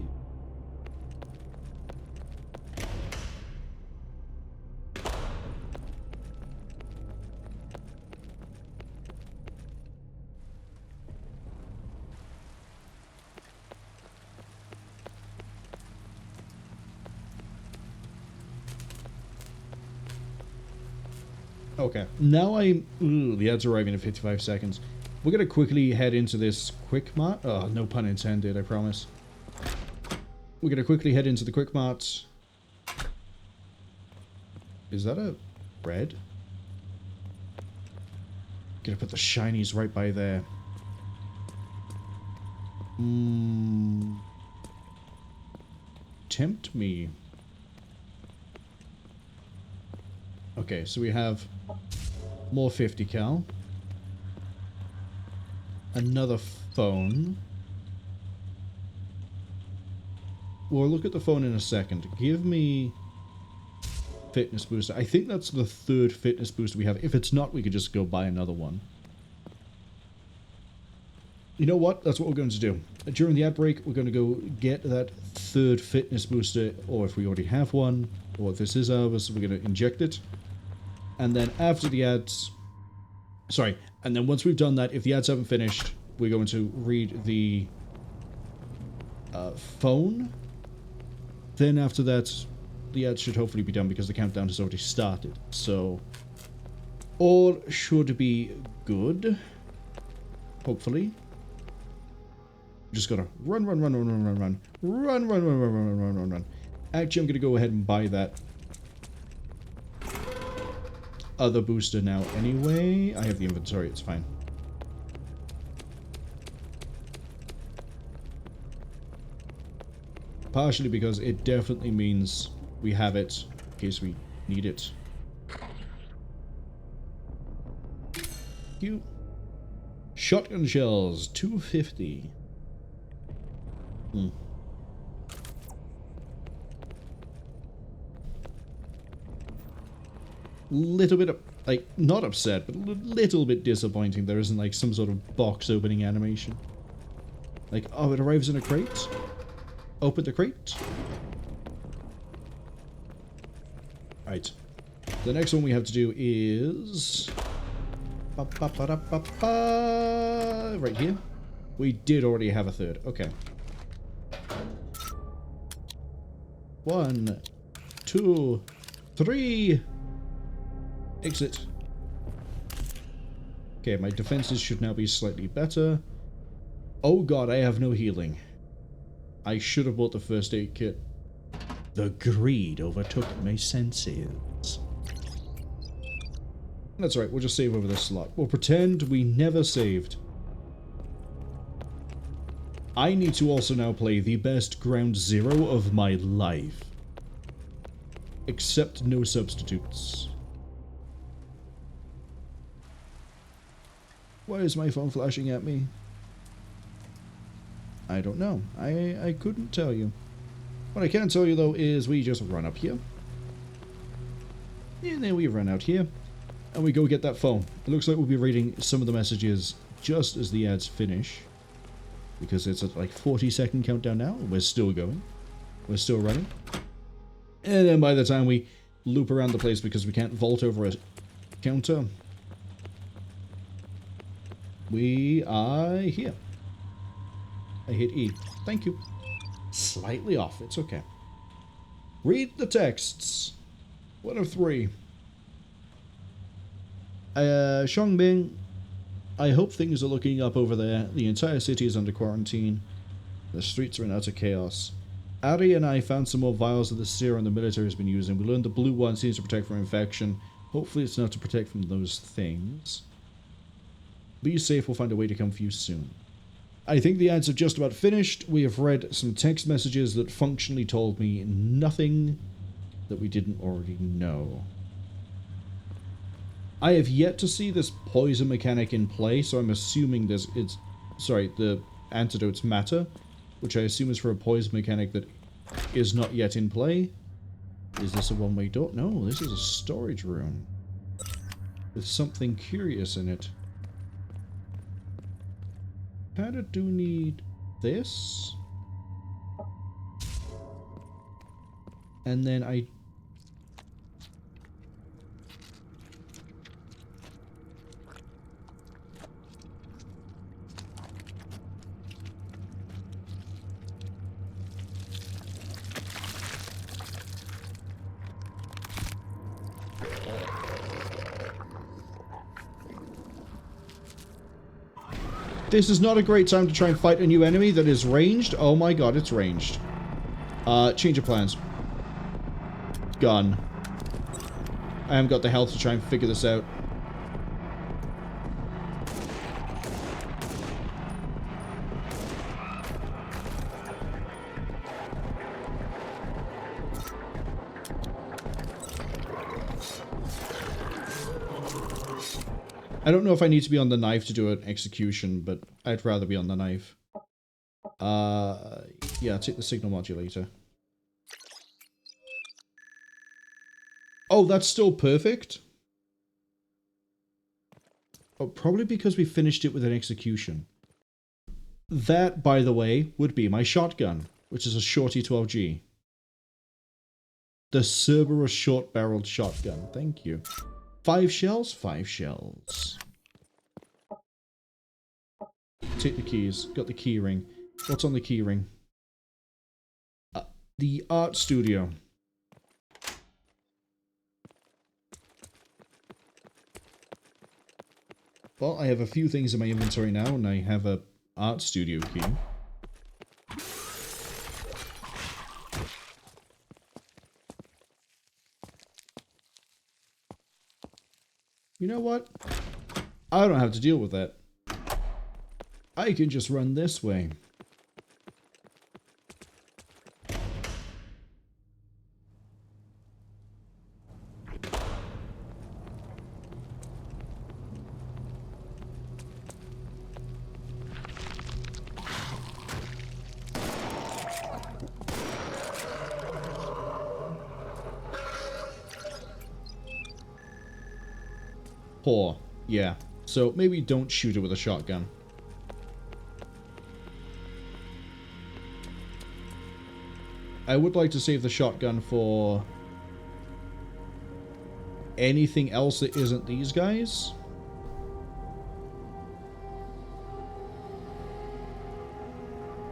Okay, now the ad's arriving in 55 seconds. We're going to quickly head into this quick mart. Oh, no pun intended, I promise. We're going to quickly head into the quick mart. Is that a red? Gonna put the shinies right by there. Tempt me. Okay, so we have more 50 cal. Another phone. We'll look at the phone in a second. Give me fitness booster. I think that's the third fitness booster we have. If it's not, we could just go buy another one. You know what? That's what we're going to do. During the ad break, we're going to go get that third fitness booster, or if we already have one, or if this is ours, we're going to inject it. And then after the ads... Sorry. And then once we've done that, if the ads haven't finished, we're going to read the phone. Then after that, the ads should hopefully be done because the countdown has already started. So, all should be good. Hopefully. Just gotta run. Actually, I'm gonna go ahead and buy that other booster now anyway. I have the inventory, it's fine. Partially because it definitely means we have it in case we need it. Cute. Shotgun shells, 250. Little bit of, like, not upset, but a little bit disappointing there isn't, like, some sort of box opening animation. Like, oh, it arrives in a crate? Open the crate? Right. The next one we have to do is... right here. We did already have a third. Okay. 1, 2, 3. Exit. Okay, my defenses should now be slightly better. Oh god, I have no healing. I should have bought the first aid kit. The greed overtook my senses. That's right, we'll just save over this slot. We'll pretend we never saved. I need to also now play the best ground zero of my life. Except no substitutes. Why is my phone flashing at me? I don't know. I couldn't tell you. What I can tell you though is we just run up here. And then we run out here. And we go get that phone. It looks like we'll be reading some of the messages just as the ads finish. Because it's at like 40-second countdown now. We're still going. We're still running. And then by the time we loop around the place because we can't vault over a counter, we are here. I hit E. Thank you. Slightly off. It's okay. Read the texts. 1 of 3. Xiangbing, I hope things are looking up over there. The entire city is under quarantine. The streets are in utter chaos. Ari and I found some more vials of the serum the military has been using. We learned the blue one seems to protect from infection. Hopefully it's not to protect from those things. Be safe, we'll find a way to come for you soon. I think the ads have just about finished. We have read some text messages that functionally told me nothing that we didn't already know. I have yet to see this poison mechanic in play, so I'm assuming the antidotes matter, which I assume is for a poison mechanic that is not yet in play. Is this a one-way door? No, this is a storage room with something curious in it. Kinda do need this. And then I... This is not a great time to try and fight a new enemy that is ranged. Oh my god, it's ranged. Change of plans. Gun. I haven't got the health to try and figure this out. I don't know if I need to be on the knife to do an execution, but I'd rather be on the knife. Yeah, take the signal modulator. Oh, that's still perfect? Oh, probably because we finished it with an execution. That, by the way, would be my shotgun, which is a Shorty 12G. The Cerberus short-barreled shotgun. Thank you. 5 shells? 5 shells. Take the keys. Got the key ring. What's on the key ring? The art studio. Well, I have a few things in my inventory now, and I have a art studio key. You know what? I don't have to deal with that. I can just run this way. Poor. Yeah. So maybe don't shoot it with a shotgun. I would like to save the shotgun for anything else that isn't these guys.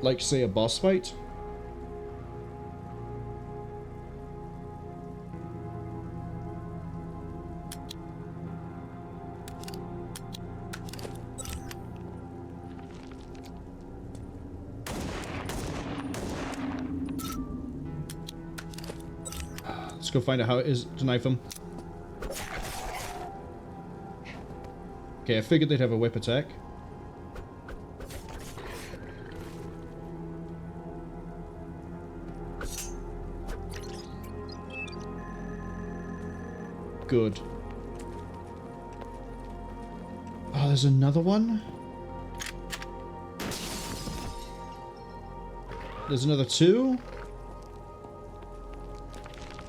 Like, say, a boss fight. Let's go find out how it is to knife him. Okay, I figured they'd have a whip attack. Good. Oh, there's another one? There's another two?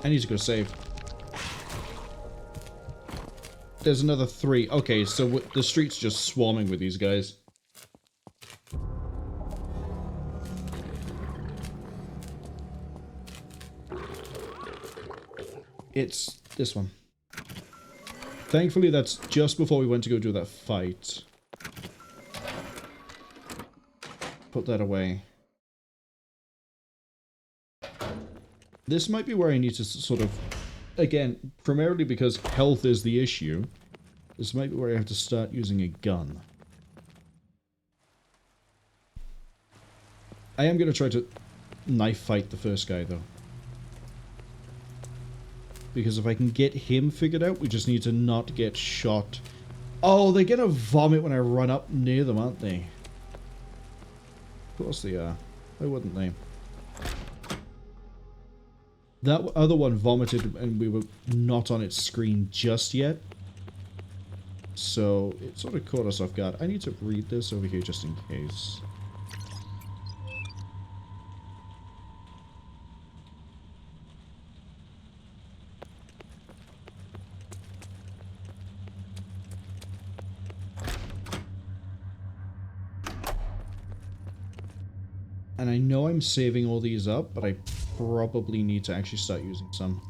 I need to go save. There's another three. Okay, so the street's just swarming with these guys. It's this one. Thankfully, that's just before we went to go do that fight. Put that away. This might be where I need to sort of, again, primarily because health is the issue, this might be where I have to start using a gun. I am going to try to knife fight the first guy, though. Because if I can get him figured out, we just need to not get shot. Oh, they're going to vomit when I run up near them, aren't they? Of course they are. Why wouldn't they? That other one vomited and we were not on its screen just yet. So it sort of caught us off guard. I need to read this over here just in case. And I know I'm saving all these up, but I probably need to actually start using some.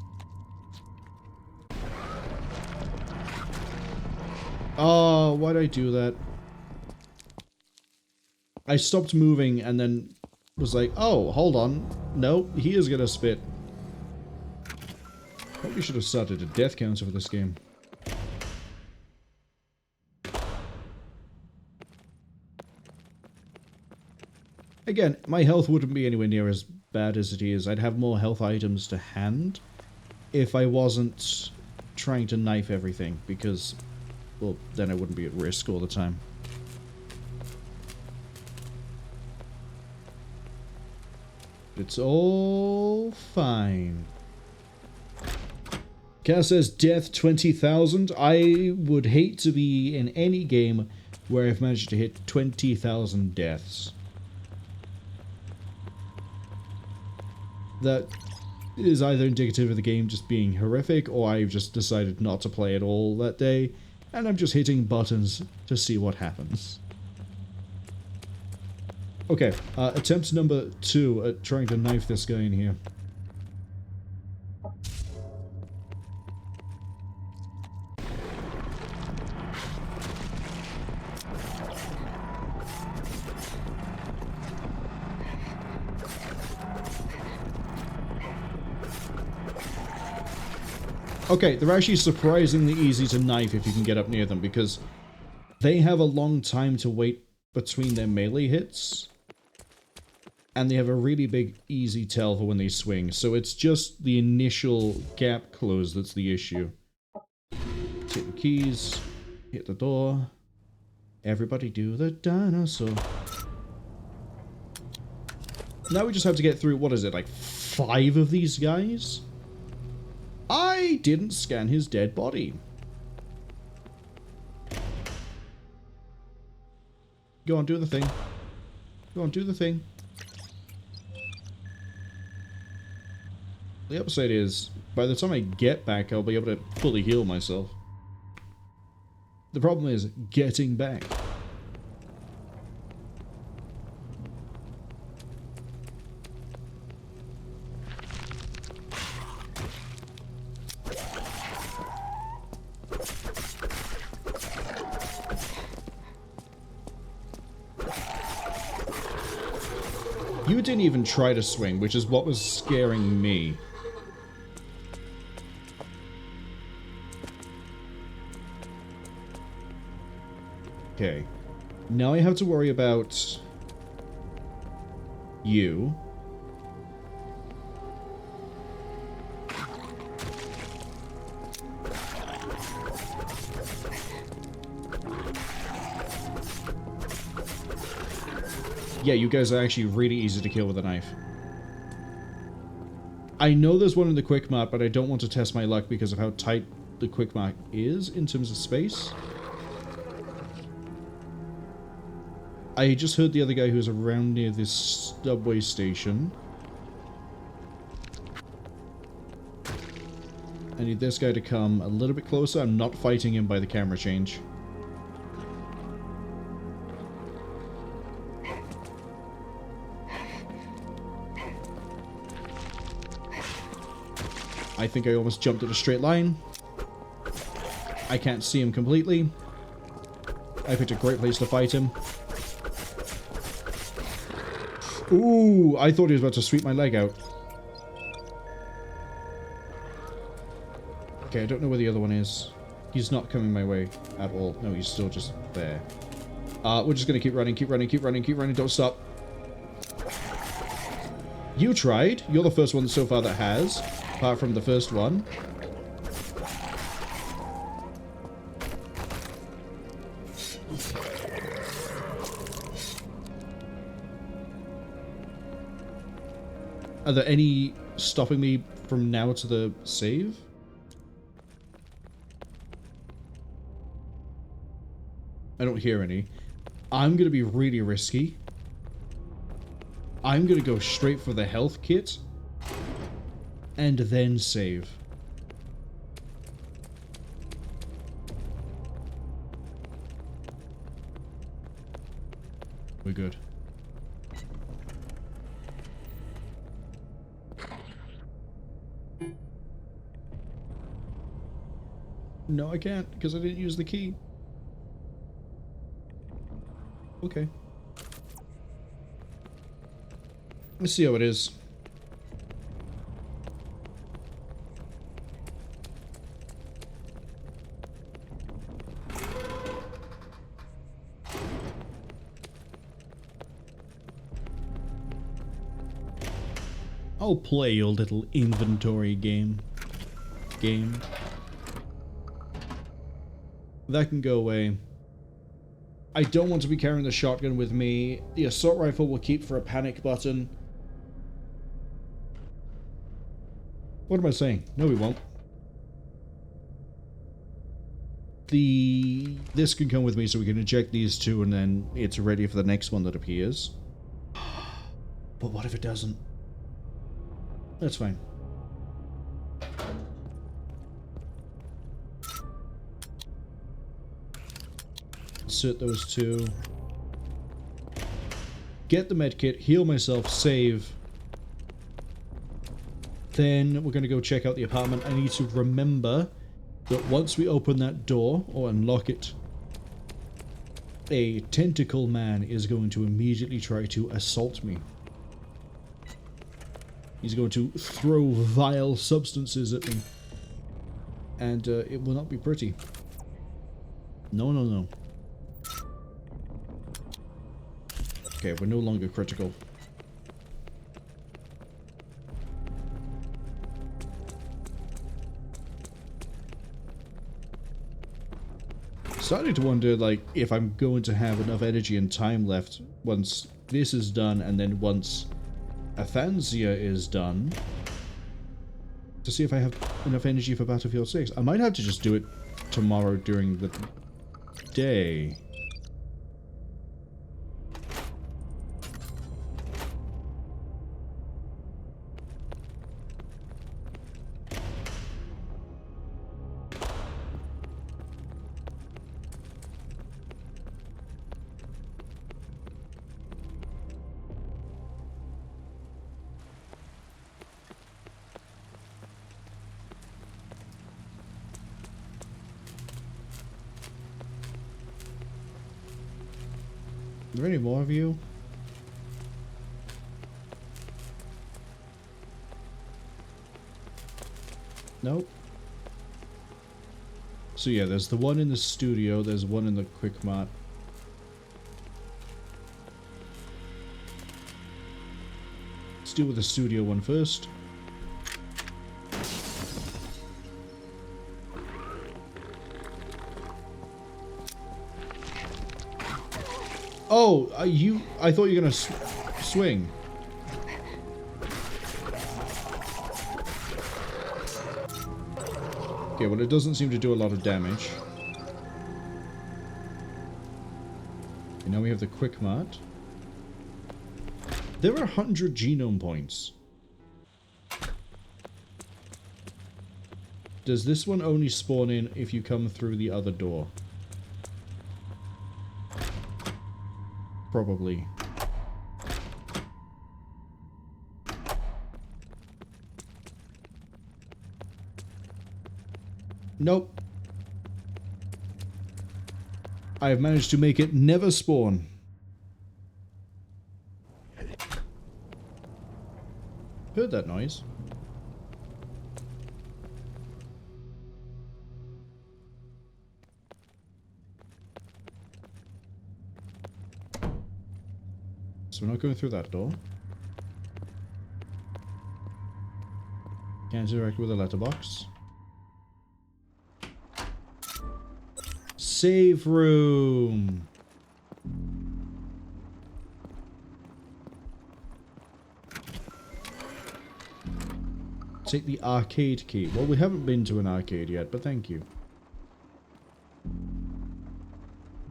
Oh, why'd I do that? I stopped moving and then was like, oh, hold on. No, he is gonna spit. Probably should have started a death counter for this game. Again, my health wouldn't be anywhere near as bad as it is. I'd have more health items to hand if I wasn't trying to knife everything, because, well, then I wouldn't be at risk all the time. It's all fine. Cass says, death 20,000. I would hate to be in any game where I've managed to hit 20,000 deaths. That is either indicative of the game just being horrific, or I've just decided not to play at all that day, and I'm just hitting buttons to see what happens. Okay, attempt number 2 at trying to knife this guy in here. Okay, they're actually surprisingly easy to knife if you can get up near them, because they have a long time to wait between their melee hits, and they have a really big easy tell for when they swing, so it's just the initial gap close that's the issue. Take the keys, hit the door, everybody do the dinosaur. Now we just have to get through, what is it, like 5 of these guys? I didn't scan his dead body. Go on, do the thing. Go on, do the thing. The upside is, by the time I get back, I'll be able to fully heal myself. The problem is getting back. You didn't even try to swing, which is what was scaring me. Okay. Now I have to worry about you. Yeah, you guys are actually really easy to kill with a knife. I know there's one in the quick map, but I don't want to test my luck because of how tight the quick map is in terms of space. I just heard the other guy who was around near this subway station. I need this guy to come a little bit closer. I'm not fighting him by the camera change. I think I almost jumped in a straight line. I can't see him completely. I picked a great place to fight him. Ooh, I thought he was about to sweep my leg out. Okay, I don't know where the other one is. He's not coming my way at all. No, he's still just there. We're just gonna keep running, keep running, keep running, keep running. Don't stop. You tried. You're the first one so far that has. Apart from the first one. Are there any stopping me from now to the save? I don't hear any. I'm going to be really risky. I'm going to go straight for the health kit. And then save. We're good. No, I can't, because I didn't use the key. Okay. Let's see how it is. I'll play your little inventory game. That can go away. I don't want to be carrying the shotgun with me. The assault rifle will keep for a panic button. What am I saying? No, we won't. This can come with me so we can eject these two and then it's ready for the next one that appears. But what if it doesn't? That's fine. Insert those two. Get the medkit, heal myself, save. Then we're going to go check out the apartment. I need to remember that once we open that door or unlock it, a tentacle man is going to immediately try to assault me. He's going to throw vile substances at me. And it will not be pretty. No, no, no. Okay, we're no longer critical. Starting to wonder, like, if I'm going to have enough energy and time left once this is done, and then once Athansia is done, to see if I have enough energy for Battlefield 6. I might have to just do it tomorrow during the day. there any more of you? Nope. So yeah, there's the one in the studio, there's one in the quick mart. Let's deal with the studio one first. Oh, I thought you were gonna swing. Okay, well it doesn't seem to do a lot of damage. Okay, now we have the quick mart. There are 100 genome points. Does this one only spawn in if you come through the other door? Probably. Nope. I have managed to make it never spawn. Heard that noise. So we're not going through that door. Can't interact with a letterbox. Save room. Take the arcade key. Well, we haven't been to an arcade yet, but thank you.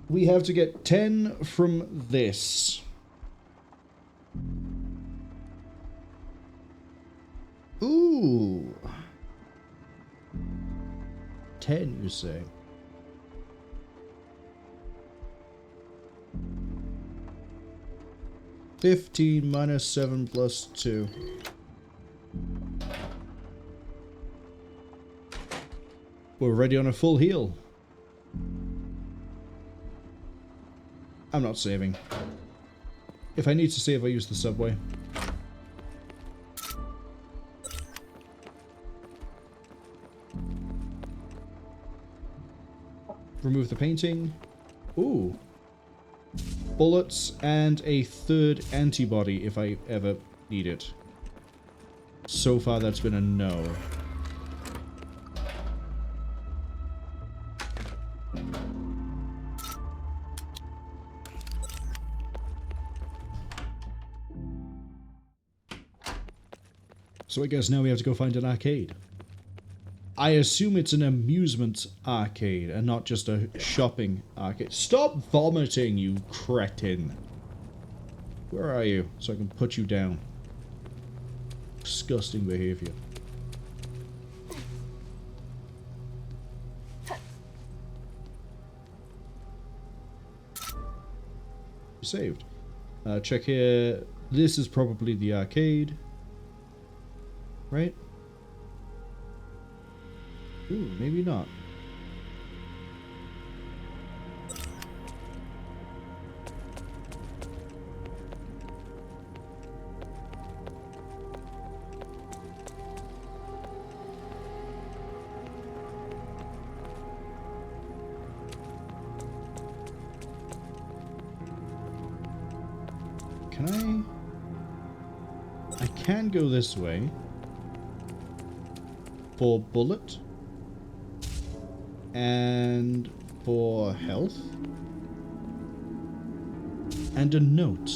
We have to get 10 from this. Ooh. 10, you say? $15 minus 7 plus 2. We're ready on a full heal. I'm not saving. If I need to save, I use the subway. Remove the painting. Ooh. Bullets and a third antibody if I ever need it. So far that's been a no. So I guess now we have to go find an arcade. I assume it's an amusement arcade and not just a shopping arcade. Stop vomiting, you cretin. Where are you? So I can put you down. Disgusting behavior. Saved. Check here. This is probably the arcade. Right? Ooh, maybe not. Can I can go this way. For bullet. And for health. And a note.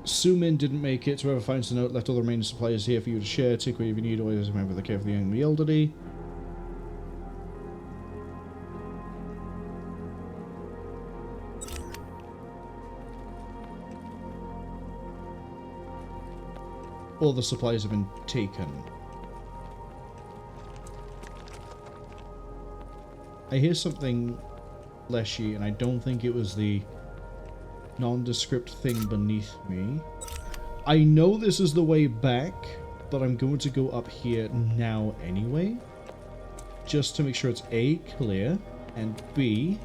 Seo-Yeon didn't make it. Whoever finds the note left all the remaining supplies here for you to share. Take what you need. Always remember the care of the young and the elderly. All the supplies have been taken. I hear something fleshy, and I don't think it was the nondescript thing beneath me. I know this is the way back, but I'm going to go up here now anyway. Just to make sure it's A, clear, And B,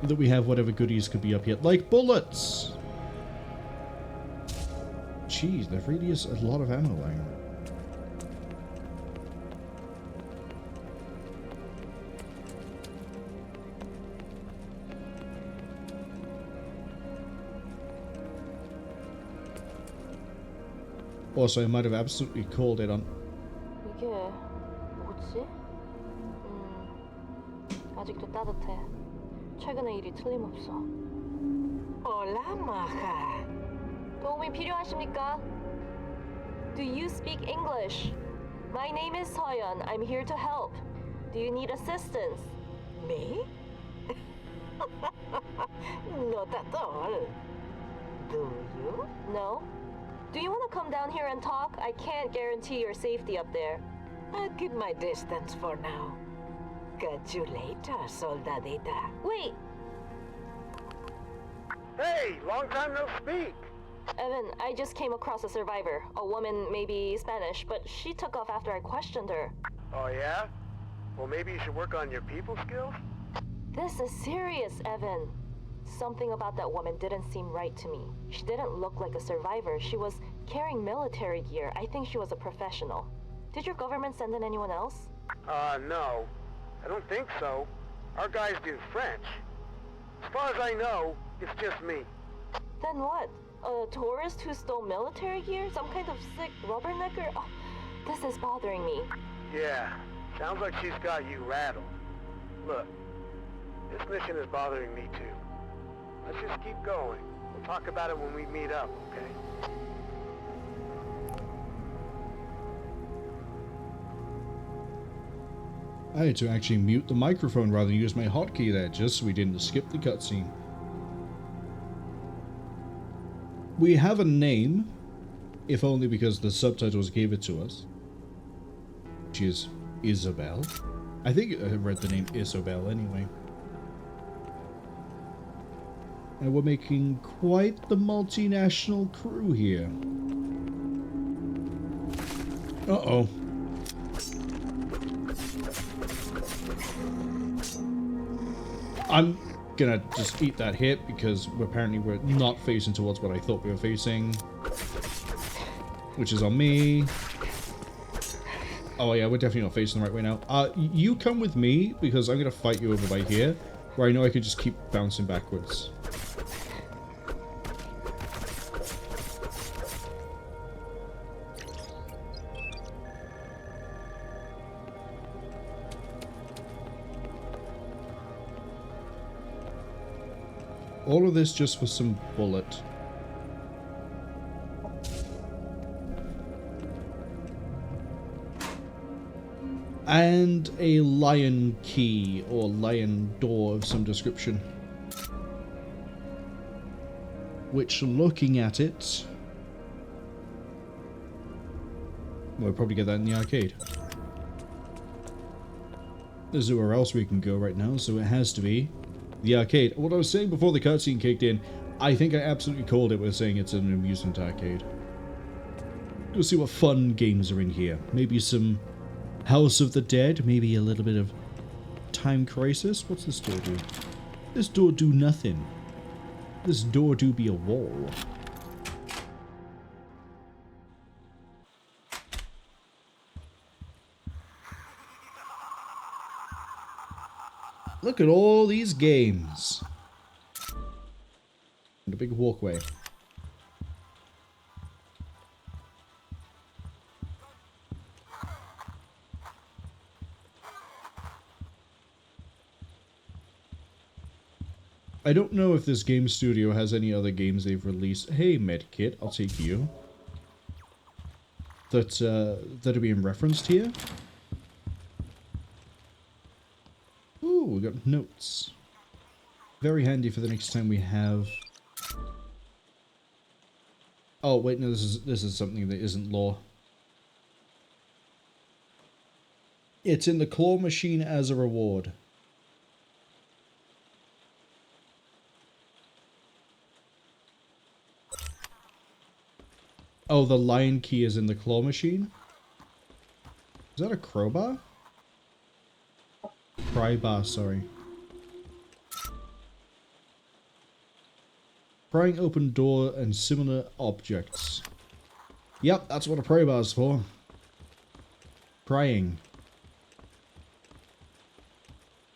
that we have whatever goodies could be up here. Like bullets! Jeez, there really is a lot of ammo lying around. Also, I might have absolutely called it on. 이게 뭐지? 아직도 따뜻해. 최근의 일이 틀림없어. Hola, maja. 도움이 필요하십니까? Do you speak English? My name is Seo-Yeon. I'm here to help. Do you need assistance? Me? Not at all. Do you? No? Do you want to come down here and talk? I can't guarantee your safety up there. I'll keep my distance for now. Catch you later, soldadita. Wait! Hey, long time no speak. Evan, I just came across a survivor. A woman, maybe Spanish, but she took off after I questioned her. Oh, yeah? Well, maybe you should work on your people skills? This is serious, Evan. Something about that woman didn't seem right to me. She didn't look like a survivor. She was carrying military gear. I think she was a professional. Did your government send in anyone else? No. I don't think so. Our guys do French. As far as I know, it's just me. Then what? A tourist who stole military gear? Some kind of sick rubbernecker? Oh, this is bothering me. Yeah, sounds like she's got you rattled. Look, this mission is bothering me too. Let's just keep going. We'll talk about it when we meet up, okay? I had to actually mute the microphone rather than use my hotkey there, just so we didn't skip the cutscene. We have a name, if only because the subtitles gave it to us, which is Isabel. I think I read the name Isabel anyway. And we're making quite the multinational crew here. Uh-oh. I'm gonna just eat that hit because apparently we're not facing towards what I thought we were facing. Which is on me. Oh yeah, we're definitely not facing the right way now. You come with me because I'm gonna fight you over by here, where I know I could just keep bouncing backwards. All of this just for some bullet. And a lion key, or lion door of some description. Which, looking at it... we'll probably get that in the arcade. There's nowhere else we can go right now, so it has to be the arcade. What I was saying before the cutscene kicked in, I think I absolutely called it with saying it's an amusement arcade. We'll see what fun games are in here. Maybe some House of the Dead, maybe a little bit of Time Crisis. What's this door do? This door do nothing. This door do be a wall. Look at all these games. And a big walkway. I don't know if this game studio has any other games they've released. Hey, Medkit, I'll take you. That are being referenced here. Ooh, we got notes. Very handy for the next time we have... oh, wait, no, this is something that isn't lore. It's in the claw machine as a reward. Oh, the lion key is in the claw machine? Is that a crowbar? pry bar, sorry. Prying open door and similar objects. Yep, that's what a pry bar is for. Prying.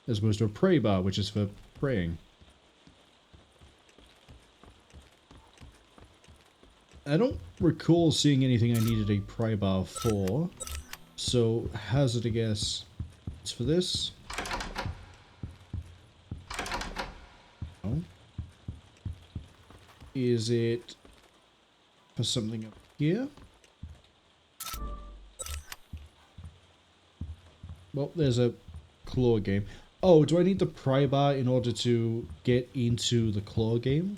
As opposed to a pray bar, which is for praying. I don't recall seeing anything I needed a pry bar for. So, hazard a guess. It's for this. No. Is it for something up here? Well, there's a claw game. Oh, do I need the pry bar in order to get into the claw game?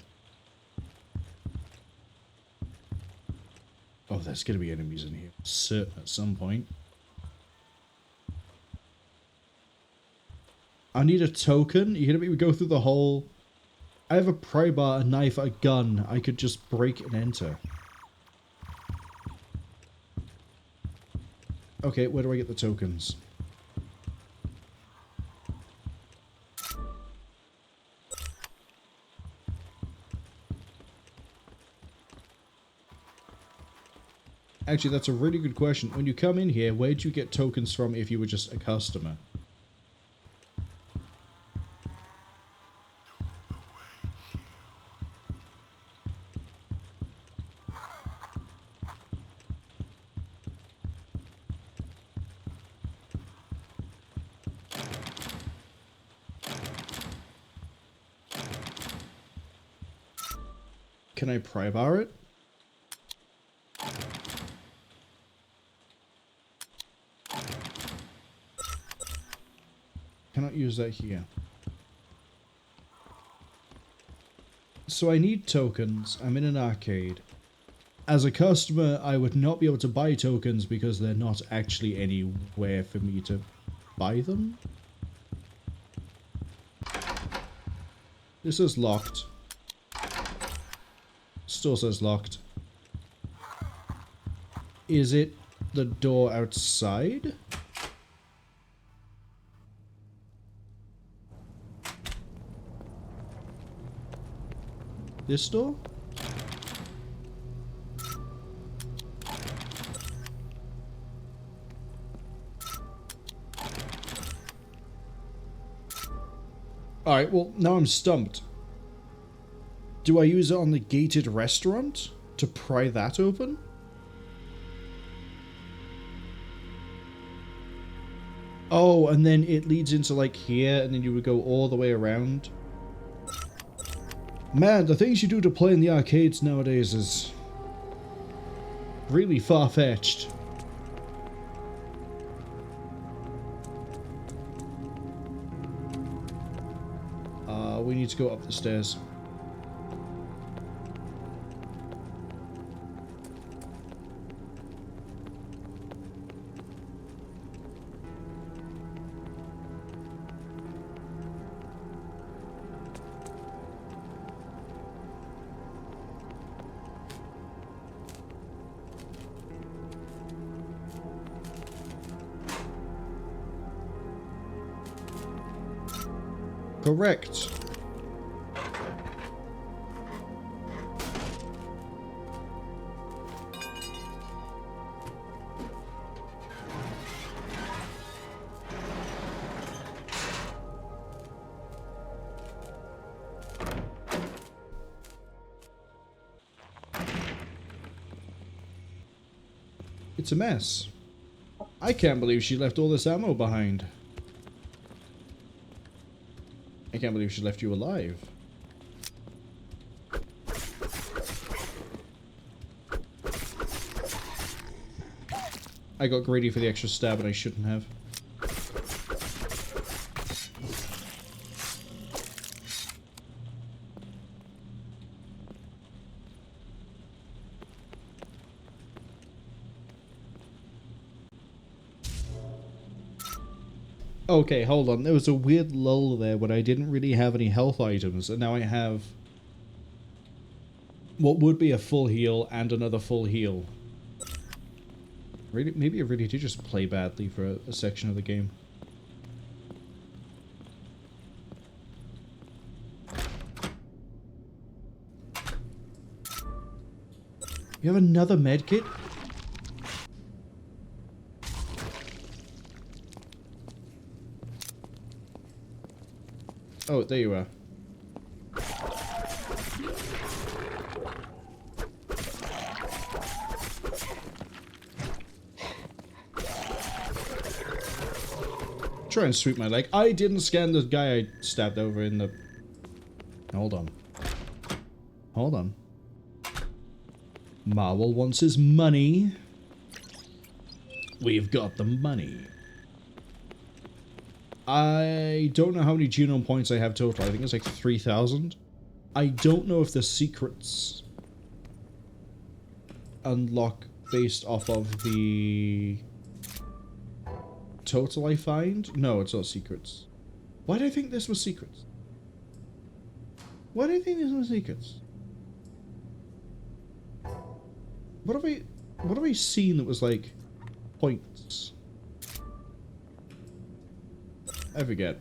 Oh, there's going to be enemies in here. Certain at some point. I need a token? You're going to make me go through the whole... I have a pry bar, a knife, a gun. I could just break and enter. Okay, where do I get the tokens? Actually, that's a really good question. When you come in here, where do you get tokens from if you were just a customer? Can I pry bar it? Cannot use that here. So I need tokens. I'm in an arcade. As a customer, I would not be able to buy tokens because they're not actually anywhere for me to buy them. This is locked. Still says locked. Is it the door outside? This door? Alright, well, now I'm stumped. Do I use it on the gated restaurant to pry that open? Oh, and then it leads into like here, and then you would go all the way around. Man, the things you do to play in the arcades nowadays is really far-fetched. We need to go up the stairs. Correct. It's a mess. I can't believe she left all this ammo behind. I can't believe she left you alive. I got greedy for the extra stab and I shouldn't have. Okay, hold on. There was a weird lull there when I didn't really have any health items, and now I have what would be a full heal and another full heal. Really, maybe I really did just play badly for a section of the game. We have another medkit? Oh, there you are. Try and sweep my leg. I didn't scan the guy I stabbed over in the... Hold on. Hold on. Marwol wants his money. We've got the money. I don't know how many genome points I have total. I think it's like 3,000. I don't know if the secrets unlock based off of the total I find. No, it's not secrets. Why do I think this was secrets? Why do I think this was secrets? What have I seen that was like points? I forget.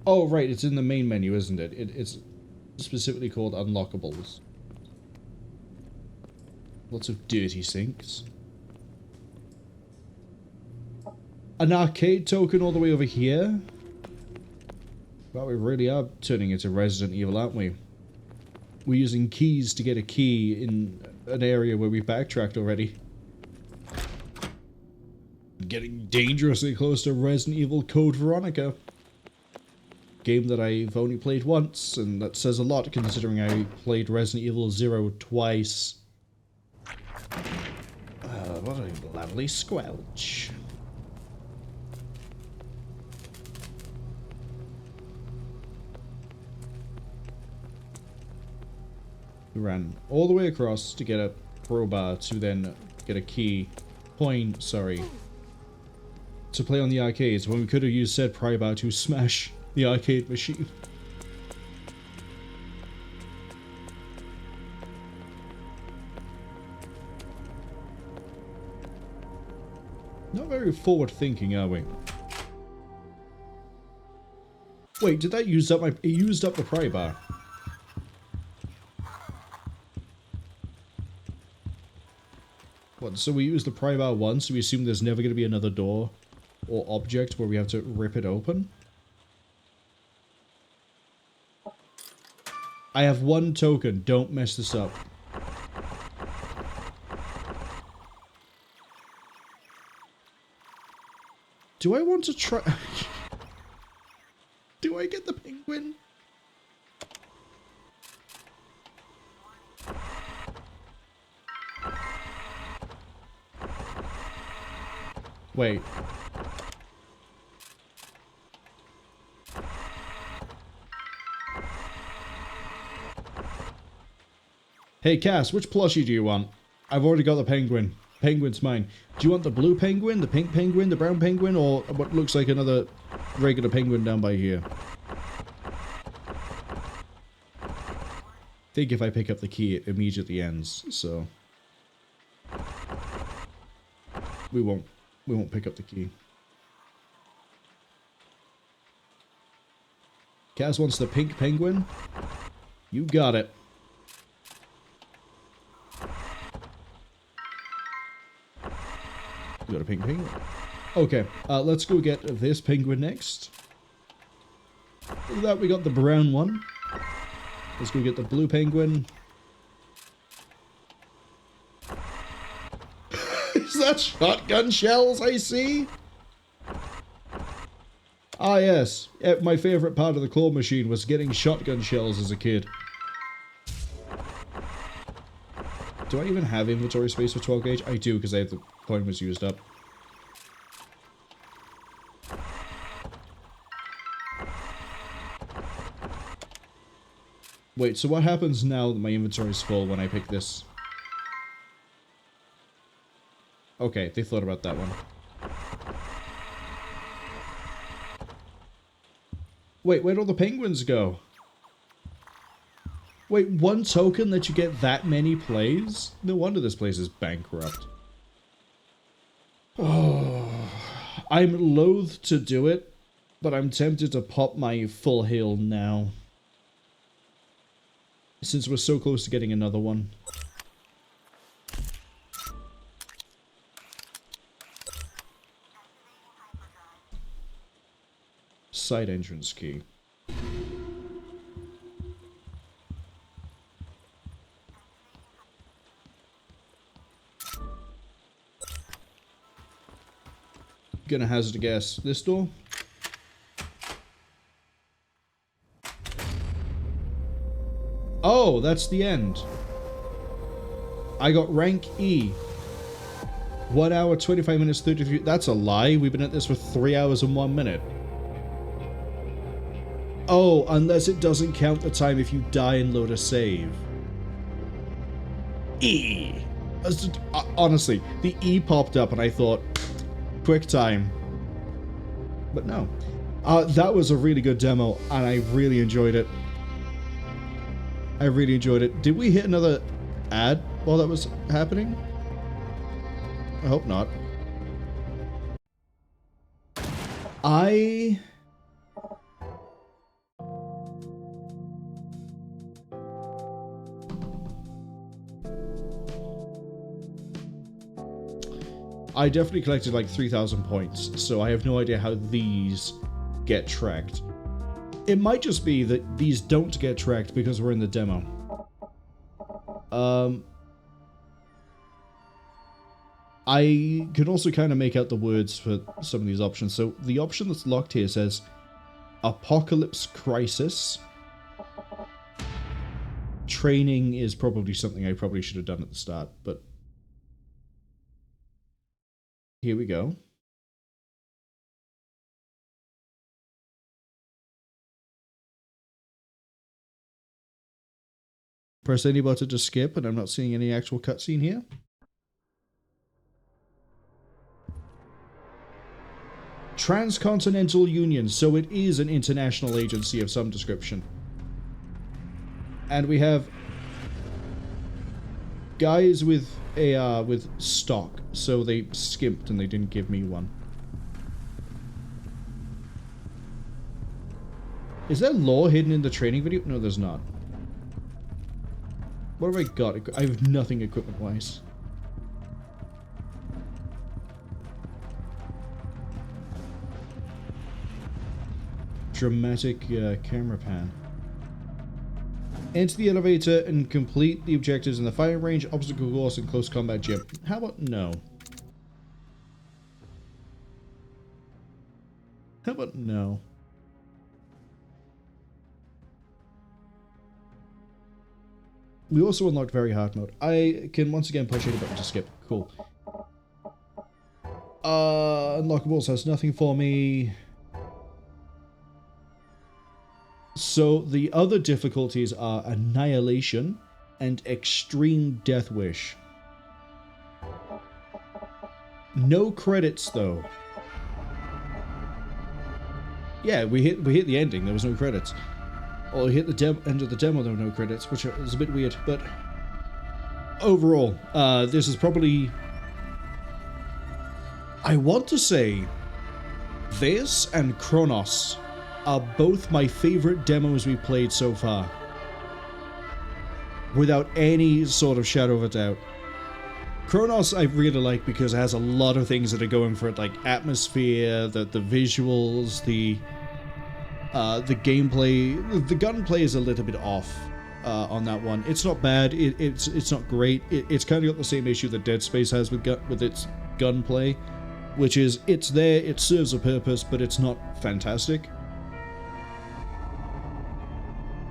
Oh, right, it's in the main menu, isn't it? It's specifically called unlockables. Lots of dirty sinks. An arcade token all the way over here? Well, we really are turning into Resident Evil, aren't we? We're using keys to get a key in an area where we backtracked already. Getting dangerously close to Resident Evil Code Veronica. Game that I've only played once, and that says a lot considering I played Resident Evil 0 twice. What a lovely squelch. We ran all the way across to get a crowbar to then get a key. To play on the arcades when we could have used said pry bar to smash the arcade machine. Not very forward thinking, are we? Wait, did that use up my... It used up the pry bar. What, so we used the pry bar once, so we assume there's never going to be another door or object where we have to rip it open? I have one token, don't mess this up. Do I want to try... Do I get the penguin? Wait. Hey Cass, which plushie do you want? I've already got the penguin. Penguin's mine. Do you want the blue penguin, the pink penguin, the brown penguin, or what looks like another regular penguin down by here? I think if I pick up the key, it immediately ends, so... We won't pick up the key. Cass wants the pink penguin? You got it. You got a pink penguin. Okay, let's go get this penguin next. After that, we got the brown one. Let's go get the blue penguin. Is that shotgun shells I see? Ah yes, my favourite part of the claw machine was getting shotgun shells as a kid. Do I even have inventory space for 12 gauge? I do, because the coin was used up. Wait, so what happens now that my inventory is full when I pick this? Okay, they thought about that one. Wait, where'd all the penguins go? Wait, one token that you get that many plays? No wonder this place is bankrupt. Oh, I'm loath to do it, but I'm tempted to pop my full heal now. since we're so close to getting another one. Side entrance key. Gonna hazard a guess. This door? Oh, that's the end. I got rank E. 1 hour, 25 minutes, 33... That's a lie. We've been at this for 3 hours and 1 minute. Oh, unless it doesn't count the time if you die and load a save. E. Honestly, the E popped up and I thought, quick time. But no. That was a really good demo and I really enjoyed it. I really enjoyed it. Did we hit another ad while that was happening? I hope not. I definitely collected like 3,000 points, so I have no idea how these get tracked. It might just be that these don't get tracked because we're in the demo. I could also kind of make out the words for some of these options. So the option that's locked here says Apocalypse Crisis. Training is probably something I probably should have done at the start, but here we go. Press any button to skip, and I'm not seeing any actual cutscene here. Transcontinental Union, so it is an international agency of some description. And we have guys with AR with stock, so they skimped and they didn't give me one. Is there lore hidden in the training video? No, there's not. What have I got? I have nothing equipment-wise. Dramatic camera pan. Enter the elevator and complete the objectives in the firing range, obstacle course, and close combat gym. How about no? How about no? We also unlocked very hard mode. I can once again push any button to skip. Cool. Unlockables has nothing for me. So the other difficulties are Annihilation and Extreme Death Wish. No credits though. Yeah, we hit the ending. There was no credits. Or we hit the end of the demo. There were no credits, which is a bit weird. But overall, this is probably, I want to say, this and Chronos are both my favorite demos we played so far. Without any sort of shadow of a doubt. Chronos I really like because it has a lot of things that are going for it, like atmosphere, the visuals, the gameplay. The gunplay is a little bit off on that one. It's not bad. It's not great. It's kind of got the same issue that Dead Space has with its gunplay, which is it's there, it serves a purpose, but it's not fantastic.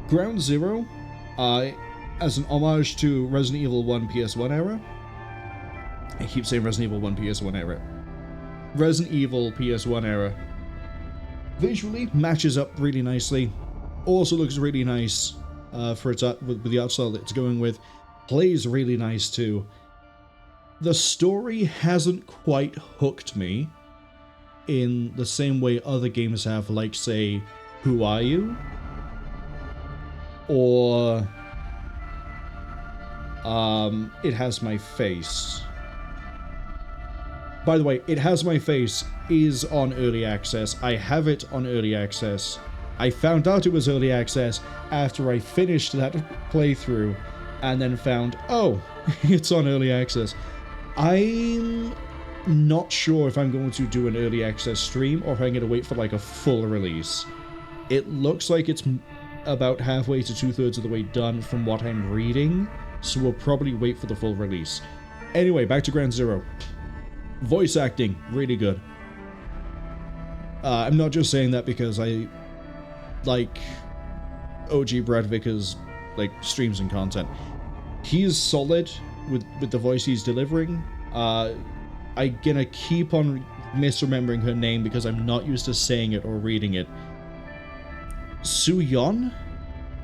Ground Zero, as an homage to Resident Evil 1 PS1 era. I keep saying Resident Evil 1 PS1 era. Resident Evil PS1 era. Visually, matches up really nicely. Also looks really nice for its art, with the art style that it's going with. Plays really nice too. The story hasn't quite hooked me in the same way other games have, like, say, Who Are You? Or It Has My Face. By the way, It Has My Face is on early access. I have it on early access. I found out it was early access after I finished that playthrough and then found, oh, it's on early access. I'm not sure if I'm going to do an early access stream or if I'm going to wait for like a full release. It looks like it's about halfway to 2/3 of the way done from what I'm reading, so we'll probably wait for the full release. Anyway, back to Ground Zero. Voice acting, really good. I'm not just saying that because I like OG Brad Vickers' like streams and content. He's solid with the voice he's delivering. I'm gonna keep on misremembering her name because I'm not used to saying it or reading it. Seo-Yeon?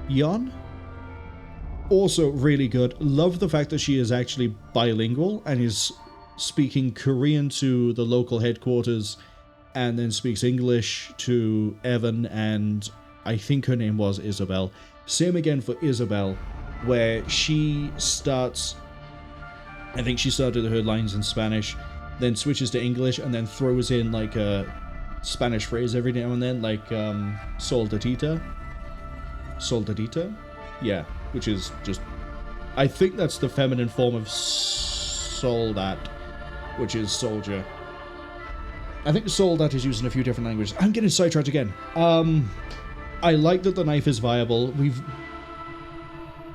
Yeon? Also really good. Love the fact that she is actually bilingual and is speaking Korean to the local headquarters and then speaks English to Evan and I think her name was Isabel. Same again for Isabel, where she starts, I think she started her lines in Spanish, then switches to English and then throws in like a Spanish phrase every now and then, like soldadita? Soldadita? Yeah, which is just, I think that's the feminine form of soldat, which is soldier. I think soldat is used in a few different languages. I'm getting sidetracked again. I like that the knife is viable.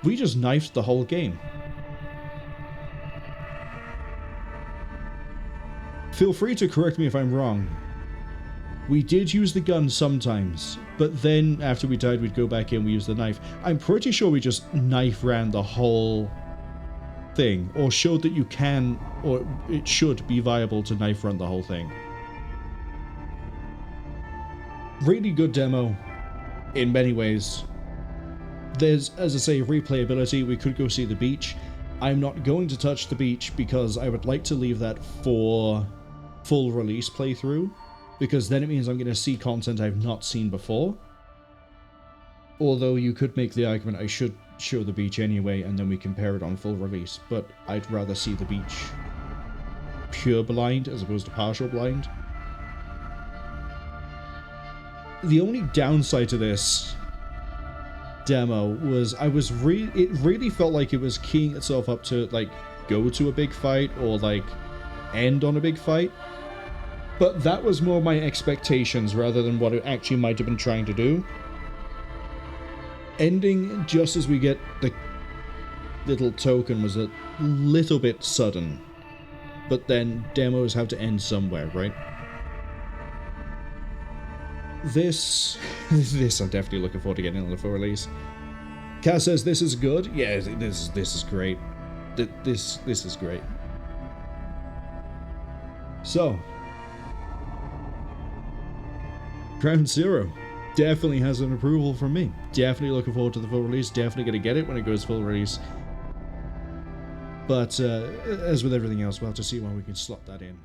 We just knifed the whole game. Feel free to correct me if I'm wrong. We did use the gun sometimes, but then after we died we'd go back in, we use the knife. I'm pretty sure we just knife ran the whole thing, or showed that you can, or it should be viable to knife run the whole thing. Really good demo in many ways. There's, as I say, replayability. We could go see the beach. I'm not going to touch the beach because I would like to leave that for full release playthrough, because then it means I'm going to see content I've not seen before. Although you could make the argument I should show the beach anyway and then we compare it on full release, but I'd rather see the beach pure blind as opposed to partial blind. The only downside to this demo was it really felt like it was keying itself up to like go to a big fight or like end on a big fight, but that was more my expectations rather than what it actually might have been trying to do. Ending just as we get the little token was a little bit sudden, but then demos have to end somewhere, right? This I'm definitely looking forward to getting on the full release. Kaz says this is good. Yeah, this is great. This is great. So, Ground Zero definitely has an approval from me. Definitely looking forward to the full release. Definitely gonna get it when it goes full release. But as with everything else, we'll have to see when we can slot that in.